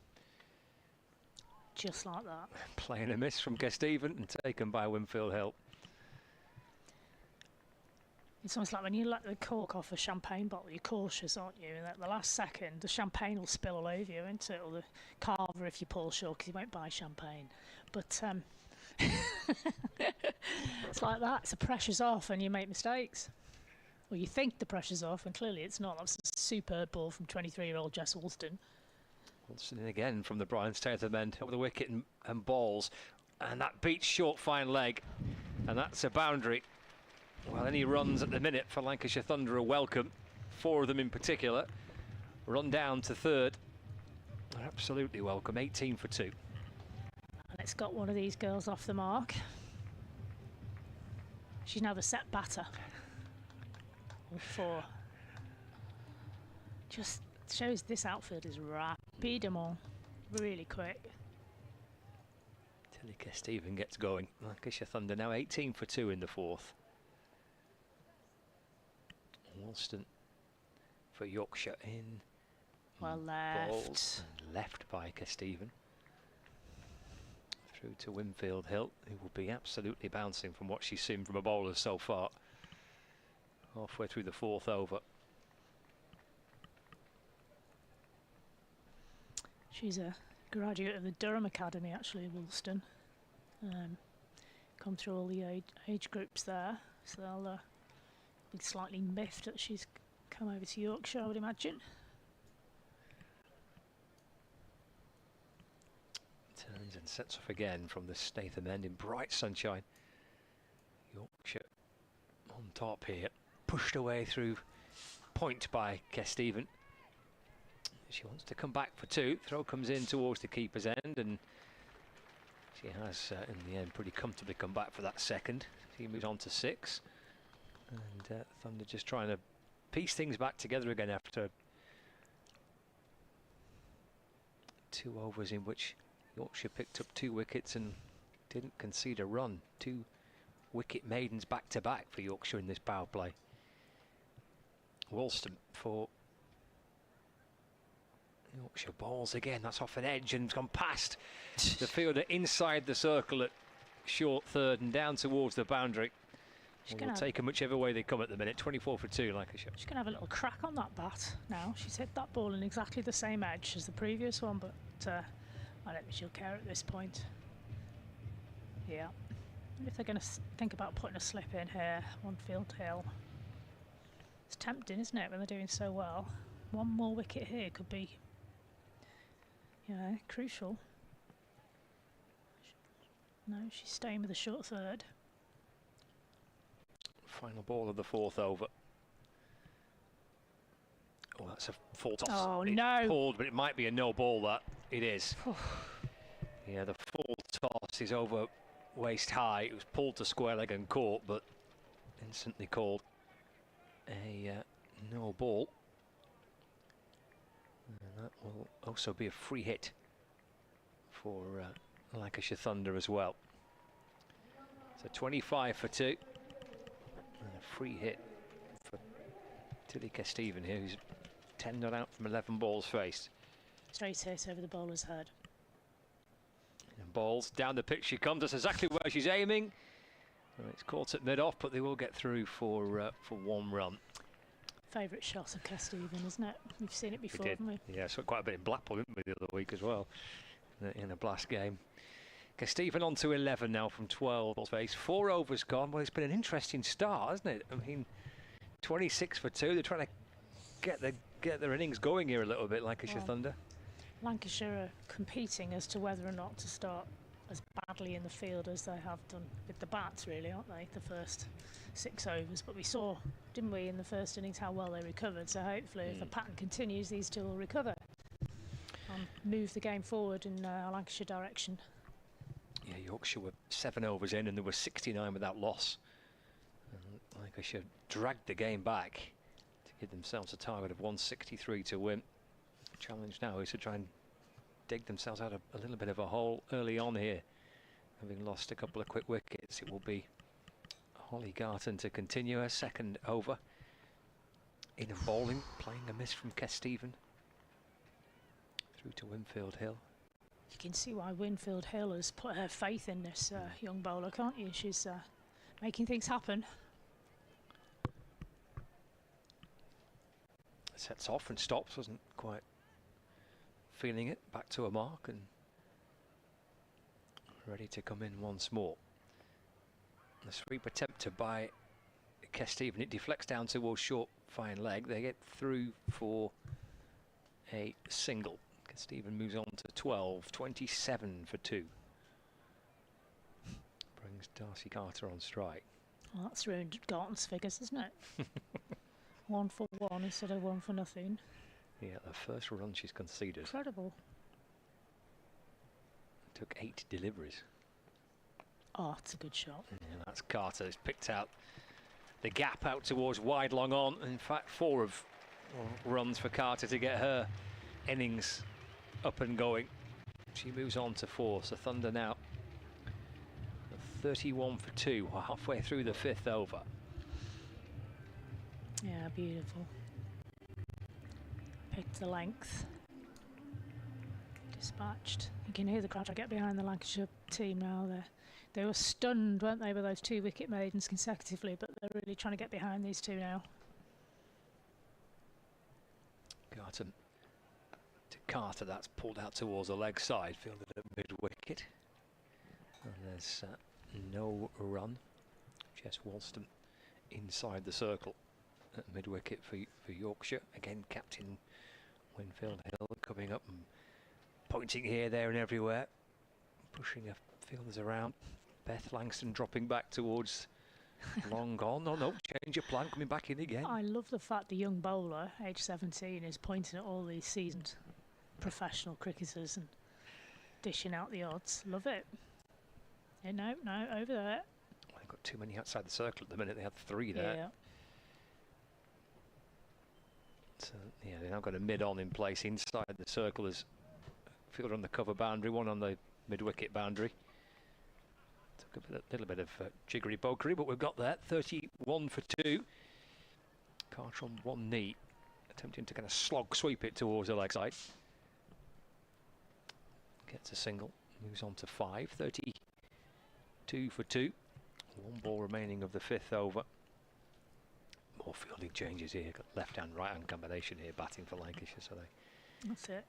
Just like that. Playing a miss from Guest-Even and taken by Winfield Hill. It's almost like when you let the cork off a champagne bottle, you're cautious, aren't you? And at the last second, the champagne will spill all over you, isn't it? Or the carver if you pull short, because you won't buy champagne. But it's like that. It's the pressure's off and you make mistakes. Well, you think the pressure's off, and clearly it's not. That's a superb ball from 23-year-old Jess Alston. Alston in again from the Brian Statham end over the wicket and balls. And that beats short fine leg. And that's a boundary. Well, any runs at the minute for Lancashire Thunder are welcome. 4 of them in particular. Run down to third. They're absolutely welcome. 18 for 2. And it's got one of these girls off the mark. She's now the set batter. 4. Just shows this outfield is rapidement, really quick. Tilly Guest-Even gets going. Lancashire Thunder now 18 for 2 in the 4th. Woolston for Yorkshire in. Well left. Balls and left by Kesteven. Through to Winfield Hill, who will be absolutely bouncing from what she's seen from a bowler so far. Halfway through the 4th over. She's a graduate of the Durham Academy, actually, Woolston. Come through all the age groups there, so they'll be slightly miffed that she's come over to Yorkshire, I would imagine. Turns and sets off again from the Statham end in bright sunshine. Yorkshire on top here, pushed away through point by Kesteven. She wants to come back for 2. Throw comes in towards the keeper's end, and she has, in the end, pretty comfortably come back for that second. She moves on to 6. And Thunder just trying to piece things back together again after 2 overs in which Yorkshire picked up 2 wickets and didn't concede a run. 2 wicket maidens back to back for Yorkshire in this power play. Woolston for Yorkshire. Balls again, that's off an edge and it's gone past the fielder inside the circle at short third and down towards the boundary. We'll take them whichever way they come at the minute. 24 for 2, Lancashire. She's going to have a little crack on that bat now. She's hit that ball in exactly the same edge as the previous one, but I don't think she'll care at this point. Yeah. If they're going to think about putting a slip in here, Winfield Hill. It's tempting, isn't it, when they're doing so well? One more wicket here could be, crucial. No, she's staying with a short third. Final ball of the 4th over. Oh, that's a full toss. Oh, it's no. Pulled, but it might be a no ball, that. It is. Yeah, the full toss is over waist high. It was pulled to square leg and caught, but instantly called a no ball. And that will also be a free hit for Lancashire Thunder as well. So 25 for 2. And a free hit for Tilly Kesteven here, who's 10 not out from 11 balls faced. Straight hit over the bowler's head. And balls down the pitch she comes. That's exactly where she's aiming. Well, it's caught at mid-off, but they will get through for 1 run. Favourite shot of Kesteven, isn't it? We've seen it before, haven't we? Yeah, saw quite a bit in Blackpool, didn't we, the other week as well, in a blast game. Kesteven on to 11 now from 12 face. 4 overs gone. Well, it's been an interesting start, hasn't it? I mean, 26 for 2. They're trying to get their innings going here a little bit, Lancashire Thunder. Lancashire are competing as to whether or not to start as badly in the field as they have done with the bats, really, aren't they? The first 6 overs. But we saw, didn't we, in the first innings how well they recovered. So hopefully, if the pattern continues, these 2 will recover and move the game forward in a Lancashire direction. Yeah, Yorkshire were 7 overs in and there were 69 without loss. And Lancashire dragged the game back to give themselves a target of 163 to win. The challenge now is to try and dig themselves out of a little bit of a hole early on here. Having lost a couple of quick wickets, it will be Holly Garton to continue her 2nd over. In a bowling, playing a miss from Kesteven. Through to Winfield Hill. You can see why Winfield Hill has put her faith in this young bowler, can't you? She's making things happen. Sets off and stops, wasn't quite feeling it. Back to a mark and ready to come in once more. The sweep attempted by Kesteven. It deflects down towards short fine leg. They get through for a single. Kesteven moves on to 12, 27 for 2. Brings Darcy Carter on strike. Well, that's ruined Garton's figures, isn't it? 1 for 1 instead of 1 for nothing. Yeah, the first run she's conceded. Incredible. Took 8 deliveries. Oh, it's a good shot. Yeah, that's Carter. It's picked out the gap out towards wide long on. In fact, 4 of runs for Carter to get her innings up and going. She moves on to 4. So Thunder now 31 for 2. We're halfway through the 5th over. Yeah, Yeah, beautiful. Picked the length. Dispatched. You can hear the crowd get behind the Lancashire team now. They were stunned, weren't they, with those 2 wicket maidens consecutively, but they're really trying to get behind these two now. Garton to Carter, that's pulled out towards the leg side, fielded at mid-wicket. And there's no run. Jess Walston inside the circle at mid-wicket for Yorkshire. Again, captain Winfield Hill coming up and pointing here, there and everywhere. Pushing her fielders around. Beth Langston dropping back towards long gone. No, change your plan, coming back in again. I love the fact the young bowler, age 17, is pointing at all these seasoned professional cricketers and dishing out the odds. Love it. Yeah, no, over there. Well, they've got too many outside the circle at the minute. They had 3 there. Yeah. So, yeah, they've now got a mid-on in place inside the circle as fielder on the cover boundary, one on the mid-wicket boundary. Took a little bit of jiggery-pokery, but we've got that. 31 for 2. Carter on one knee, attempting to kind of slog sweep it towards the leg side. Gets a single, moves on to 5. 32 for 2. 1 ball remaining of the 5th over. More fielding changes here. Got left-hand, right-hand combination here, batting for Lancashire. So That's it.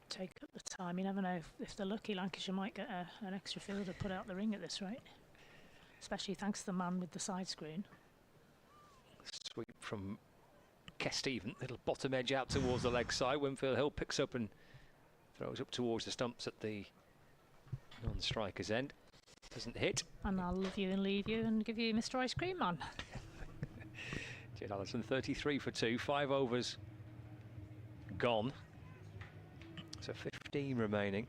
Take up the time. You never know if they're lucky. Lancashire might get an extra fielder put out the ring at this rate, especially thanks to the man with the side screen. Sweep from Kesteven, little bottom edge out towards the leg side. Winfield Hill picks up and throws up towards the stumps at the non-striker's end. Doesn't hit. And I'll love you and leave you and give you Mr. Ice Cream Man. Jed Allison, 33 for 2. 5 overs gone. So 15 remaining,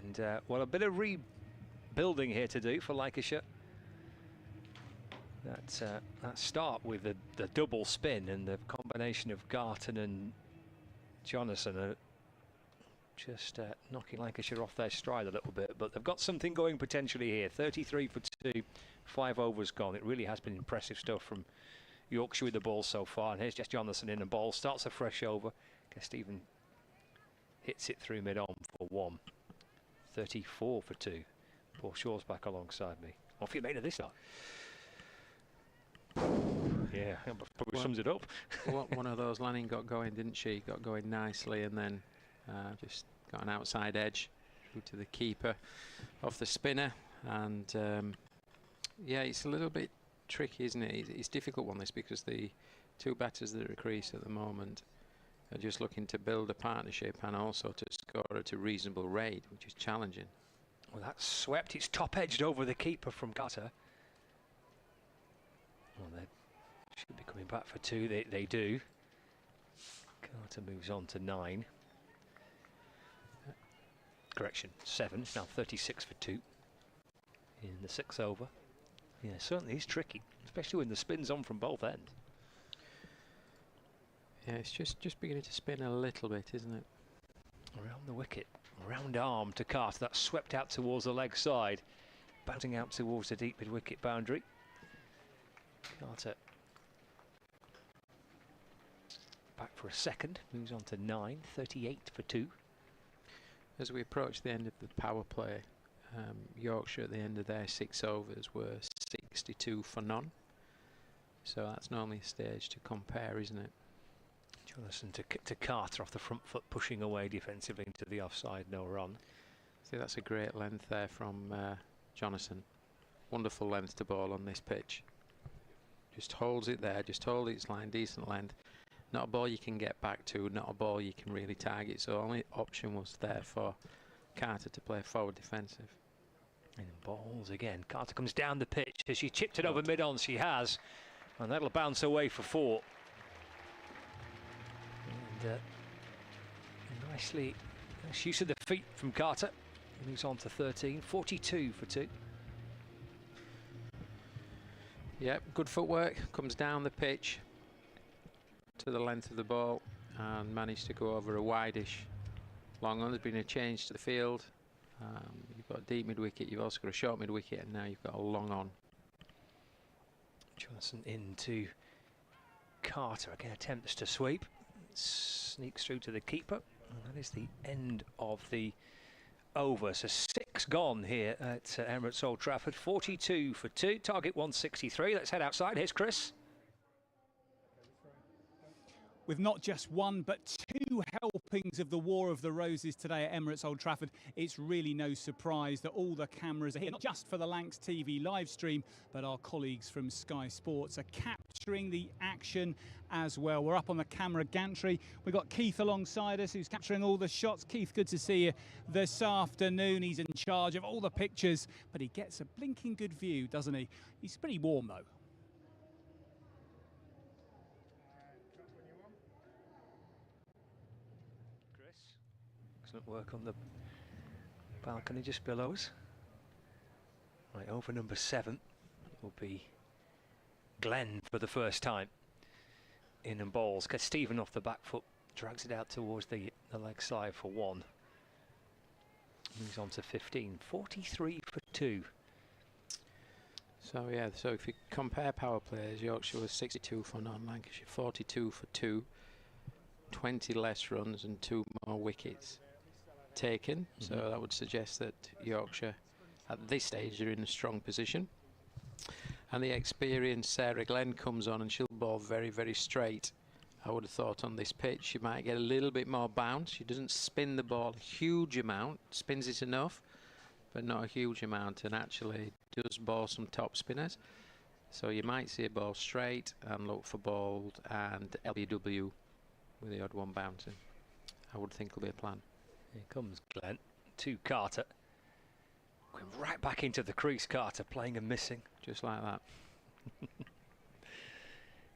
and well, a bit of rebuilding here to do for Lancashire. That start with the double spin and the combination of Garton and Jonathan are just knocking Lancashire off their stride a little bit, but they've got something going potentially here. 33 for 2, 5 overs gone. It really has been impressive stuff from Yorkshire with the ball so far, and here's Jess Jonathan in the ball, starts a fresh over. Stephen hits it through mid-on for 1. 34 for 2. Paul Shaw's back alongside me. Off you made of this start. Yeah, probably sums it up. One of those, Lanning got going, didn't she? Got going nicely, and then just got an outside edge through to the keeper off the spinner. And yeah, it's a little bit tricky, isn't it? It's a difficult one, this, because the 2 batters that are at crease at the moment are just looking to build a partnership and also to score at a reasonable rate, which is challenging. Well, that's swept. It's top-edged over the keeper from Carter. Well, they should be coming back for 2. They do. Carter moves on to 9. Correction, 7. Now 36 for 2 in the 6th over. Yeah, certainly is tricky, especially when the spin's on from both ends. Yeah, it's just beginning to spin a little bit, isn't it? Around the wicket, round arm to Carter. That's swept out towards the leg side, bouncing out towards the deep mid-wicket boundary. Carter back for a second, moves on to 9. 38 for 2. As we approach the end of the power play, Yorkshire at the end of their 6 overs were 62 for none. So that's normally a stage to compare, isn't it? Jonathan to Carter off the front foot, pushing away defensively into the offside, no run. See, that's a great length there from Jonathan. Wonderful length to ball on this pitch. Just holds it there, just hold its line, decent length. Not a ball you can get back to, not a ball you can really target. So only option was there for Carter to play forward defensive. And balls again. Carter comes down the pitch. Has she chipped it over mid-on? She has. And that'll bounce away for 4. And nicely, nice use of the feet from Carter. Moves on to 13. 42 for 2. Yep, good footwork. Comes down the pitch to the length of the ball and managed to go over a wideish long on. There's been a change to the field. You've got a deep mid-wicket, you've also got a short mid-wicket, and now you've got a long on. Johnson into Carter again attempts to sweep, sneaks through to the keeper, and that is the end of the over. So 6 gone here at Emirates Old Trafford. 42 for 2, target 163. Let's head outside. Here's Chris. With not just one but 2 helpings of the War of the Roses today at Emirates Old Trafford, it's really no surprise that all the cameras are here, not just for the Lancs TV live stream, but our colleagues from Sky Sports are capturing the action as well. We're up on the camera gantry. We've got Keith alongside us, who's capturing all the shots. Keith, good to see you this afternoon. He's in charge of all the pictures, but he gets a blinking good view, doesn't he? He's pretty warm, though. Excellent work on the balcony just below us. Right, over number 7 will be Glenn for the first time. In and balls. Stephen off the back foot, drags it out towards the leg side for 1. Moves on to 15. 43 for 2. So yeah, so if you compare power plays, Yorkshire was 62 for none, Lancashire 42 for 2, 20 less runs and 2 more wickets taken. So that would suggest that Yorkshire at this stage are in a strong position. And the experienced Sarah Glenn comes on and she'll bowl very, very straight. I would have thought on this pitch she might get a little bit more bounce. She doesn't spin the ball a huge amount, spins it enough, but not a huge amount, and actually does bowl some top spinners. So you might see a ball straight and look for bowled and LBW with the odd one bouncing. I would think will be a plan. Here comes Glenn to Carter. Going right back into the crease, Carter, playing and missing. Just like that.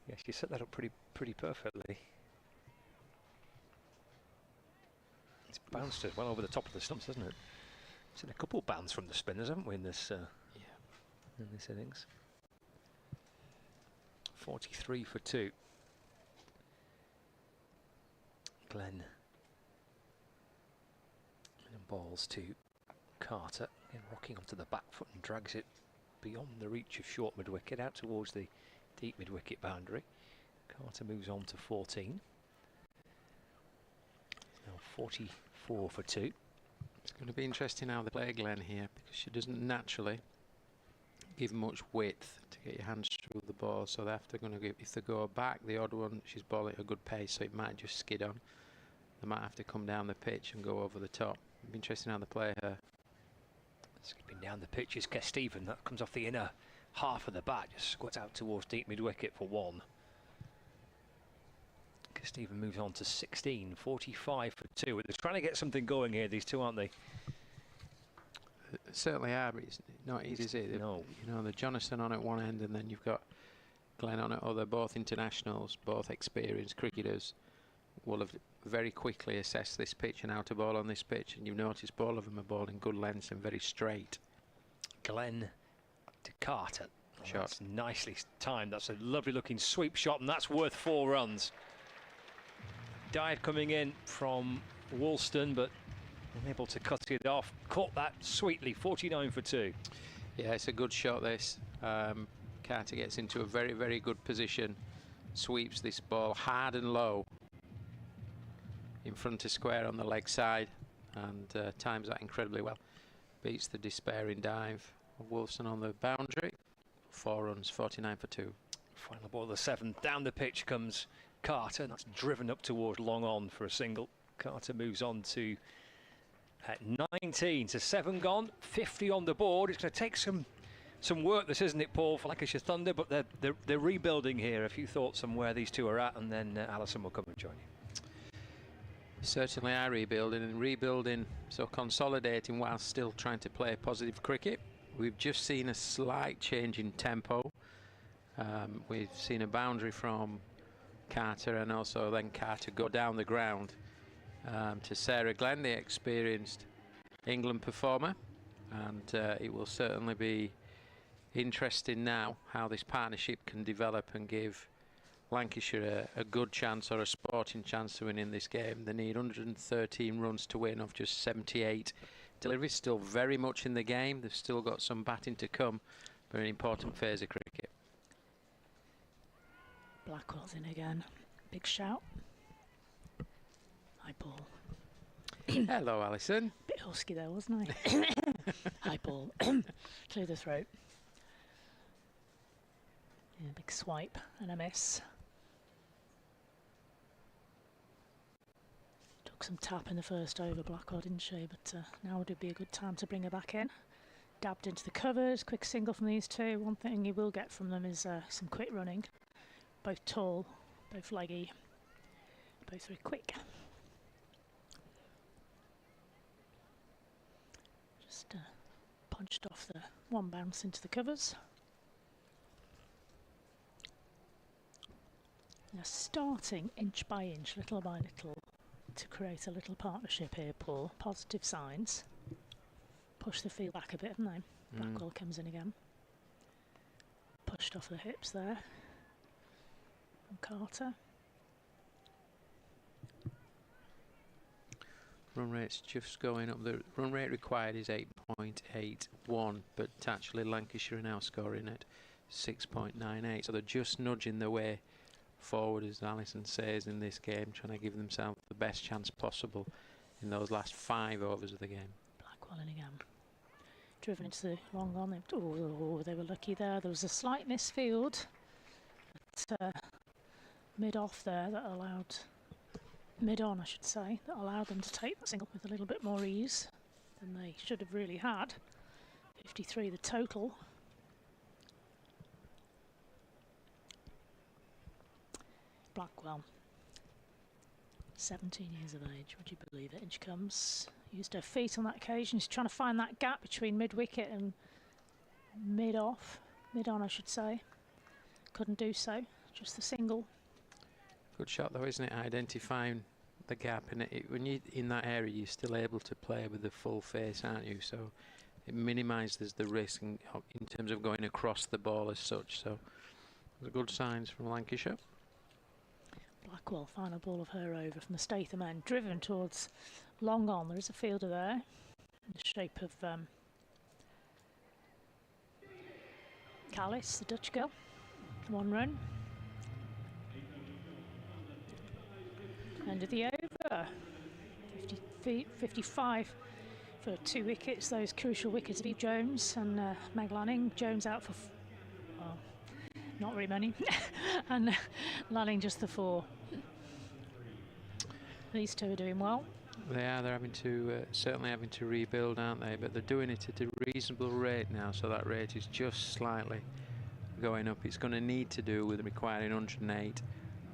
Yes, you set that up pretty perfectly. It's bounced well over the top of the stumps, hasn't it? We've seen a couple bounce from the spinners, haven't we, in this in this innings? 43 for 2. Glenn. And balls to Carter, again rocking onto the back foot and drags it beyond the reach of short mid-wicket out towards the deep mid-wicket boundary. Carter moves on to 14. Now 44 for 2. It's going to be interesting how they play Glenn here, because she doesn't naturally give much width to get your hands through the ball, so they're going to give, if they go back, the odd one, she's bowling at a good pace, so it might just skid on. They might have to come down the pitch and go over the top. It'll be interesting how they play her. Skipping down the pitch is Stephen. That comes off the inner half of the bat, just squats out towards deep mid-wicket for 1. Stephen moves on to 16, 45 for 2. They're trying to get something going here, these two, aren't they? Certainly are, but it's not easy, is it? No. You know, the Jonathan on at one end, and then you've got Glenn on at other. Both internationals, both experienced cricketers, will have very quickly assessed this pitch and how to bowl on this pitch, and you've noticed all of them are bowling good lengths and very straight. Glenn to Carter. Shot. That's nicely timed. That's a lovely looking sweep shot, and that's worth 4 runs. Dive coming in from Woolston, but unable to cut it off. Caught that sweetly. 49 for 2. Yeah, it's a good shot, this. Carter gets into a very, very good position, sweeps this ball hard and low in front of square on the leg side, and times that incredibly well. Beats the despairing dive of Woolston on the boundary. 4 runs, 49 for 2. Final ball of the 7th. Down the pitch comes Carter, and that's driven up towards long on for a single. Carter moves on to 19, to 7 gone, 50 on the board. It's going to take some work, this, isn't it, Paul, for Lancashire Thunder, but they're rebuilding here. A few thoughts on where these two are at, and then Alison will come and join you. Certainly are rebuilding, so consolidating while still trying to play positive cricket. We've just seen a slight change in tempo. We've seen a boundary from Carter, and also then Carter go down the ground to Sarah Glenn, the experienced England performer, and it will certainly be interesting now how this partnership can develop and give Lancashire a good chance, or a sporting chance, to win in this game. They need 113 runs to win off just 78. Delivery's still very much in the game. They've still got some batting to come, but an important phase of cricket. Blackwell's in again. Big shout. High ball. Hello, Alison. Bit husky there, wasn't I? High ball. Clear the throat. Yeah, big swipe and a miss. Took some tap in the first over, Blackwell, didn't she? But now would be a good time to bring her back in. Dabbed into the covers, quick single from these two. One thing you will get from them is some quick running. Both tall, both leggy, both very quick. Just punched off the one bounce into the covers. Now starting inch by inch, little by little, to create a little partnership here, Paul. Positive signs. Push the field back a bit, haven't they? Blackwell comes in again. Pushed off the hips there. From Carter. Run rate's just going up. The run rate required is 8.81, but actually Lancashire are now scoring at 6.98. So they're just nudging their way forward, as Alison says, in this game, trying to give themselves the best chance possible in those last 5 overs of the game. Blackwell in again. Driven into the long on. They were lucky there. There was a slight misfield at mid-off there that allowed, mid-on I should say, that allowed them to take the single with a little bit more ease than they should have really had. 53 the total. Blackwell, 17 years of age, would you believe it? And she comes, used her feet on that occasion. She's trying to find that gap between mid-wicket and mid-off, mid-on I should say. Couldn't do so, just the single. Good shot though, isn't it? Identifying the gap, and when you're in that area, you're still able to play with the full face, aren't you? So it minimises the risk in terms of going across the ball as such. So those are good signs from Lancashire. Blackwell, final ball of her over from the Statham end, driven towards long on. There is a fielder there in the shape of Callis, the Dutch girl. 1 run. End of the over. 55 for 2 wickets. Those crucial wickets of Jones and Meg Lanning. Jones out for not very many, and Lanning just the 4. These two are doing well. They are. They're having to certainly having to rebuild, aren't they? But they're doing it at a reasonable rate now, so that rate is just slightly going up. It's going to need to do with requiring 108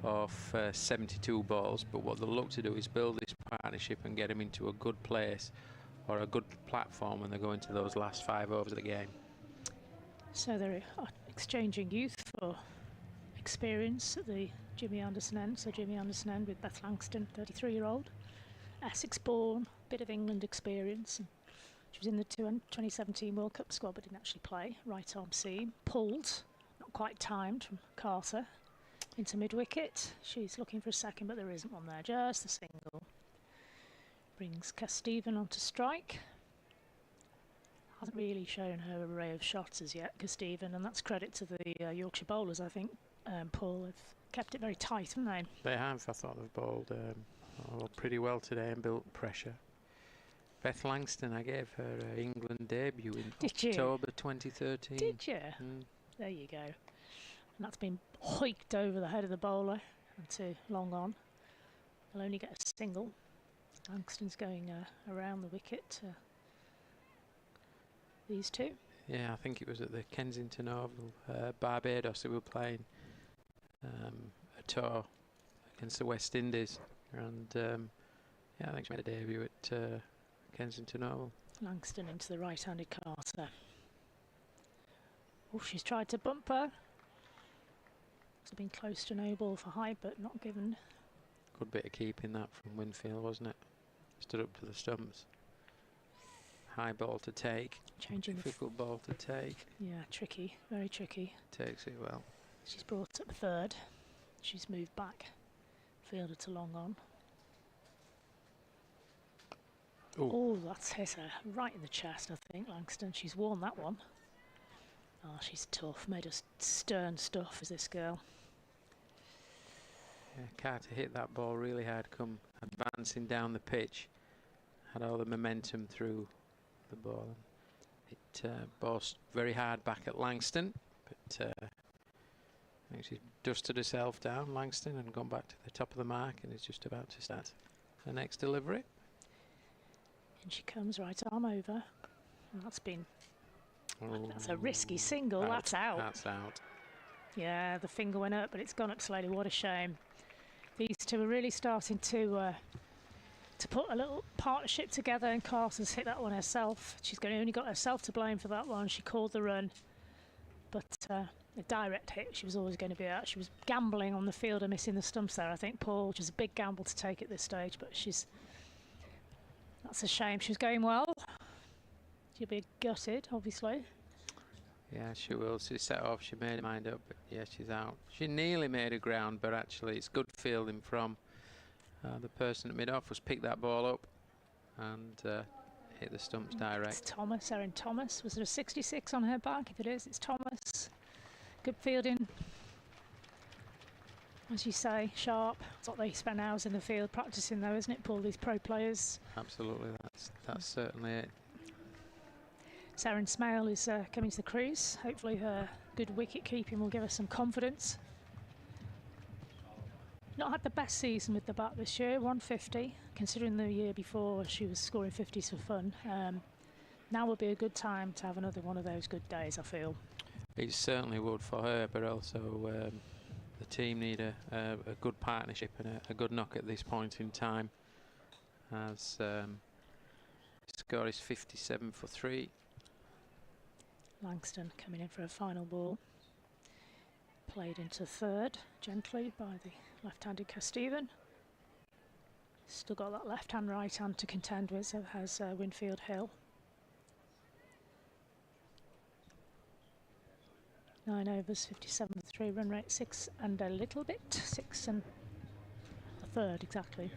of 72 balls. But what they'll look to do is build this partnership and get them into a good place or a good platform when they go into those last 5 overs of the game. So they're exchanging youth for experience at the Jimmy Anderson end. So Jimmy Anderson end with Beth Langston, 33-year-old, Essex born, bit of England experience. She was in the 2017 World Cup squad but didn't actually play. Right arm seam, pulled, not quite timed from Carter into mid-wicket. She's looking for a second but there isn't one there, just the single. Brings Cass Stephen onto strike. Hasn't really shown her array of shots as yet, Stephen, and that's credit to the Yorkshire bowlers, I think. Paul, have kept it very tight, haven't they? They have. I thought they've bowled pretty well today and built pressure. Beth Langston, I gave her England debut in October 2013. Did you? There you go. And that's been hoiked over the head of the bowler to long on. They'll only get a single. Langston's going around the wicket. These two. Yeah, I think it was at the Kensington Oval, Barbados, who were playing a tour against the West Indies, and yeah, I think she made a debut at Kensington Oval. Langston into the right-handed Carter. Oh, she's tried to bump her. It's been close to no ball for high, but not given. Good bit of keeping that from Winfield, wasn't it? Stood up to the stumps. High ball to take. Changing difficult ball to take. Yeah, tricky, very tricky. Takes it well. She's brought up 3rd. She's moved back. Fielder to long on. Oh, that's hit her right in the chest, I think, Langston. She's worn that one. Oh, she's tough. Made us stern stuff, is this girl. Yeah, Carter hit that ball really hard, come advancing down the pitch. Had all the momentum through the ball. It bounced very hard back at Langston, but I think she's dusted herself down, Langston, and gone back to the top of the mark and is just about to start her next delivery. And she comes right arm over. And that's a risky single. That's out. That's out. Yeah, the finger went up, but it's gone up slowly. What a shame. These two are really starting to put a little partnership together, and Carter's hit that one herself. She's only got herself to blame for that one. She called the run, but a direct hit, she was always going to be out. She was gambling on the fielder missing the stumps there, I think, Paul, which is a big gamble to take at this stage, but that's a shame. She was going well. She'll be gutted, obviously. Yeah, she will. She set off, she made her mind up, but yeah, she's out. She nearly made her ground, but actually it's good fielding from the person at mid-off. Was picked that ball up and hit the stumps direct. It's Thomas, Erin Thomas. Was there a 66 on her back? If it is, it's Thomas. Good fielding. As you say, sharp. It's what they spend hours in the field practicing though, isn't it, Paul, these pro players? Absolutely, that's certainly it. Saren Smale is coming to the crease. Hopefully her good wicket keeping will give us some confidence. Not had the best season with the bat this year, 150, considering the year before she was scoring 50s for fun. Now would be a good time to have another one of those good days, I feel. It certainly would for her, but also the team need a good partnership and a good knock at this point in time. As score is 57 for 3. Langston coming in for a final ball. Played into third gently by the left-handed Casteven. Still got that left hand, right hand to contend with, so has Winfield Hill. 9 overs, 57 for 3, run rate 6 and a little bit, 6 and a third exactly.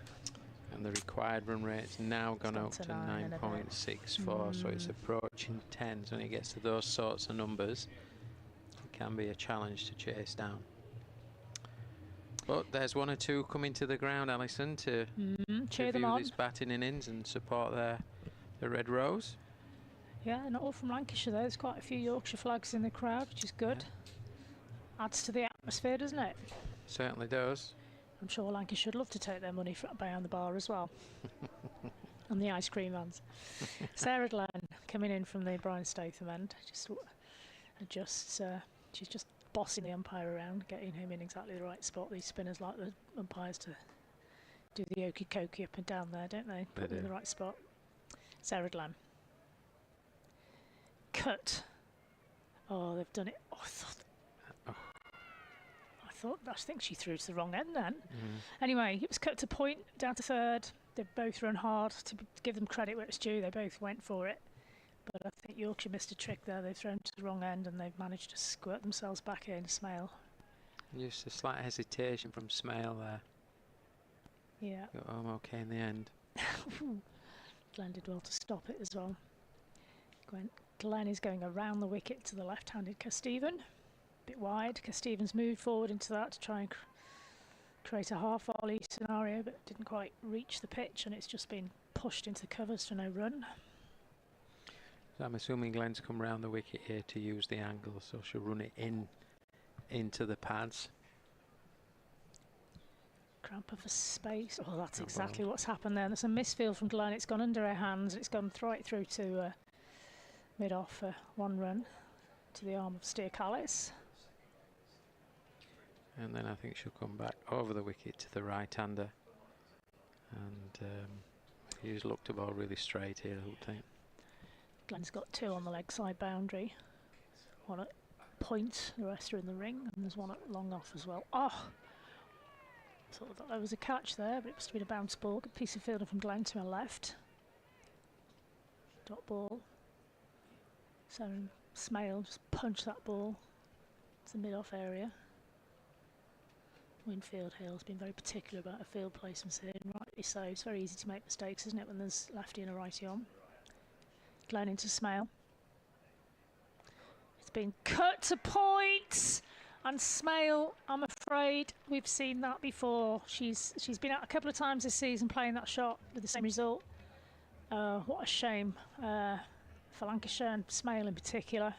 And the required run rate's now gone up to 9.64, so it's approaching 10. So when it gets to those sorts of numbers, it can be a challenge to chase down. But there's one or two coming to the ground, Alison, to cheer them view on. this batting innings and support the Red Rose. Yeah, not all from Lancashire though. There's quite a few Yorkshire flags in the crowd, which is good. Adds to the atmosphere, doesn't it? Certainly does. I'm sure Lancashire would love to take their money behind the bar as well. And the ice cream vans. Sarah Glenn coming in from the Brian Statham end. Just adjusts. She's just bossing the umpire around, getting him in exactly the right spot. These spinners like the umpires to do the okey-cokey up and down there, don't they? Put them in the right spot. Sarah Glenn. Cut. Oh, they've done it. Oh, I think she threw to the wrong end then. Anyway, it was cut to point, down to third. They both run hard. To give them credit where it's due, they both went for it. But I think Yorkshire missed a trick there. They've thrown to the wrong end and they've managed to squirt themselves back in. Smale. Just a slight hesitation from Smale there. Yeah. Got home okay in the end. Glenn did well to stop it as well. Glenn is going around the wicket to the left-handed Casteven. Bit wide. Casteven's moved forward into that to try and create a half volley scenario, but didn't quite reach the pitch, and it's just been pushed into the covers for no run. So I'm assuming Glenn's come round the wicket here to use the angle, so she'll run it into the pads. Cramp of a space. Oh, that's exactly what's happened there. There's a misfield from Glenn. It's gone under her hands. It's gone right through to mid-off for one run to the arm of Steer Callis. And then I think she'll come back over the wicket to the right-hander. And he's looked the ball really straight here, I would think. Glenn's got 2 on the leg side boundary. One at point, the rest are in the ring, and there's one at long off as well. Oh! Thought there was a catch there, but it must have been a bounce ball. Good piece of fielding from Glenn to her left. Dot ball. So Smale just punched that ball to the mid-off area. Winfield Hill's been very particular about her field placements here, and rightly so. It's very easy to make mistakes, isn't it, when there's lefty and a righty on. Glenn into Smale. It's been cut to point. And Smale, I'm afraid we've seen that before. She's been out a couple of times this season playing that shot with the same result. What a shame for Lancashire and Smale in particular.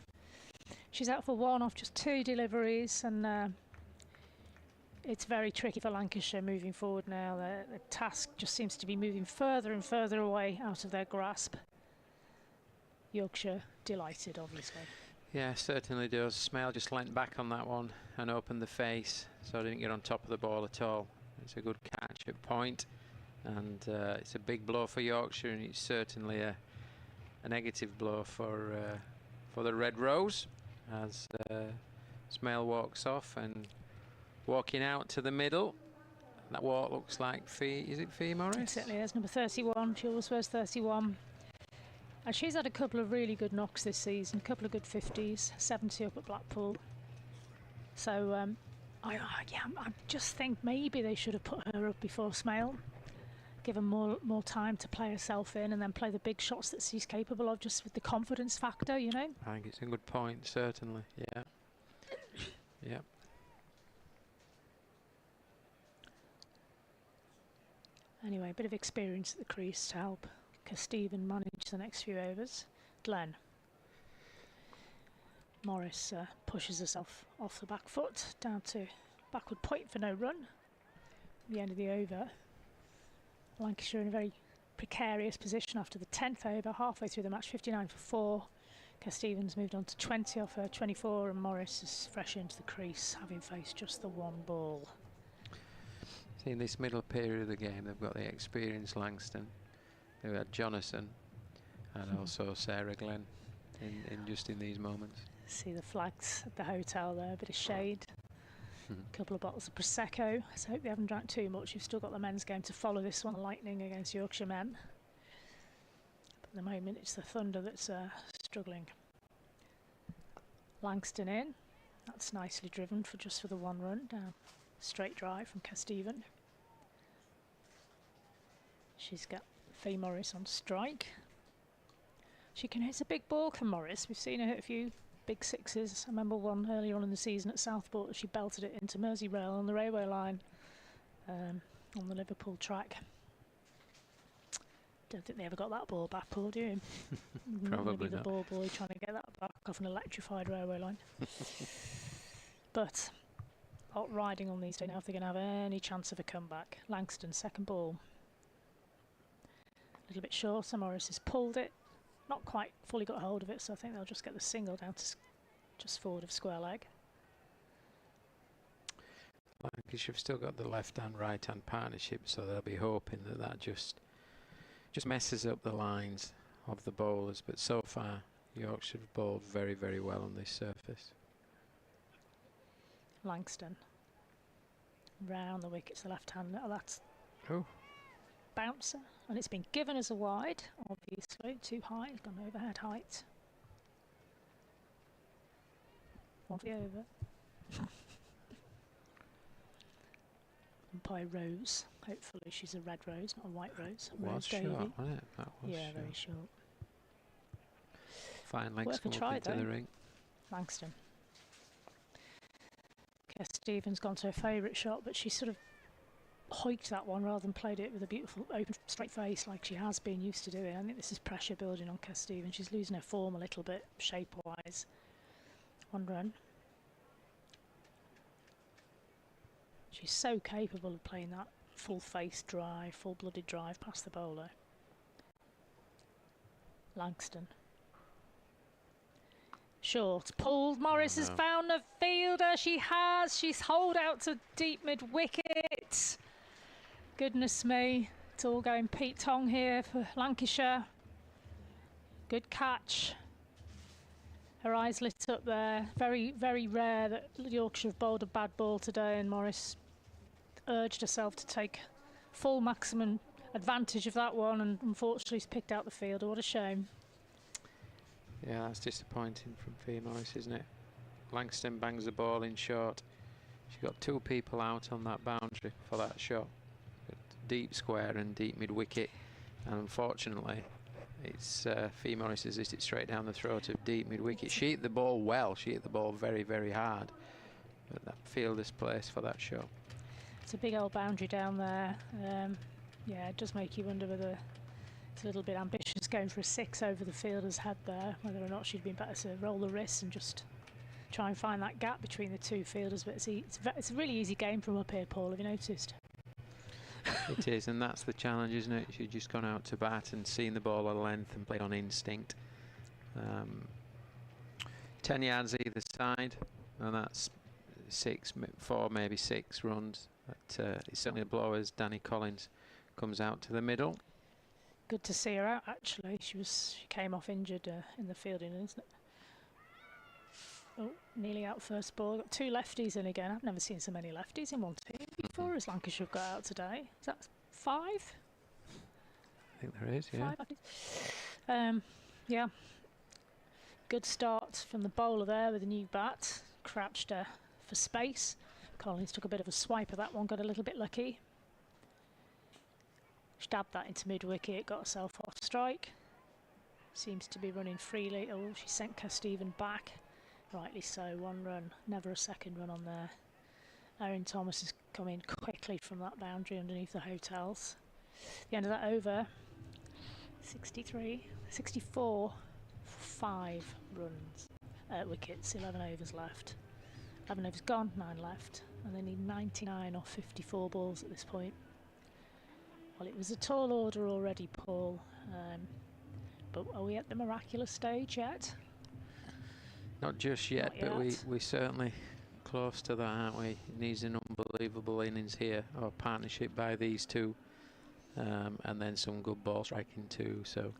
She's out for 1 off just 2 deliveries, and it's very tricky for Lancashire moving forward now. The task just seems to be moving further and further away out of their grasp. Yorkshire delighted, obviously. Yeah, certainly does. Smale just leant back on that one and opened the face, so I didn't get on top of the ball at all. It's a good catch at point, and it's a big blow for Yorkshire, and it's certainly a negative blow for the Red Rose as Smale walks off, and walking out to the middle. That walk looks like Fee. Is it Fee Morris? It certainly is. Number 31. She always wears 31. And she's had a couple of really good knocks this season, a couple of good 50s, 70 up at Blackpool. So I just think maybe they should have put her up before Smale, give her more time to play herself in, and then play the big shots that she's capable of, just with the confidence factor, you know. I think it's a good point, certainly. Yeah. Yeah. Anyway, a bit of experience at the crease to help Stephen manage the next few overs. Glenn. Morris pushes herself off the back foot, down to backward point for no run. At the end of the over, Lancashire in a very precarious position after the 10th over, halfway through the match, 59 for 4. Stevens moved on to 20 off her 24, and Morris is fresh into the crease, having faced just the 1 ball. See, in this middle period of the game, they've got the experienced Langston. They've had Jonathan and also Sarah Glenn in these moments. See the flags at the hotel there, a bit of shade. A couple of bottles of Prosecco. So I hope they haven't drank too much. You've still got the men's game to follow this one, Lightning against Yorkshire men. But at the moment it's the Thunder that's struggling. Langston in. That's nicely driven for the 1 run. Down straight drive from Casteven. She's got Faye Morris on strike. She can hit a big ball for Morris. We've seen her hit a few big 6s. I remember one earlier on in the season at Southport. She belted it into Merseyrail on the railway line on the Liverpool track. Don't think they ever got that ball back, Paul, do you? Probably the not. ball boy trying to get that back off an electrified railway line. But not riding on these days now if they're going to have any chance of a comeback. Langston, second ball. A little bit shorter. Morris has pulled it. Not quite fully got hold of it, so I think they'll just get the single down to just forward of square leg. Lancashire have still got the left-hand, right-hand partnership, so they'll be hoping that just messes up the lines of the bowlers. But so far, Yorkshire have bowled very, very well on this surface. Langston. Round the wickets, the left-hand. Oh, that's bouncer. And it's been given as a wide, obviously. Too high, it's gone overhead height. 1 for the over. By Rose. Hopefully she's a red rose, not a white rose. Rose Short, Davey. wasn't it? That was yeah, very short. Fine legs Worth a come try, up into the ring. Langston. Stevens gone to her favourite shot, but she sort of hiked that one rather than played it with a beautiful open straight face like she has been used to doing. I think this is pressure building on Stevens. She's losing her form a little bit shape wise. 1 run. She's so capable of playing that full face drive, full blooded drive past the bowler. Langston. Short, pulled. Morris has found a fielder. She has. She's holed out to deep mid wicket. Goodness me, it's all going Pete Tong here for Lancashire. Good catch. Her eyes lit up there. Very, very rare that Yorkshire have bowled a bad ball today, and Morris urged herself to take full maximum advantage of that one, and unfortunately he's picked out the fielder. What a shame. Yeah, that's disappointing from Fee Morris, isn't it? Langston bangs the ball in short. She got 2 people out on that boundary for that shot. Deep square and deep mid wicket, and unfortunately it's Fee Morris has hit it straight down the throat of deep mid wicket. She hit the ball well. She hit the ball very, very hard, But that fielder's place for that show. It's a big old boundary down there. Yeah, it does make you wonder whether it's a little bit ambitious going for a 6 over the fielder's head there, whether or not she'd been better to roll the wrists and just try and find that gap between the two fielders. But it's a really easy game from up here, Paul, have you noticed? It is, and that's the challenge, isn't it? She's just gone out to bat and seen the ball at length and played on instinct. 10 yards either side, and that's 4, maybe 6 runs. But it's certainly a blow as Danny Collins comes out to the middle. Good to see her out, actually. She came off injured in the fielding, isn't it? Oh, nearly out first ball. Got 2 lefties in again. I've never seen so many lefties in one team before as Lancashire have got out today. Is that 5? I think there is, yeah. 5 lefties. Yeah. Good start from the bowler there with a new bat. Crouched for space. Collins took a bit of a swipe at that one, got a little bit lucky. Stabbed that into mid-wicket, got herself off strike. Seems to be running freely. Oh, she sent Stephen back. Rightly so, 1 run, never a second run on there. Erin Thomas has come in quickly from that boundary underneath the hotels. The end of that over, 64, 5 runs. Wickets, 11 overs left. 11 overs gone, 9 left. And they need 99 off 54 balls at this point. Well, it was a tall order already, Paul. But are we at the miraculous stage yet? Not just yet, Not but yet. we're certainly close to that, aren't we? It needs an unbelievable innings here, or partnership by these two, and then some good ball striking too. So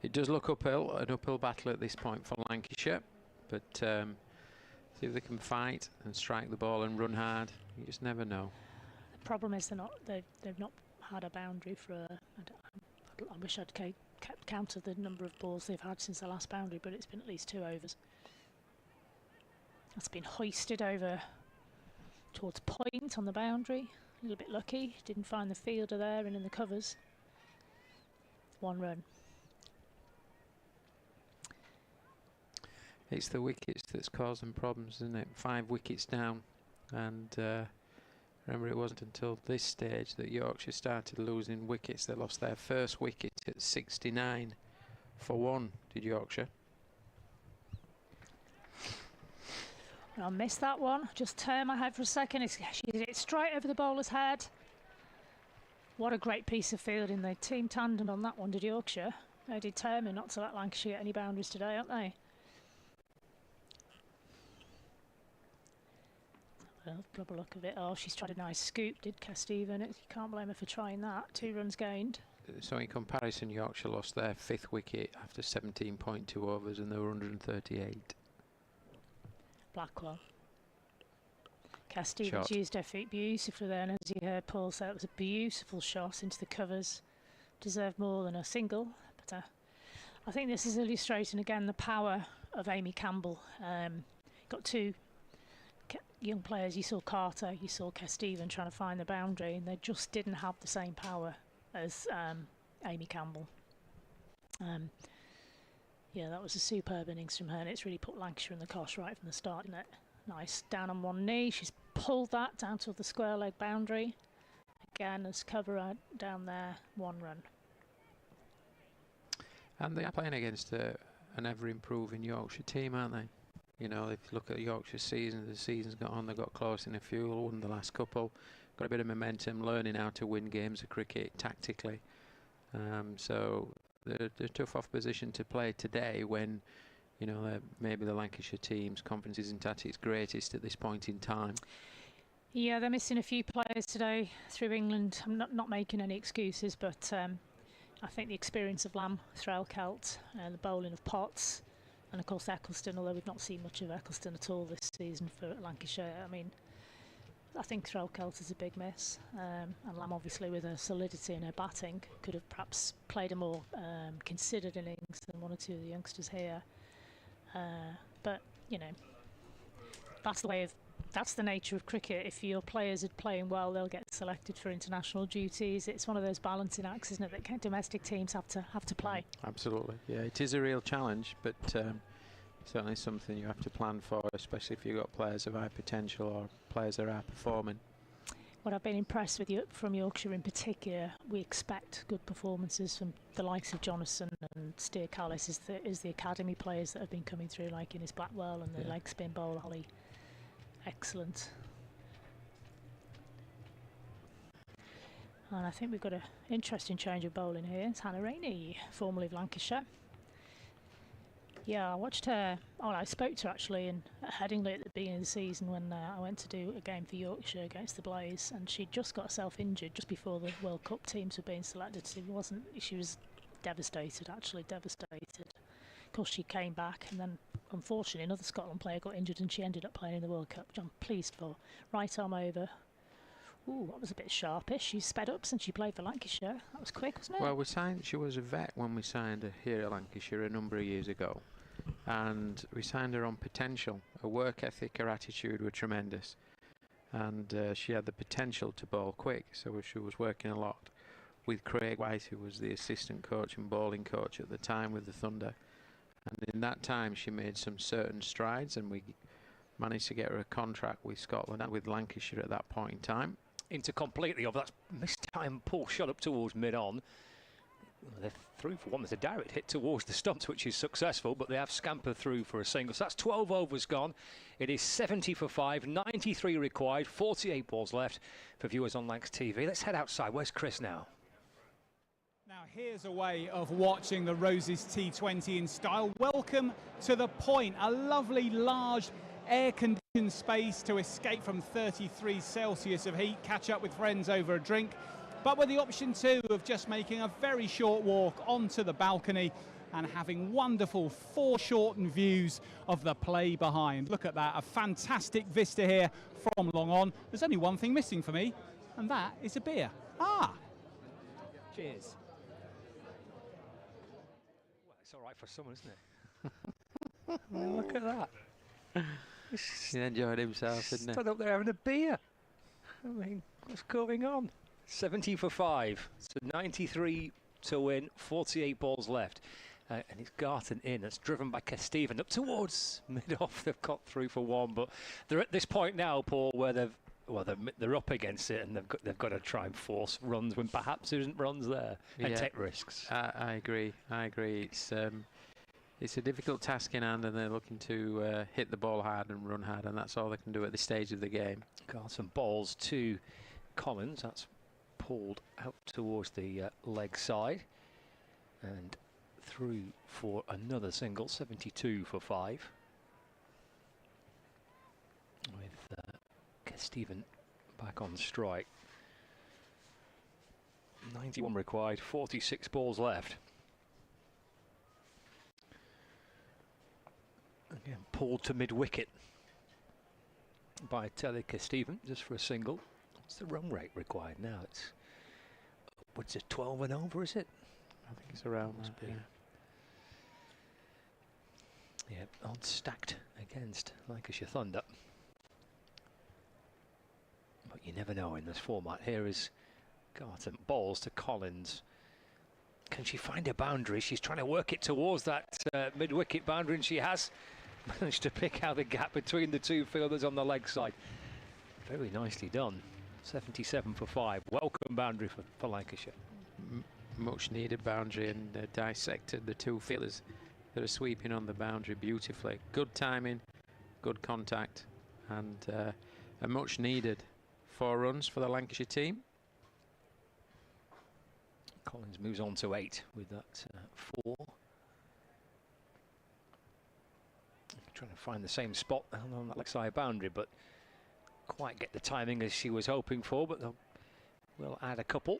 it does look uphill, an uphill battle at this point for Lancashire, but see if they can fight and strike the ball and run hard. You just never know. The problem is they've not had a boundary for I wish I'd kept count of the number of balls they've had since the last boundary, but it's been at least 2 overs. That's been hoisted over towards point on the boundary. A little bit lucky, didn't find the fielder there and in the covers. 1 run. It's the wickets that's causing problems, isn't it? 5 wickets down, and remember, it wasn't until this stage that Yorkshire started losing wickets. They lost their first wicket at 69 for 1, did Yorkshire. I missed that one. Just turn my head for a second. She did it straight over the bowler's head. What a great piece of fielding. They team tandem on that one, did Yorkshire. They're determined not to let Lancashire get any boundaries today, aren't they? Well, proper look of it. Oh, she's tried a nice scoop, did Stephen. You can't blame her for trying that. 2 runs gained. So in comparison, Yorkshire lost their 5th wicket after 17.2 overs, and they were 138. Blackwell. Stevens used her feet beautifully there, and as you heard Paul say, it was a beautiful shot into the covers. Deserved more than a single, but I think this is illustrating again the power of Amy Campbell. Got 2 young players. You saw Carter, you saw Stephen trying to find the boundary, and they just didn't have the same power as Amy Campbell. Yeah, that was a superb innings from her, and it's really put Lancashire in the cosh right from the start, isn't it? Nice, down on 1 knee. She's pulled that down to the square leg boundary. Again, as cover down there, 1 run. And they are playing against an ever-improving Yorkshire team, aren't they? You know, if you look at Yorkshire's season, the season's got on, they got close in a few, won the last couple, got a bit of momentum, learning how to win games of cricket tactically. So they're a tough off position to play today when, you know, maybe the Lancashire team's confidence isn't at its greatest at this point in time. Yeah, they're missing a few players today through England. I'm not making any excuses, but I think the experience of Lamb, Threlkeld, and the bowling of Potts, and of course Eccleston, although we've not seen much of Eccleston at all this season for Lancashire. I mean, I think Threlkeld is a big miss, and Lamb obviously with her solidity in her batting could have perhaps played a more considered innings than 1 or 2 of the youngsters here. But you know, that's the nature of cricket. If your players are playing well, they'll get selected for international duties. It's one of those balancing acts, isn't it, that domestic teams have to play. Absolutely, yeah, it is a real challenge, but certainly something you have to plan for, especially if you've got players of high potential or players that are performing. What I've been impressed with from Yorkshire in particular, we expect good performances from the likes of Jonathan and Steer Callis, is the academy players that have been coming through, like in his Blackwell and the leg spin bowler Holly. Excellent. And I think we've got an interesting change of bowling here. It's Hannah Rainey, formerly of Lancashire. Yeah, I watched her. Oh, I spoke to her actually at Headingley at the beginning of the season when I went to do a game for Yorkshire against the Blaze, and she'd just got herself injured just before the World Cup teams were being selected. She was devastated, actually devastated. Of course, she came back, and then unfortunately another Scotland player got injured, and she ended up playing in the World Cup, which I'm pleased for. Right arm over. Ooh, that was a bit sharpish. She sped up since she played for Lancashire. That was quick, wasn't it? Well, she was a vet when we signed her here at Lancashire a number of years ago. And we signed her on potential. Her work ethic, her attitude were tremendous. And she had the potential to bowl quick, so she was working a lot with Craig White, who was the assistant coach and bowling coach at the time with the Thunder. And in that time she made some certain strides, and we managed to get her a contract with Scotland and with Lancashire at that point in time. Into completely over. That's mistimed pull shot up towards mid-on. They're through for one. There's a direct hit towards the stumps, which is successful, but they have scampered through for a single. So that's 12 overs gone. It is 70 for 5, 93 required, 48 balls left for viewers on Lancs TV. Let's head outside. Where's Chris now? Now here's a way of watching the Roses T20 in style. Welcome to the point. A lovely, large, air-conditioned space to escape from 33 Celsius of heat, catch up with friends over a drink, but with the option too of just making a very short walk onto the balcony and having wonderful foreshortened views of the play behind. Look at that, a fantastic vista here from long on. There's only one thing missing for me, and that is a beer. Cheers. Well, it's all right for someone, isn't it? I mean, look at that. He enjoyed himself, didn't he? Stood up there having a beer. I mean, what's going on? 70 for 5, so 93 to win, 48 balls left. And it's Garton in. It's driven by Stephen up towards mid-off. They've got through for one, but they're at this point now, Paul, where they're up against it, and they've got to try and force runs when perhaps there isn't runs there and take risks. I agree. It's a difficult task in hand, and they're looking to hit the ball hard and run hard, and that's all they can do at this stage of the game. Garton balls to Collins. That's pulled out towards the leg side and through for another single. 72 for 5 with Stephen back on strike. 91 required, 46 balls left. Again, pulled to mid-wicket by Telika Stephen just for a single. What's the run rate required now? It's upwards of 12 and over, is it? I think it's around that, yeah. Yeah, odds stacked against Lancashire Thunder. But you never know in this format. Here is Garton, balls to Collins. Can she find a boundary? She's trying to work it towards that mid-wicket boundary, and she has managed to pick out the gap between the two fielders on the leg side. Very nicely done. 77 for 5. Welcome boundary for Lancashire. Much needed boundary, and dissected the two fielders that are sweeping on the boundary beautifully. Good timing, good contact, and a much needed 4 runs for the Lancashire team. Collins moves on to 8 with that 4. Trying to find the same spot on that leg side boundary, but quite get the timing as she was hoping for, but we'll add a couple.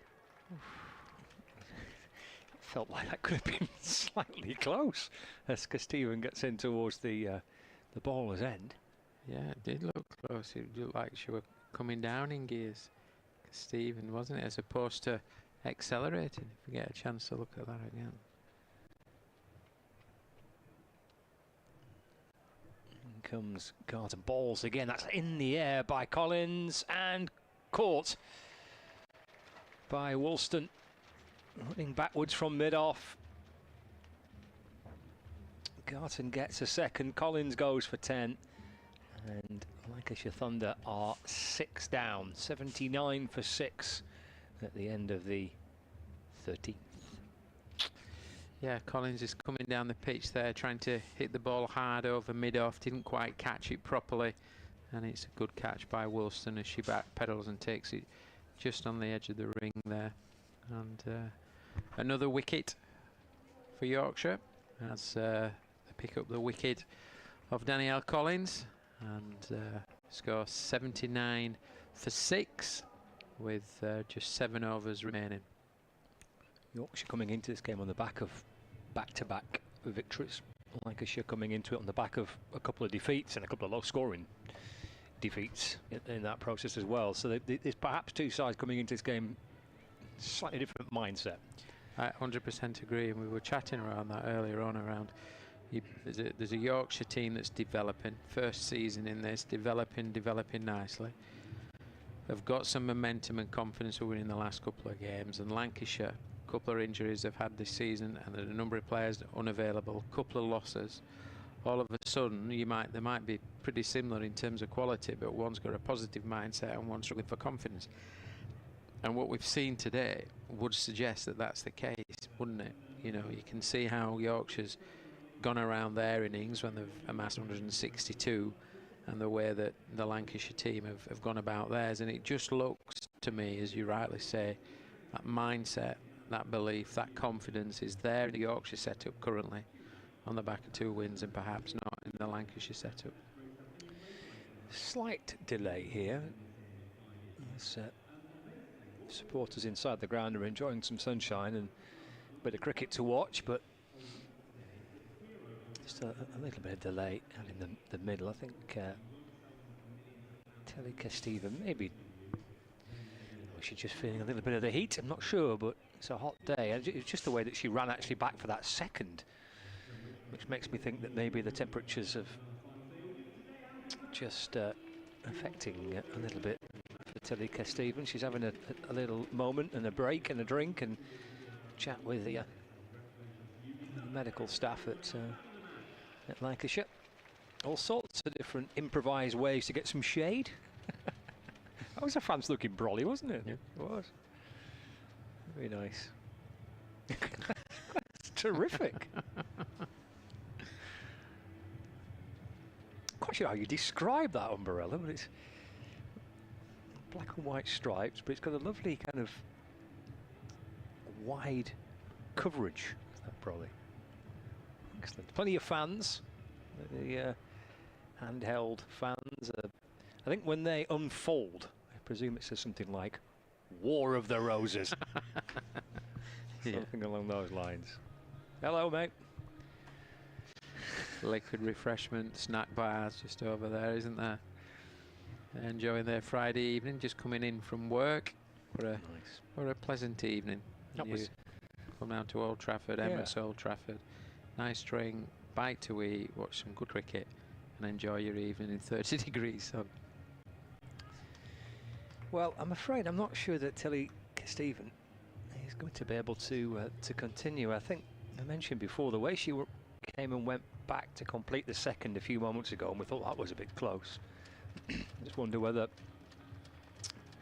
Felt like that could have been slightly close as Stephen gets in towards the bowler's end. Yeah, it did look close. It looked like she were coming down in gears, Stephen, wasn't it, as opposed to accelerating. If we get a chance to look at that again. In comes Garton, balls again. That's in the air by Collins and caught by Woolston. Running backwards from mid-off. Garton gets a second, Collins goes for 10, and Lancashire Thunder are 6 down, 79 for 6 at the end of the 13th. Yeah, Collins is coming down the pitch there, trying to hit the ball hard over mid-off, didn't quite catch it properly, and it's a good catch by Woolston as she backpedals and takes it just on the edge of the ring there. And another wicket for Yorkshire as they pick up the wicket of Danielle Collins and score 79 for 6 with just 7 overs remaining. Yorkshire coming into this game on the back of back-to-back victories. Lancashire coming into it on the back of a couple of defeats and a couple of low-scoring defeats in that process as well. So there's perhaps two sides coming into this game, slightly different mindset. I 100% agree, and we were chatting around that earlier on around there's a Yorkshire team that's developing, first season in this, developing nicely. They've got some momentum and confidence of winning the last couple of games, and Lancashire, a couple of injuries they've had this season, and there's a number of players unavailable, a couple of losses. All of a sudden, they might be pretty similar in terms of quality, but one's got a positive mindset and one's struggling for confidence. And what we've seen today would suggest that that's the case, wouldn't it? You know, you can see how Yorkshire's gone around their innings when they've amassed 162, and the way that the Lancashire team have gone about theirs. And it just looks to me, as you rightly say, that mindset, that belief, that confidence is there in the Yorkshire setup currently, on the back of 2 wins, and perhaps not in the Lancashire setup. Slight delay here. Supporters inside the ground are enjoying some sunshine and a bit of cricket to watch, but just a little bit of delay and in the middle. I think Telly Kesteven maybe she's just feeling a little bit of the heat. I'm not sure, but it's a hot day. It's just the way that she ran actually back for that second, which makes me think that maybe the temperatures have just affecting a little bit for Tilly Kesteven. She's having a little moment and a break and a drink and chat with the medical staff at Lancashire. All sorts of different improvised ways to get some shade. That was a France looking brolly, wasn't it? Yeah. It was. Very nice. It's terrific. Quite sure how you describe that umbrella, but it's black and white stripes, but it's got a lovely kind of wide coverage, that brolly. Excellent. Plenty of fans. The handheld fans. I think when they unfold, I presume it says something like War of the Roses. Something along those lines. Hello, mate. Liquid refreshment, snack bars just over there, isn't there? They're enjoying their Friday evening, just coming in from work. What a pleasant evening. That was come down to Old Trafford, Emirates Old Trafford. Nice drink, bite to eat, watch some good cricket, and enjoy your evening in 30 degrees sun. Well, I'm afraid I'm not sure that Tilly Kesteven is going to be able to continue. I think I mentioned before the way she came and went back to complete the second a few moments ago, and we thought that was a bit close. I just wonder whether.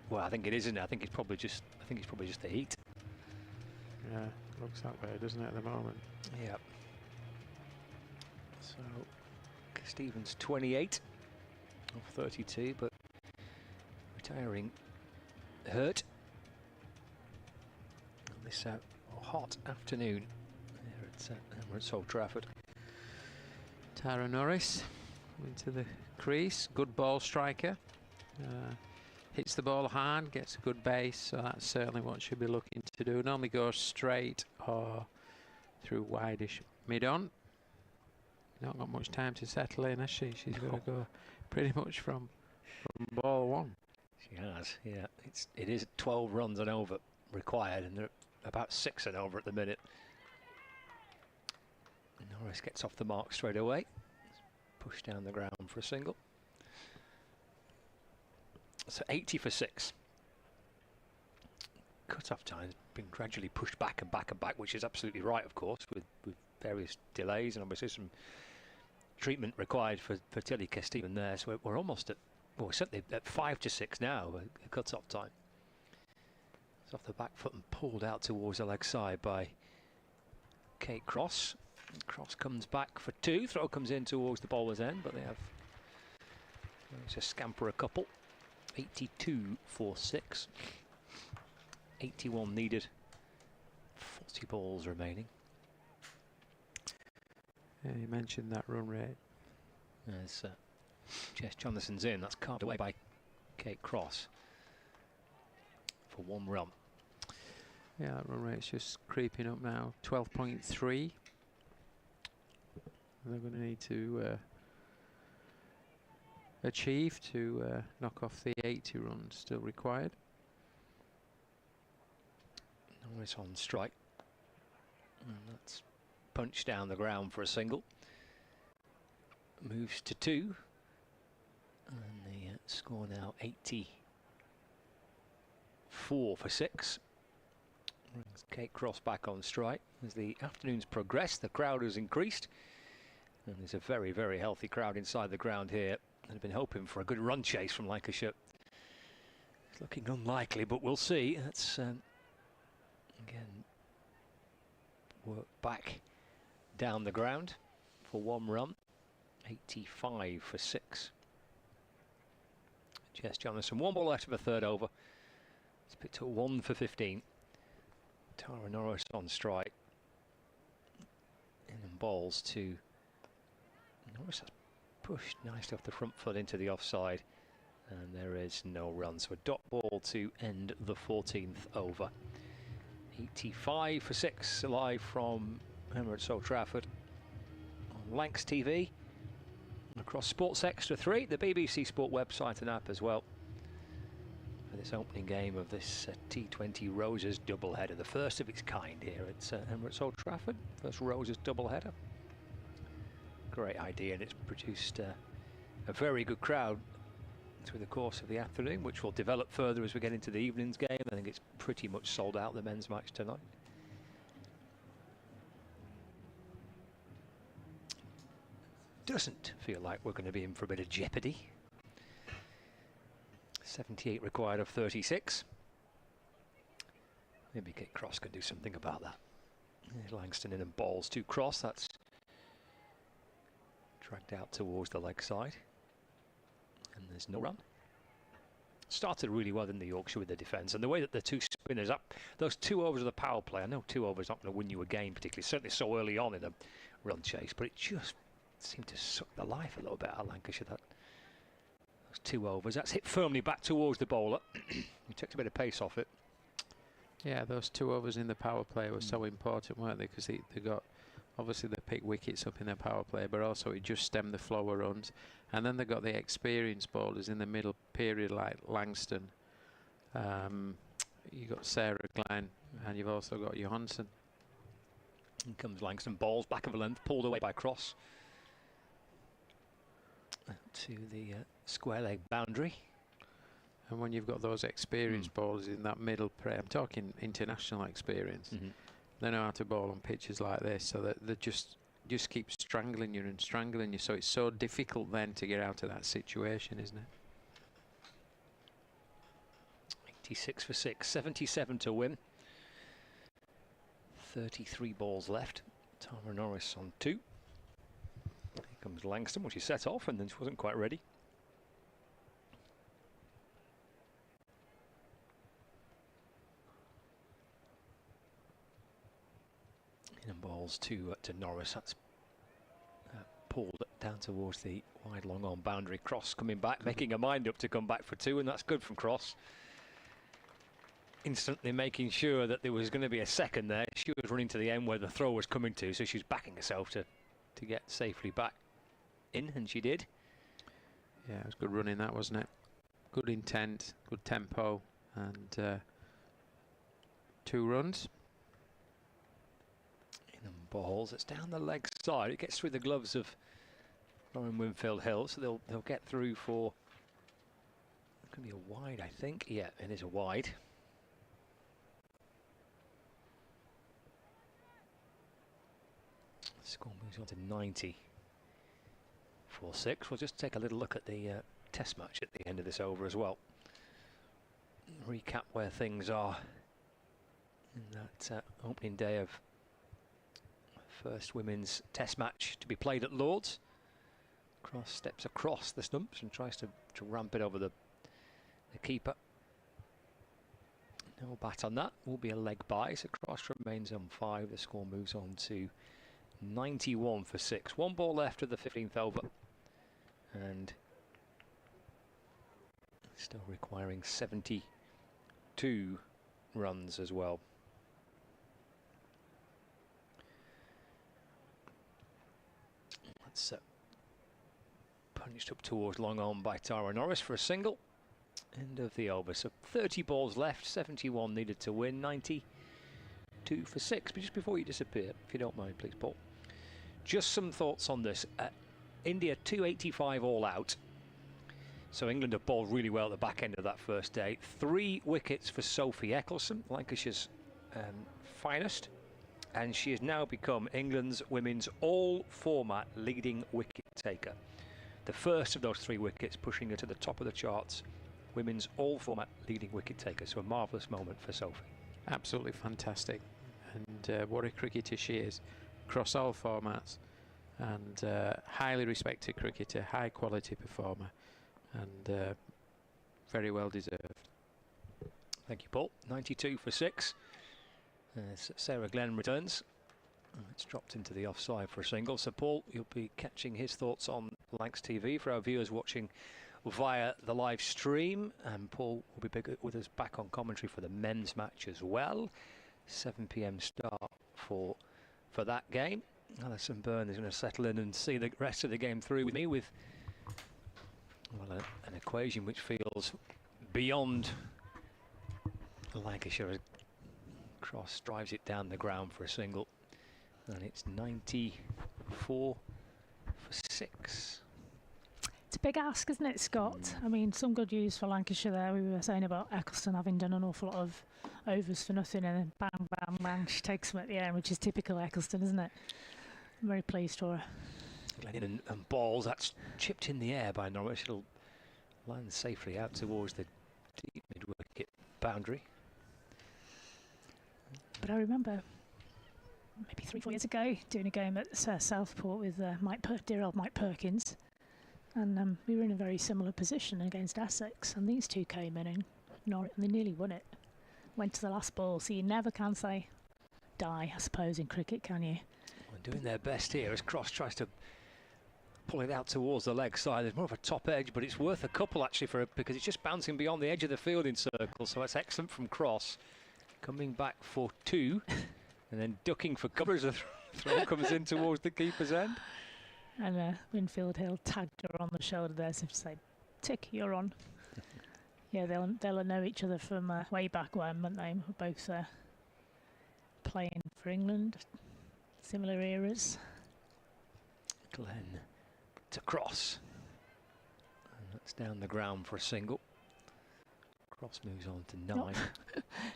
Well, I think it isn't. I think it's probably just the heat. Yeah, looks that way, doesn't it, at the moment? Yeah. So, Stevens 28 of 32, but retiring hurt on this hot afternoon here at Emirates Old Trafford. Tara Norris into the crease, good ball striker. Hits the ball hard, gets a good base, so that's certainly what she'll be looking to do. Normally goes straight or through wideish mid-on. Not got much time to settle in, has she? She's got to go pretty much from ball one. She has, yeah. It is 12 runs and over required, and they're about 6 and over at the minute. Norris gets off the mark straight away. Pushed down the ground for a single. So 80 for 6. Cut-off time's been gradually pushed back and back and back, which is absolutely right, of course, with various delays and obviously some treatment required for Tilly Stephen there. So we're almost at, well, we're certainly at 5 to 6 now, a cut-off time. It's off the back foot and pulled out towards the leg side by Kate Cross. Cross comes back for 2. Throw comes in towards the bowler's end, but they have a scamper a couple. 82 for 6. 81 needed. 40 balls remaining. Yeah, you mentioned that run rate. As Jess Jonathan's in, that's carved away by Kate Cross for 1 run. Yeah, that run rate's just creeping up now. 12.3. They're going to need to achieve to knock off the 80 runs still required. Norris on strike. And that's punched down the ground for a single. Moves to 2. And the score now 84 for 6. Brings Kate Cross back on strike. As the afternoon's progressed, the crowd has increased. And there's a very, very healthy crowd inside the ground here. I've been hoping for a good run chase from Lancashire. It's looking unlikely, but we'll see. That's again work back down the ground for 1 run. 85 for 6. Jess Jonathan, 1 ball left of a 3rd over. It's picked up 1 for 15. Tara Norris on strike. And balls to Norris has pushed nicely off the front foot into the offside, and there is no run. So a dot ball to end the 14th over. 85 for 6 live from Emirates Old Trafford on Lancs TV, across Sports Extra 3, the BBC Sport website and app as well, for this opening game of this T20 Roses doubleheader, the first of its kind here at Emirates Old Trafford. First Roses doubleheader. Great idea, and it's produced a very good crowd through the course of the afternoon, which will develop further as we get into the evening's game. I think it's pretty much sold out, the men's match tonight. Doesn't feel like we're going to be in for a bit of jeopardy. 78 required of 36. Maybe Kate Cross can do something about that. There's Langston in and balls to Cross. That's dragged out towards the leg side. And there's no run. Started really well in the Yorkshire with the defence, and the way that the 2 spinners up, those 2 overs of the power play, I know 2 overs not going to win you a game particularly, certainly so early on in a run chase, but it just seemed to suck the life a little bit out of Lancashire, those 2 overs. That's hit firmly back towards the bowler. He took a bit of pace off it. Yeah, those 2 overs in the power play were so important, weren't they? Because they got, obviously they picked wickets up in their power play, but also it just stemmed the flow of runs. And then they got the experienced bowlers in the middle period like Langston. You got Sarah Glenn, and you've also got Johansson. In comes Langston, balls back of a length, pulled away by Cross to the square leg boundary. And when you've got those experienced bowlers in that middle play, I'm talking international experience, they know how to bowl on pitches like this, so that they just keep strangling you and strangling you. So it's so difficult then to get out of that situation, isn't it? 86 for 6, 77 to win. 33 balls left. Tara Norris on 2. Here comes Langston, which he set off and then she wasn't quite ready. And balls to Norris. That's pulled down towards the wide long on boundary. Cross coming back, making a mind up to come back for 2, and that's good from Cross. Instantly making sure that there was going to be a second there. She was running to the end where the throw was coming to, so she was backing herself to get safely back in, and she did. Yeah, it was good running that, wasn't it? Good intent, good tempo, and 2 runs. And balls, it's down the leg side. It gets through the gloves of Lauren Winfield-Hill, so they'll get through for, it's going to be a wide, I think. Yeah, it is a wide. Moves on to 90 for 6. We'll just take a little look at the test match at the end of this over as well. Recap where things are in that opening day of first women's test match to be played at Lords. Cross steps across the stumps and tries to ramp it over the keeper. No bat on that. Will be a leg by, so Cross remains on 5. The score moves on to 91 for 6. 1 ball left of the 15th over, and still requiring 72 runs as well. That's punched up towards long on by Tara Norris for a single. End of the over. So 30 balls left, 71 needed to win, 92 for 6. But just before you disappear, if you don't mind, please, Paul, just some thoughts on this. India 285 all out. So England have bowled really well at the back end of that first day. 3 wickets for Sophie Eccleston, Lancashire's finest. And she has now become England's women's all-format leading wicket taker. The first of those 3 wickets pushing her to the top of the charts. Women's all-format leading wicket taker. So a marvellous moment for Sophie. Absolutely fantastic. And what a cricketer she is across all formats. And highly respected cricketer, high-quality performer. And very well deserved. Thank you, Paul. 92 for 6. Sarah Glenn returns. It's dropped into the offside for a single. So, Paul, you'll be catching his thoughts on Lancs TV for our viewers watching via the live stream. And Paul will be with us back on commentary for the men's match as well. 7 p.m. start for that game. Alison Byrne is going to settle in and see the rest of the game through with me with, well, an equation which feels beyond Lancashire. Cross drives it down the ground for a single, and it's 94 for 6. It's a big ask, isn't it, Scott? I mean, some good news for Lancashire there. We were saying about Eccleston having done an awful lot of overs for nothing, and then bang, bang, bang, she takes them at the end, which is typical Eccleston, isn't it? I'm very pleased for her. Glennon and balls, that's chipped in the air by Norwich. It'll land safely out towards the deep mid-wicket boundary. But I remember maybe 3-4 years ago doing a game at Southport with dear old Mike Perkins, and we were in a very similar position against Essex, and these two came in and they nearly won it. Went to the last ball, so you never can say die, I suppose, in cricket, can you? Well, doing their best here as Cross tries to pull it out towards the leg side. There's more of a top edge, but it's worth a couple actually for it because it's just bouncing beyond the edge of the fielding circle, so that's excellent from Cross. Coming back for 2 and then ducking for cover as the throw comes in towards the keeper's end. And Winfield Hill tagged her on the shoulder there, so to say, tick, you're on. Yeah, they'll know each other from way back when, won't they? Both playing for England, similar eras. Glenn to Cross. And that's down the ground for a single. Cross moves on to 9.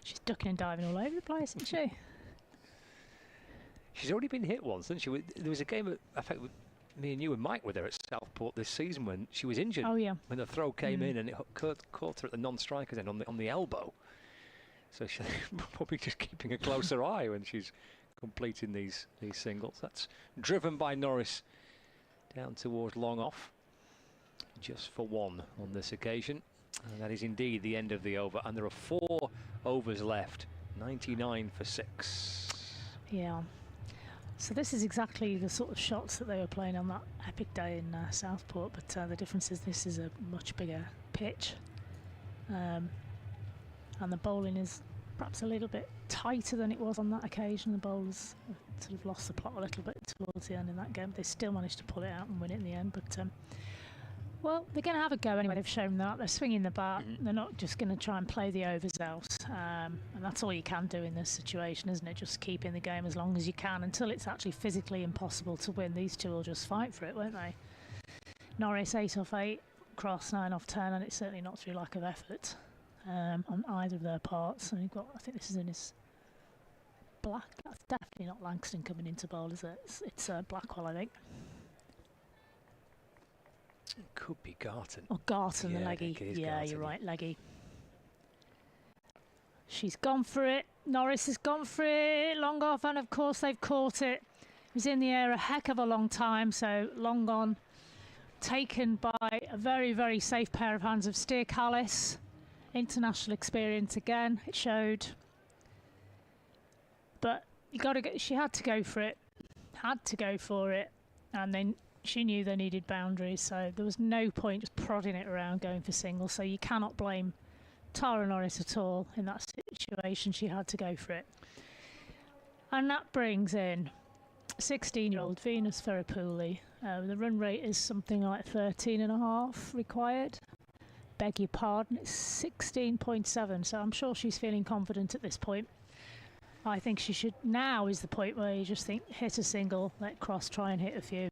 She's ducking and diving all over the place, isn't she? She's already been hit once, hasn't she? There was a game, I think, me and you and Mike were there at Southport this season when she was injured. Oh, yeah. When the throw came in and it caught her at the non-striker's end on the elbow. So she's probably just keeping a closer eye when she's completing these singles. That's driven by Norris down towards long off. Just for 1 on this occasion. And that is indeed the end of the over, and there are 4 overs left. 99 for 6. Yeah. So this is exactly the sort of shots that they were playing on that epic day in Southport, but the difference is this is a much bigger pitch, and the bowling is perhaps a little bit tighter than it was on that occasion. The bowlers sort of lost the plot a little bit towards the end in that game. They still managed to pull it out and win it in the end, but well, they're going to have a go anyway. They've shown that. They're swinging the bat. They're not just going to try and play the overs out. And that's all you can do in this situation, isn't it? Just keep in the game as long as you can until it's actually physically impossible to win. These two will just fight for it, won't they? Norris 8 off 8, Cross 9 off 10, and it's certainly not through lack of effort on either of their parts. And you've got, I think this is in his Black. That's definitely not Langston coming into bowl, is it? It's Blackwell, I think. It could be Garton. Oh, Garton, yeah, the leggy. Yeah, Garton, you're right, leggy. She's gone for it. Norris has gone for it. Long off, and of course they've caught it. It was in the air a heck of a long time, so long gone. Taken by a very, very safe pair of hands of Steer Callis. International experience again, it showed. But you got to get. She had to go for it. Had to go for it, and then she knew they needed boundaries, so there was no point just prodding it around going for singles. So you cannot blame Tara Norris at all in that situation. She had to go for it, and that brings in 16-year-old Venus Ferrapouli. The run rate is something like 13.5 required. Beg your pardon, it's 16.7, so I'm sure she's feeling confident at this point. I think she should, now is the point where you just think, hit a single, let Cross try and hit a few.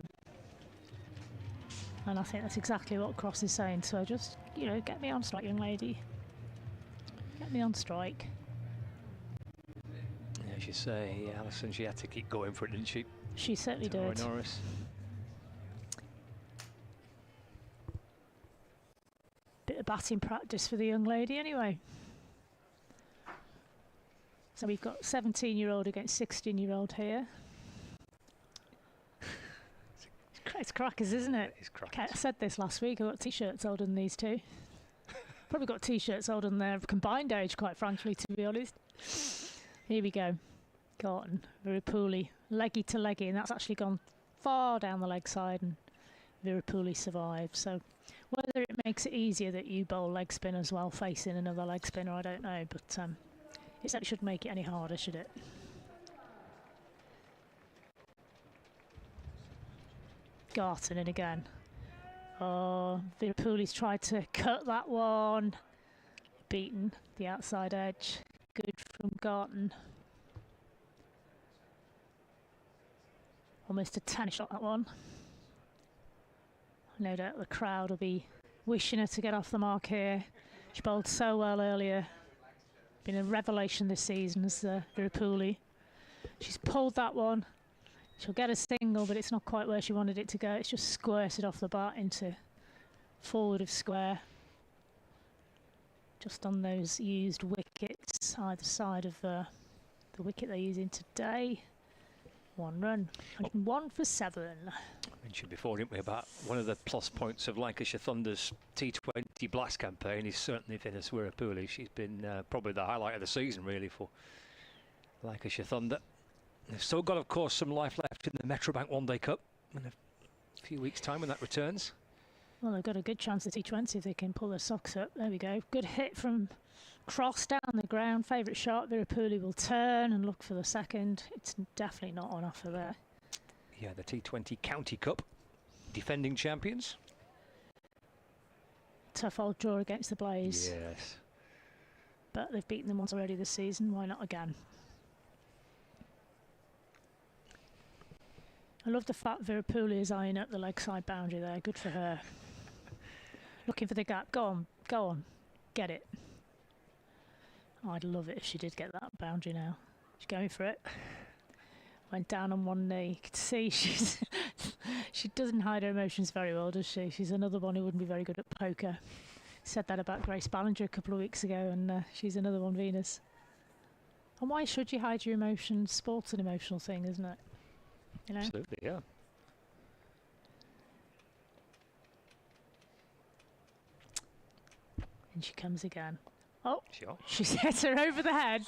And I think that's exactly what Cross is saying, so just, you know, get me on strike, young lady. Get me on strike. Yeah, as you say, Alison, she had to keep going for it, didn't she? She certainly Tara did. Norris. Bit of batting practice for the young lady anyway. So we've got 17-year-old against 16-year-old here. It's crackers, isn't it? It's crackers. I said this last week, I've got T-shirts older than these two. Probably got T-shirts older than their combined age, quite frankly, to be honest. Here we go. Garton, Virapuli, leggy to leggy, and that's actually gone far down the leg side, and Virapuli survived. So whether it makes it easier that you bowl leg spinners while facing another leg spinner, I don't know, but it certainly shouldn't make it any harder, should it? Garton in again. Oh, Virapuli's tried to cut that one. Beaten the outside edge. Good from Garton. Almost a 10 shot, that one. No doubt the crowd will be wishing her to get off the mark here. She bowled so well earlier. Been a revelation this season as Virapuli. She's pulled that one. She'll get a single, but it's not quite where she wanted it to go. It's just squirted off the bat into forward of square. Just on those used wickets, either side of the wicket they're using today. One run, and 1 for 7. I mentioned before, didn't we, about one of the plus points of Lancashire Thunder's T20 Blast campaign is certainly Venus Virapuli. She's been probably the highlight of the season, really, for Lancashire Thunder. They've still got, of course, some life left in the Metrobank One Day Cup in a few weeks' time when that returns. Well, they've got a good chance at T20 if they can pull their socks up. There we go. Good hit from Cross down the ground. Favourite shot. Virapuli will turn and look for the second. It's definitely not on offer there. Yeah, the T20 County Cup, defending champions. Tough old draw against the Blaze. Yes. But they've beaten them once already this season. Why not again? I love the fact Virapuli is eyeing up the leg side boundary there. Good for her. Looking for the gap. Go on, go on. Get it. Oh, I'd love it if she did get that boundary now. She's going for it. Went down on one knee. You could see she's she doesn't hide her emotions very well, does she? She's another one who wouldn't be very good at poker. Said that about Grace Ballinger a couple of weeks ago, and she's another one, Venus. And why should you hide your emotions? Sport's an emotional thing, isn't it? You know? Absolutely, yeah. And she comes again. Oh, sure. She's hit her over the head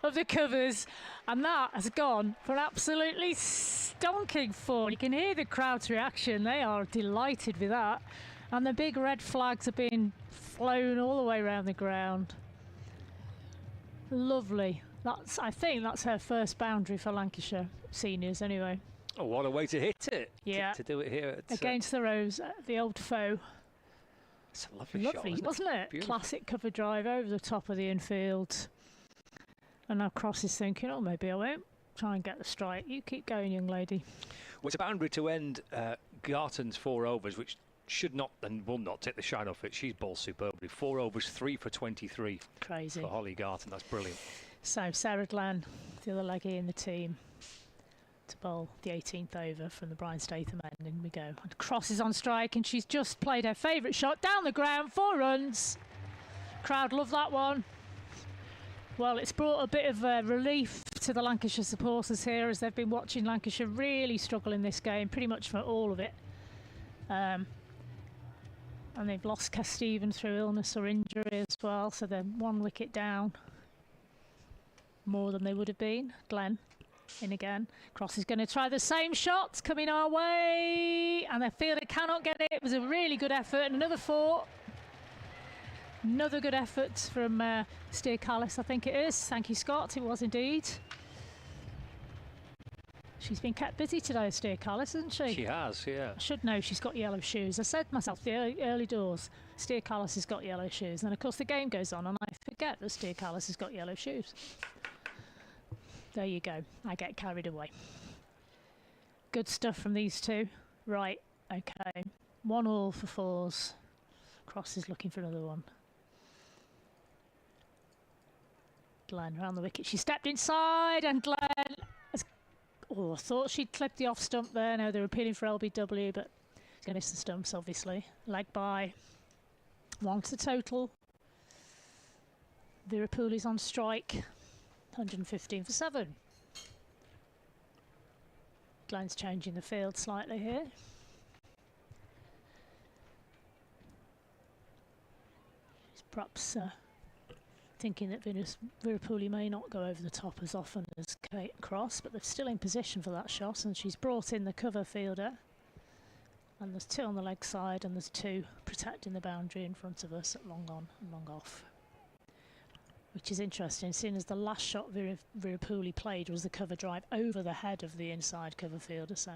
of the covers, and that has gone for an absolutely stonking fall. You can hear the crowd's reaction. They are delighted with that. And the big red flags are being flown all the way around the ground. Lovely. I think that's her first boundary for Lancashire seniors anyway. Oh, what a way to hit it. Yeah. To do it here at, against the Rose, the old foe. It's a lovely shot, wasn't it? Beautiful. Classic cover drive over the top of the infield. And now Cross is thinking, oh, maybe I won't try and get the strike. You keep going, young lady. Well, it's a boundary to end Garton's 4 overs, which should not and will not take the shine off it. She's bowled superbly. 4 overs, 3 for 23. Crazy. For Holly Garton, that's brilliant. So Sarah Glenn, the other leggy in the team, to bowl the 18th over from the Brian Statham end. In we go. And Cross is on strike, and she's just played her favourite shot down the ground, 4 runs. Crowd love that one. Well, it's brought a bit of relief to the Lancashire supporters here, as they've been watching Lancashire really struggle in this game, pretty much for all of it. And they've lost Cass Stevens through illness or injury as well, so they're 1 wicket down, more than they would have been. Glenn in again. Cross is going to try the same shots coming our way, and the fielder cannot get it. It was a really good effort, and another 4. Another good effort from Steer Callis, I think it is. Thank you, Scott. It was indeed. She's been kept busy today, Steer Callis, hasn't she? She has, yeah. I should know she's got yellow shoes. I said to myself the early doors, Steer Callis has got yellow shoes. And then, of course, the game goes on and I forget that Steer Callis has got yellow shoes. There you go. I get carried away. Good stuff from these two. Right, okay. 1 all for 4s. Cross is looking for another one. Glenn around the wicket. She stepped inside, and Glenn has, I thought she'd clipped the off stump there. No, they're appealing for LBW, but she's going to miss the stumps, obviously. Leg by. 1 to total. Virapuli's on strike. 115 for 7. Glenn's changing the field slightly here. She's perhaps thinking that Virapuli may not go over the top as often as Kate Cross, but they're still in position for that shot, and she's brought in the cover fielder. And there's 2 on the leg side, and there's 2 protecting the boundary in front of us at long on and long off. Which is interesting, seeing as the last shot Virapuli played was the cover drive over the head of the inside cover fielder, so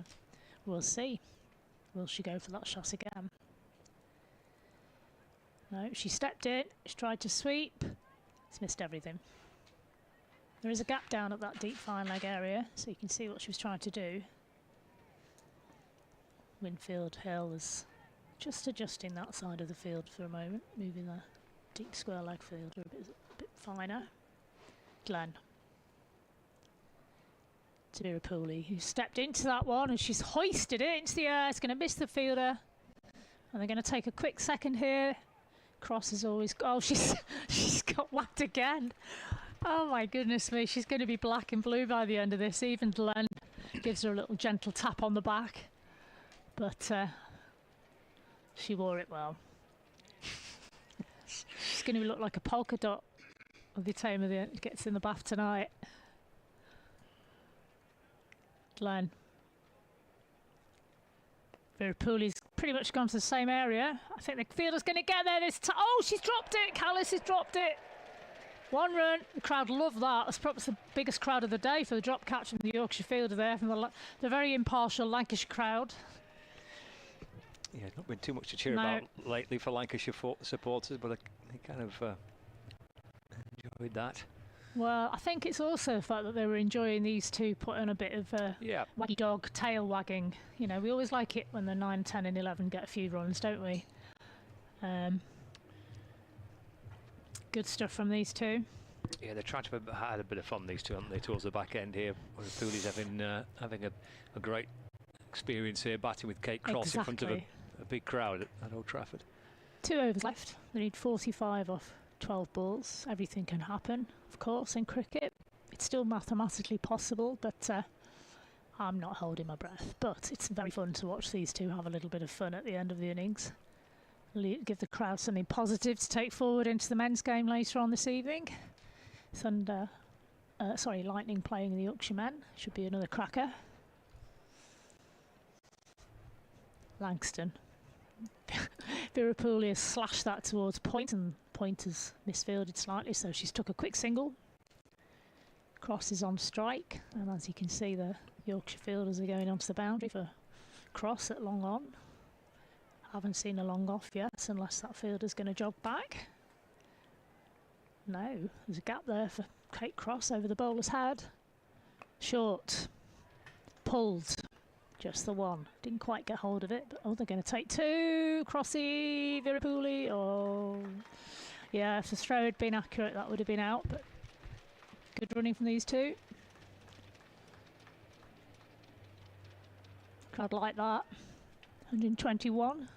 we'll see. Will she go for that shot again? No, she stepped in, she tried to sweep. It's missed everything. There is a gap down at that deep fine leg area, so you can see what she was trying to do. Winfield Hill is just adjusting that side of the field for a moment, moving the deep square leg fielder a bit finer. Glenn. To Virapuli, who stepped into that one, and she's hoisted it into the air. It's going to miss the fielder. And they're going to take a quick second here. Cross is always... Oh, she's got whacked again. Oh, my goodness me. She's going to be black and blue by the end of this. Even Glenn gives her a little gentle tap on the back. But she wore it well. She's going to look like a polka dot by the time it gets in the bath tonight. Glenn. Virapuli's pretty much gone to the same area. I think the fielder's going to get there this time. Oh, she's dropped it. Callis has dropped it. 1 run. The crowd love that. That's probably the biggest crowd of the day for the drop catch from the Yorkshire fielder there, from the very impartial Lancashire crowd. Yeah, not been too much to cheer about lately for Lancashire supporters, but I kind of enjoyed that. Well, I think it's also the fact that they were enjoying these two put on a bit of waggy dog tail wagging. You know, we always like it when the 9, 10 and 11 get a few runs, don't we? Good stuff from these two. Yeah, they're trying to have had a bit of fun, these two, haven't they, towards the back end here. Pooley's having a great experience here, batting with Kate Cross in front of a big crowd at Old Trafford. 2 overs left. They need 45 off 12 balls. Everything can happen, of course, in cricket. It's still mathematically possible, but I'm not holding my breath. But it's very fun to watch these two have a little bit of fun at the end of the innings. Give the crowd something positive to take forward into the men's game later on this evening. Lightning playing the Yorkshire men. Should be another cracker. Langston. Virapuli has slashed that towards Point, and Point has misfielded slightly, so she's took a quick single. Cross is on strike, and as you can see, the Yorkshire fielders are going onto the boundary for Cross at long on. Haven't seen a long off yet, unless that fielder's going to jog back. No, there's a gap there for Kate Cross over the bowler's head. Short. Pulled. Just the one. Didn't quite get hold of it, but they're going to take 2. Crossy, Virapuli. Oh, yeah, if the throw had been accurate, that would have been out, but Good running from these two. Crowd like that. 121.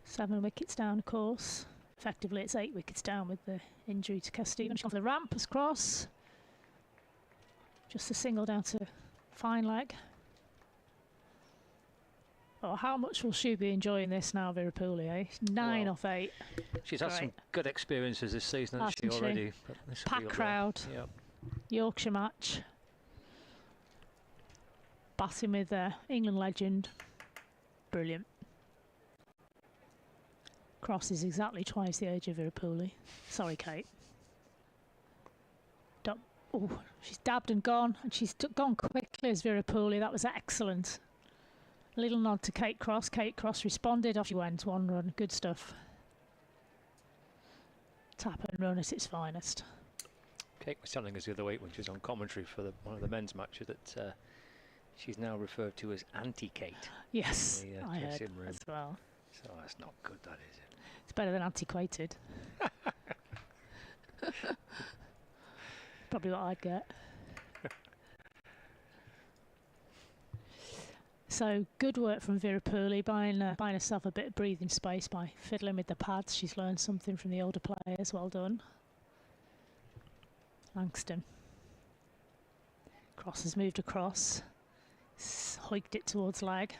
7 wickets down, of course. Effectively, it's 8 wickets down with the injury to Castillo. She's off the ramp as cross. Just a single down to fine leg. Oh, how much will she be enjoying this now, Virapuli, eh? 9 off 8. She's had some good experiences this season, hasn't she, already? But this will be Packed up crowd. there. Yep. Yorkshire match. Batting with England legend. Brilliant. Cross is exactly twice the age of Virapuli. Sorry, Kate. Oh, she's dabbed and gone, and she's gone quickly as Virapuli. That was excellent. A little nod to Kate Cross. Kate Cross responded. Off she went. 1 run. Good stuff. Tap and run at its finest. Kate was telling us the other week when she was on commentary for one of the men's matches that she's now referred to as Anti-Kate. Yes, in the, I heard room. as well. So that's not good, that is it? It's better than antiquated. Probably what I'd get. So good work from Virapuli, buying herself a bit of breathing space by fiddling with the pads. She's learned something from the older players. Well done. Langston. Cross has moved across. Hoiked it towards leg.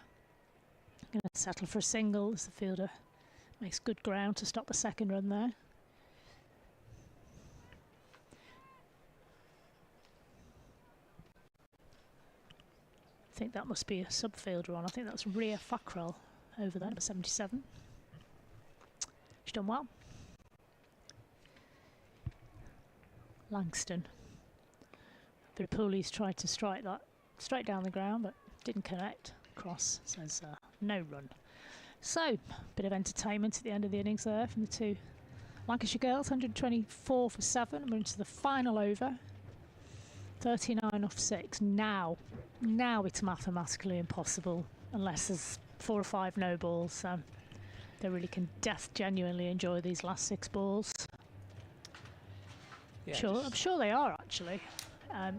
Going to settle for a single as the fielder makes good ground to stop the second run there. I think that must be a sub-fielder on. I think that's Rhea Fackrell over there, number 77. She's done well. Langston. Virapuli's tried to strike that straight down the ground, but didn't connect. Cross says no run. So, bit of entertainment at the end of the innings there from the two Lancashire girls. 124 for 7. We're into the final over. 39 off 6. Now it's mathematically impossible unless there's 4 or 5 no balls. They really can genuinely enjoy these last 6 balls. Yeah, I'm sure they are actually,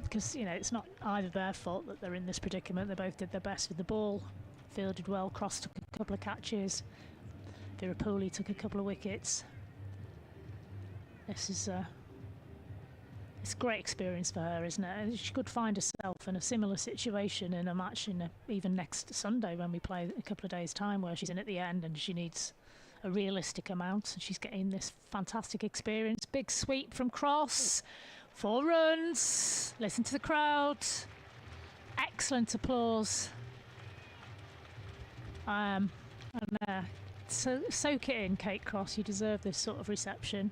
because you know it's not either their fault that they're in this predicament. They both did their best with the ball, fielded well. Cross took a couple of catches. Virapuli took a couple of wickets. This is it's a great experience for her, isn't it? And she could find herself in a similar situation in a match even next Sunday when we play a couple of days' time, where she's in at the end and she needs a realistic amount, and she's getting this fantastic experience. Big sweep from Cross, 4 runs. Listen to the crowd. Excellent applause. So soak it in, Kate Cross. You deserve this sort of reception.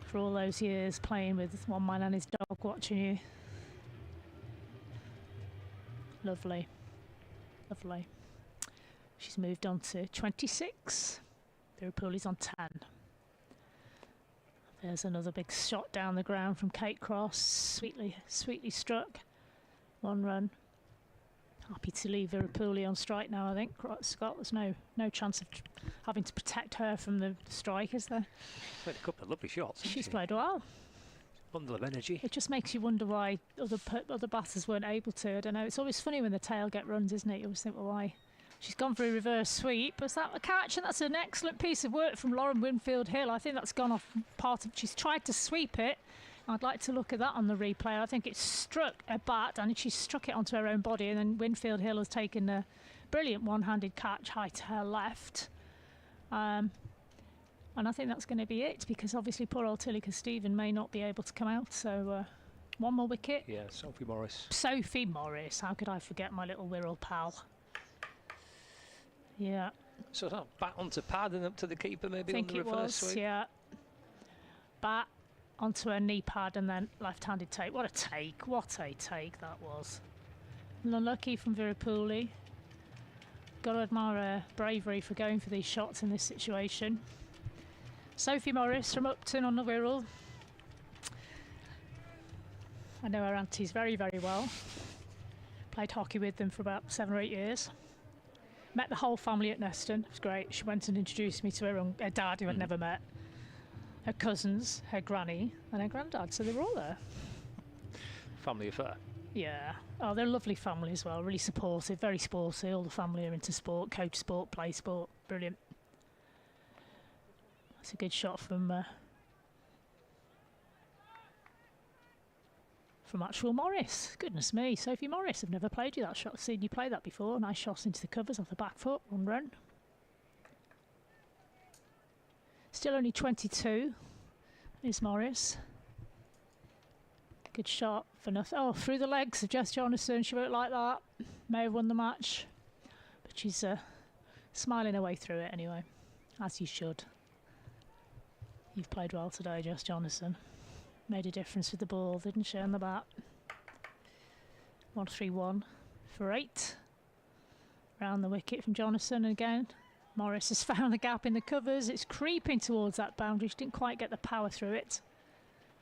For all those years playing with one man and his dog watching you. Lovely. Lovely. She's moved on to 26. Virapuli's on 10. There's another big shot down the ground from Kate Cross. Sweetly struck. 1 run. Happy to leave Virapuli on strike now, I think. Scott, there's no chance of having to protect her from the strike, is there? Played a couple of lovely shots. She's played well. Bundle of energy. It just makes you wonder why other batters weren't able to. I don't know. It's always funny when the tail get runs, isn't it? You always think, well, why? She's gone for a reverse sweep. Was that a catch? And that's an excellent piece of work from Lauren Winfield Hill. I think that's gone off part of... She's tried to sweep it. I'd like to look at that on the replay. I think it struck a bat and she struck it onto her own body, and then Winfield Hill has taken a brilliant one-handed catch high to her left. And I think that's going to be it, because obviously poor old Tilly Stephen may not be able to come out. So 1 more wicket. Yeah, Sophie Morris. Sophie Morris. How could I forget my little Wirral pal? Yeah. So back onto pad and up to the keeper, maybe on the reverse sweep. Yeah. Bat onto her knee pad and then left-handed take. What a take! What a take that was. Unlucky from Virapuli. Got to admire her bravery for going for these shots in this situation. Sophie Morris from Upton on the Wirral. I know her aunties very, very well. Played hockey with them for about 7 or 8 years. Met the whole family at Neston. It was great. She went and introduced me to her dad, who I'd never met, her cousins, her granny, and her granddad. So they were all there. Family affair. Yeah. Oh, they're a lovely family as well. Really supportive, very sporty. All the family are into sport, coach sport, play sport. Brilliant. That's a good shot from actual Morris. Goodness me, Sophie Morris. I've never played you that shot. I've seen you play that before. Nice shot into the covers off the back foot. Run. Still only 22 is Morris. Good shot for nothing. Oh, through the legs of Jess Jonathan. She won't like that. May have won the match. But she's smiling her way through it anyway. As you should. You've played well today, Jess Jonathan. Made a difference with the ball, didn't she, on the bat? 1-3-1 for 8. Round the wicket from Jonathan again. Morris has found the gap in the covers. It's creeping towards that boundary. She didn't quite get the power through it.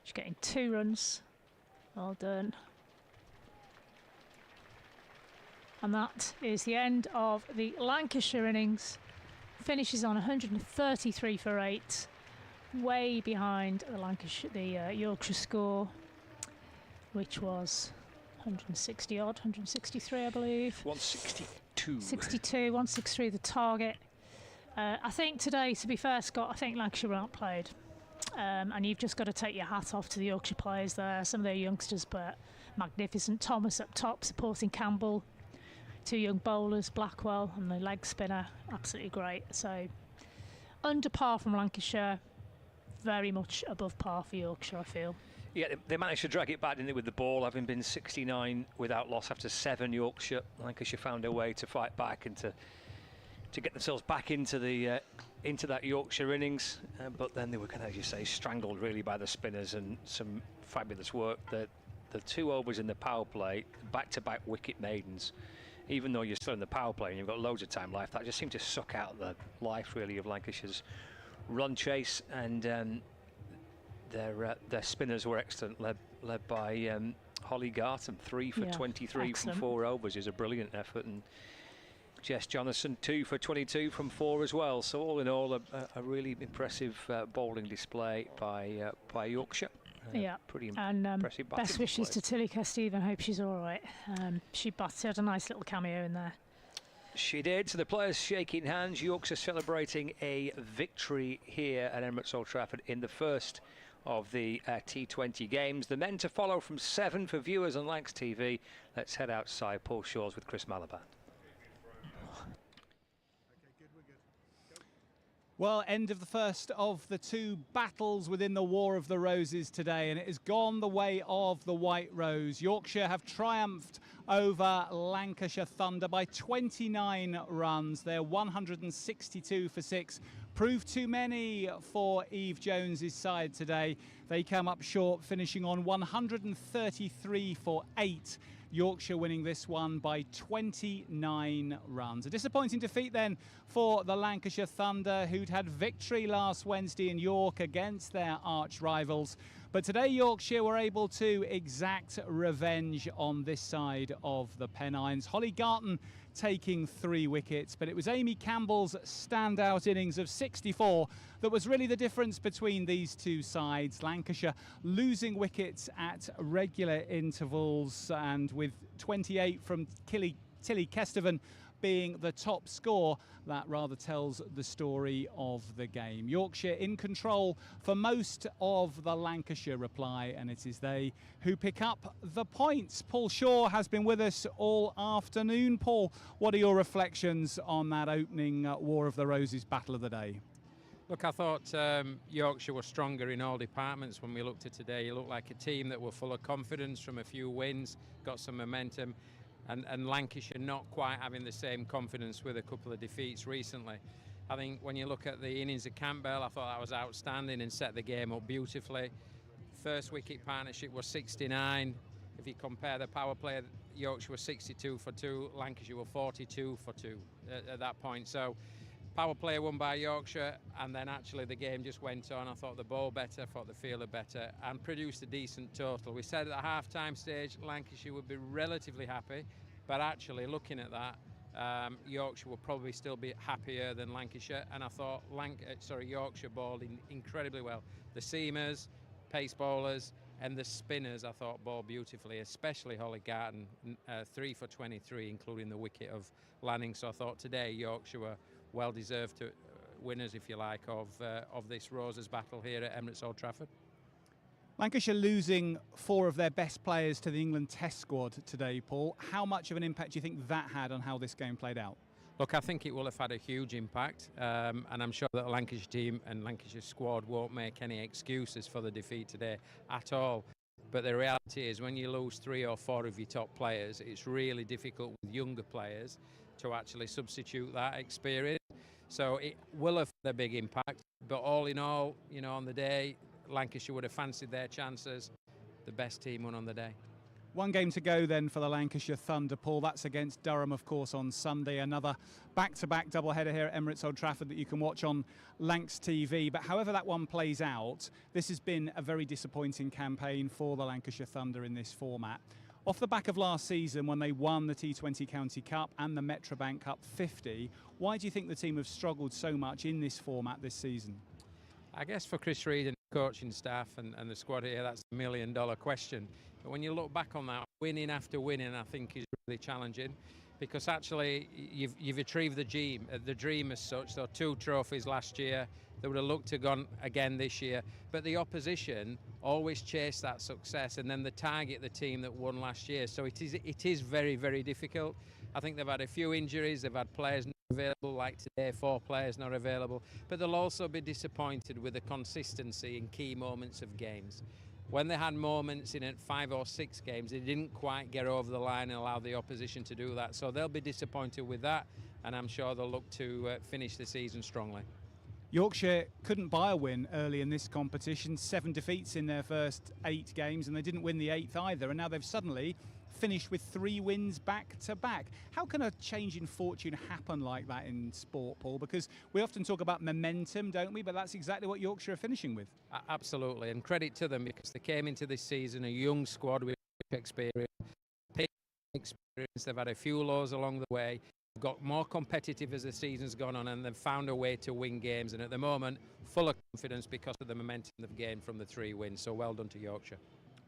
She's getting 2 runs. Well done. And that is the end of the Lancashire innings. Finishes on 133 for 8. Way behind the Yorkshire score, which was 160 odd, 163 I believe. 162. 163 the target. I think today, to be fair, Scott, I think Lancashire aren't played. And you've just got to take your hat off to the Yorkshire players there. Some of their youngsters, but magnificent. Thomas up top supporting Campbell. 2 young bowlers, Blackwell and the leg spinner, absolutely great. So under par from Lancashire. Very much above par for Yorkshire, I feel. Yeah, they managed to drag it back, didn't they, with the ball, having been 69 without loss after 7. Lancashire found a way to fight back and to get themselves back into that Yorkshire innings, but then they were kind of, as you say, strangled really by the spinners and some fabulous work. The 2 overs in the power play, back-to-back wicket maidens. Even though you're still in the power play and you've got loads of time left, that just seemed to suck out the life really of Lancashire's run chase, and their spinners were excellent, led by Holly Garton. 3 for 23 excellent. From 4 overs is a brilliant effort, and Jess Jonathan 2 for 22 from 4 as well. So all in all, a really impressive bowling display by Yorkshire. Pretty impressive. Best wishes to Tilly Stephen. Hope she's all right. She had a nice little cameo in there. She did. So the players shaking hands. Yorkshire celebrating a victory here at Emirates Old Trafford in the first of the T20 games. The men to follow from 7 for viewers on Lancs TV. Let's head outside Paul Shaw's with Chris Malaban. Well, end of the first of the 2 battles within the War of the Roses today, and it has gone the way of the White Rose. Yorkshire have triumphed over Lancashire Thunder by 29 runs. They're 162 for 6. Proved too many for Eve Jones's side today. They come up short, finishing on 133 for 8. Yorkshire winning this one by 29 runs. A disappointing defeat then for the Lancashire Thunder, who'd had victory last Wednesday in York against their arch rivals. But today Yorkshire were able to exact revenge on this side of the Pennines. Holly Garton taking 3 wickets, but it was Amy Campbell's standout innings of 64 that was really the difference between these 2 sides. Lancashire losing wickets at regular intervals, and with 28 from Tilly Kestevan being the top score, that rather tells the story of the game. Yorkshire in control for most of the Lancashire reply, and it is they who pick up the points. Paul Shaw has been with us all afternoon. Paul, what are your reflections on that opening War of the Roses battle of the day? Look, I thought Yorkshire were stronger in all departments when we looked at today. It looked like a team that were full of confidence from a few wins, got some momentum. And Lancashire not quite having the same confidence with a couple of defeats recently. I think when you look at the innings of Campbell, I thought that was outstanding and set the game up beautifully. First wicket partnership was 69. If you compare the power play, Yorkshire was 62 for 2, Lancashire were 42 for 2 at that point. So power play won by Yorkshire, and then actually the game just went on. I thought the ball better, I thought the fielder better, and produced a decent total. We said at the half-time stage Lancashire would be relatively happy, but actually looking at that, Yorkshire will probably still be happier than Lancashire, and I thought Yorkshire bowled incredibly well. The seamers, pace bowlers, and the spinners I thought bowled beautifully, especially Holly Garton, 3 for 23, including the wicket of Lanning. So I thought today Yorkshire were well-deserved winners, if you like, of this Roses battle here at Emirates Old Trafford. Lancashire losing 4 of their best players to the England Test squad today, Paul. How much of an impact do you think that had on how this game played out? Look, I think it will have had a huge impact, and I'm sure that the Lancashire team and Lancashire squad won't make any excuses for the defeat today at all. But the reality is, when you lose 3 or 4 of your top players, it's really difficult with younger players to actually substitute that experience. So it will have had a big impact. But all in all, you know, on the day, Lancashire would have fancied their chances. The best team won on the day. One game to go then for the Lancashire Thunder, Paul. That's against Durham, of course, on Sunday. Another back-to-back doubleheader here at Emirates Old Trafford that you can watch on Lancs TV. But however that one plays out, this has been a very disappointing campaign for the Lancashire Thunder in this format. Off the back of last season when they won the T20 County Cup and the Metrobank Cup 50, why do you think the team have struggled so much in this format this season? I guess for Chris Reed and the coaching staff and the squad here, that's $1 million question. But when you look back on that, winning after winning, I think is really challenging, because actually you've achieved the dream as such. So 2 trophies last year. They would have looked to gone again this year. But the opposition always chase that success, and then they target the team that won last year. So it is very, very difficult. I think they've had a few injuries. They've had players not available, like today, 4 players not available. But they'll also be disappointed with the consistency in key moments of games. When they had moments in 5 or 6 games, they didn't quite get over the line and allow the opposition to do that. So they'll be disappointed with that, and I'm sure they'll look to finish the season strongly. Yorkshire couldn't buy a win early in this competition. 7 defeats in their first 8 games, and they didn't win the 8th either. And now they've suddenly finished with 3 wins back to back. How can a change in fortune happen like that in sport, Paul? Because we often talk about momentum, don't we? But that's exactly what Yorkshire are finishing with. Absolutely, and credit to them, because they came into this season a young squad with experience. They've had a few lows along the way. Got more competitive as the season's gone on, and they've found a way to win games, and at the moment full of confidence because of the momentum they've gained from the 3 wins. So well done to Yorkshire.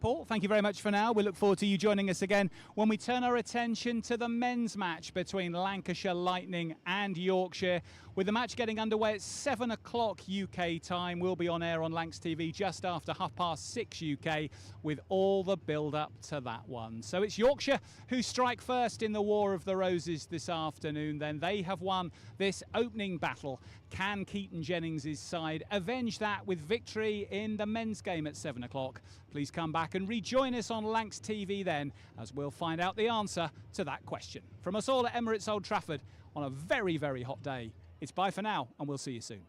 Paul, thank you very much for now. We look forward to you joining us again when we turn our attention to the men's match between Lancashire Lightning and Yorkshire. With the match getting underway at 7 o'clock UK time, we'll be on air on Lancs TV just after 6:30 UK with all the build-up to that one. So it's Yorkshire who strike first in the War of the Roses this afternoon. Then they have won this opening battle. Can Keaton Jennings' side avenge that with victory in the men's game at 7 o'clock? Please come back and rejoin us on Lancs TV then, as we'll find out the answer to that question. From us all at Emirates Old Trafford on a very, very hot day, it's bye for now, and we'll see you soon.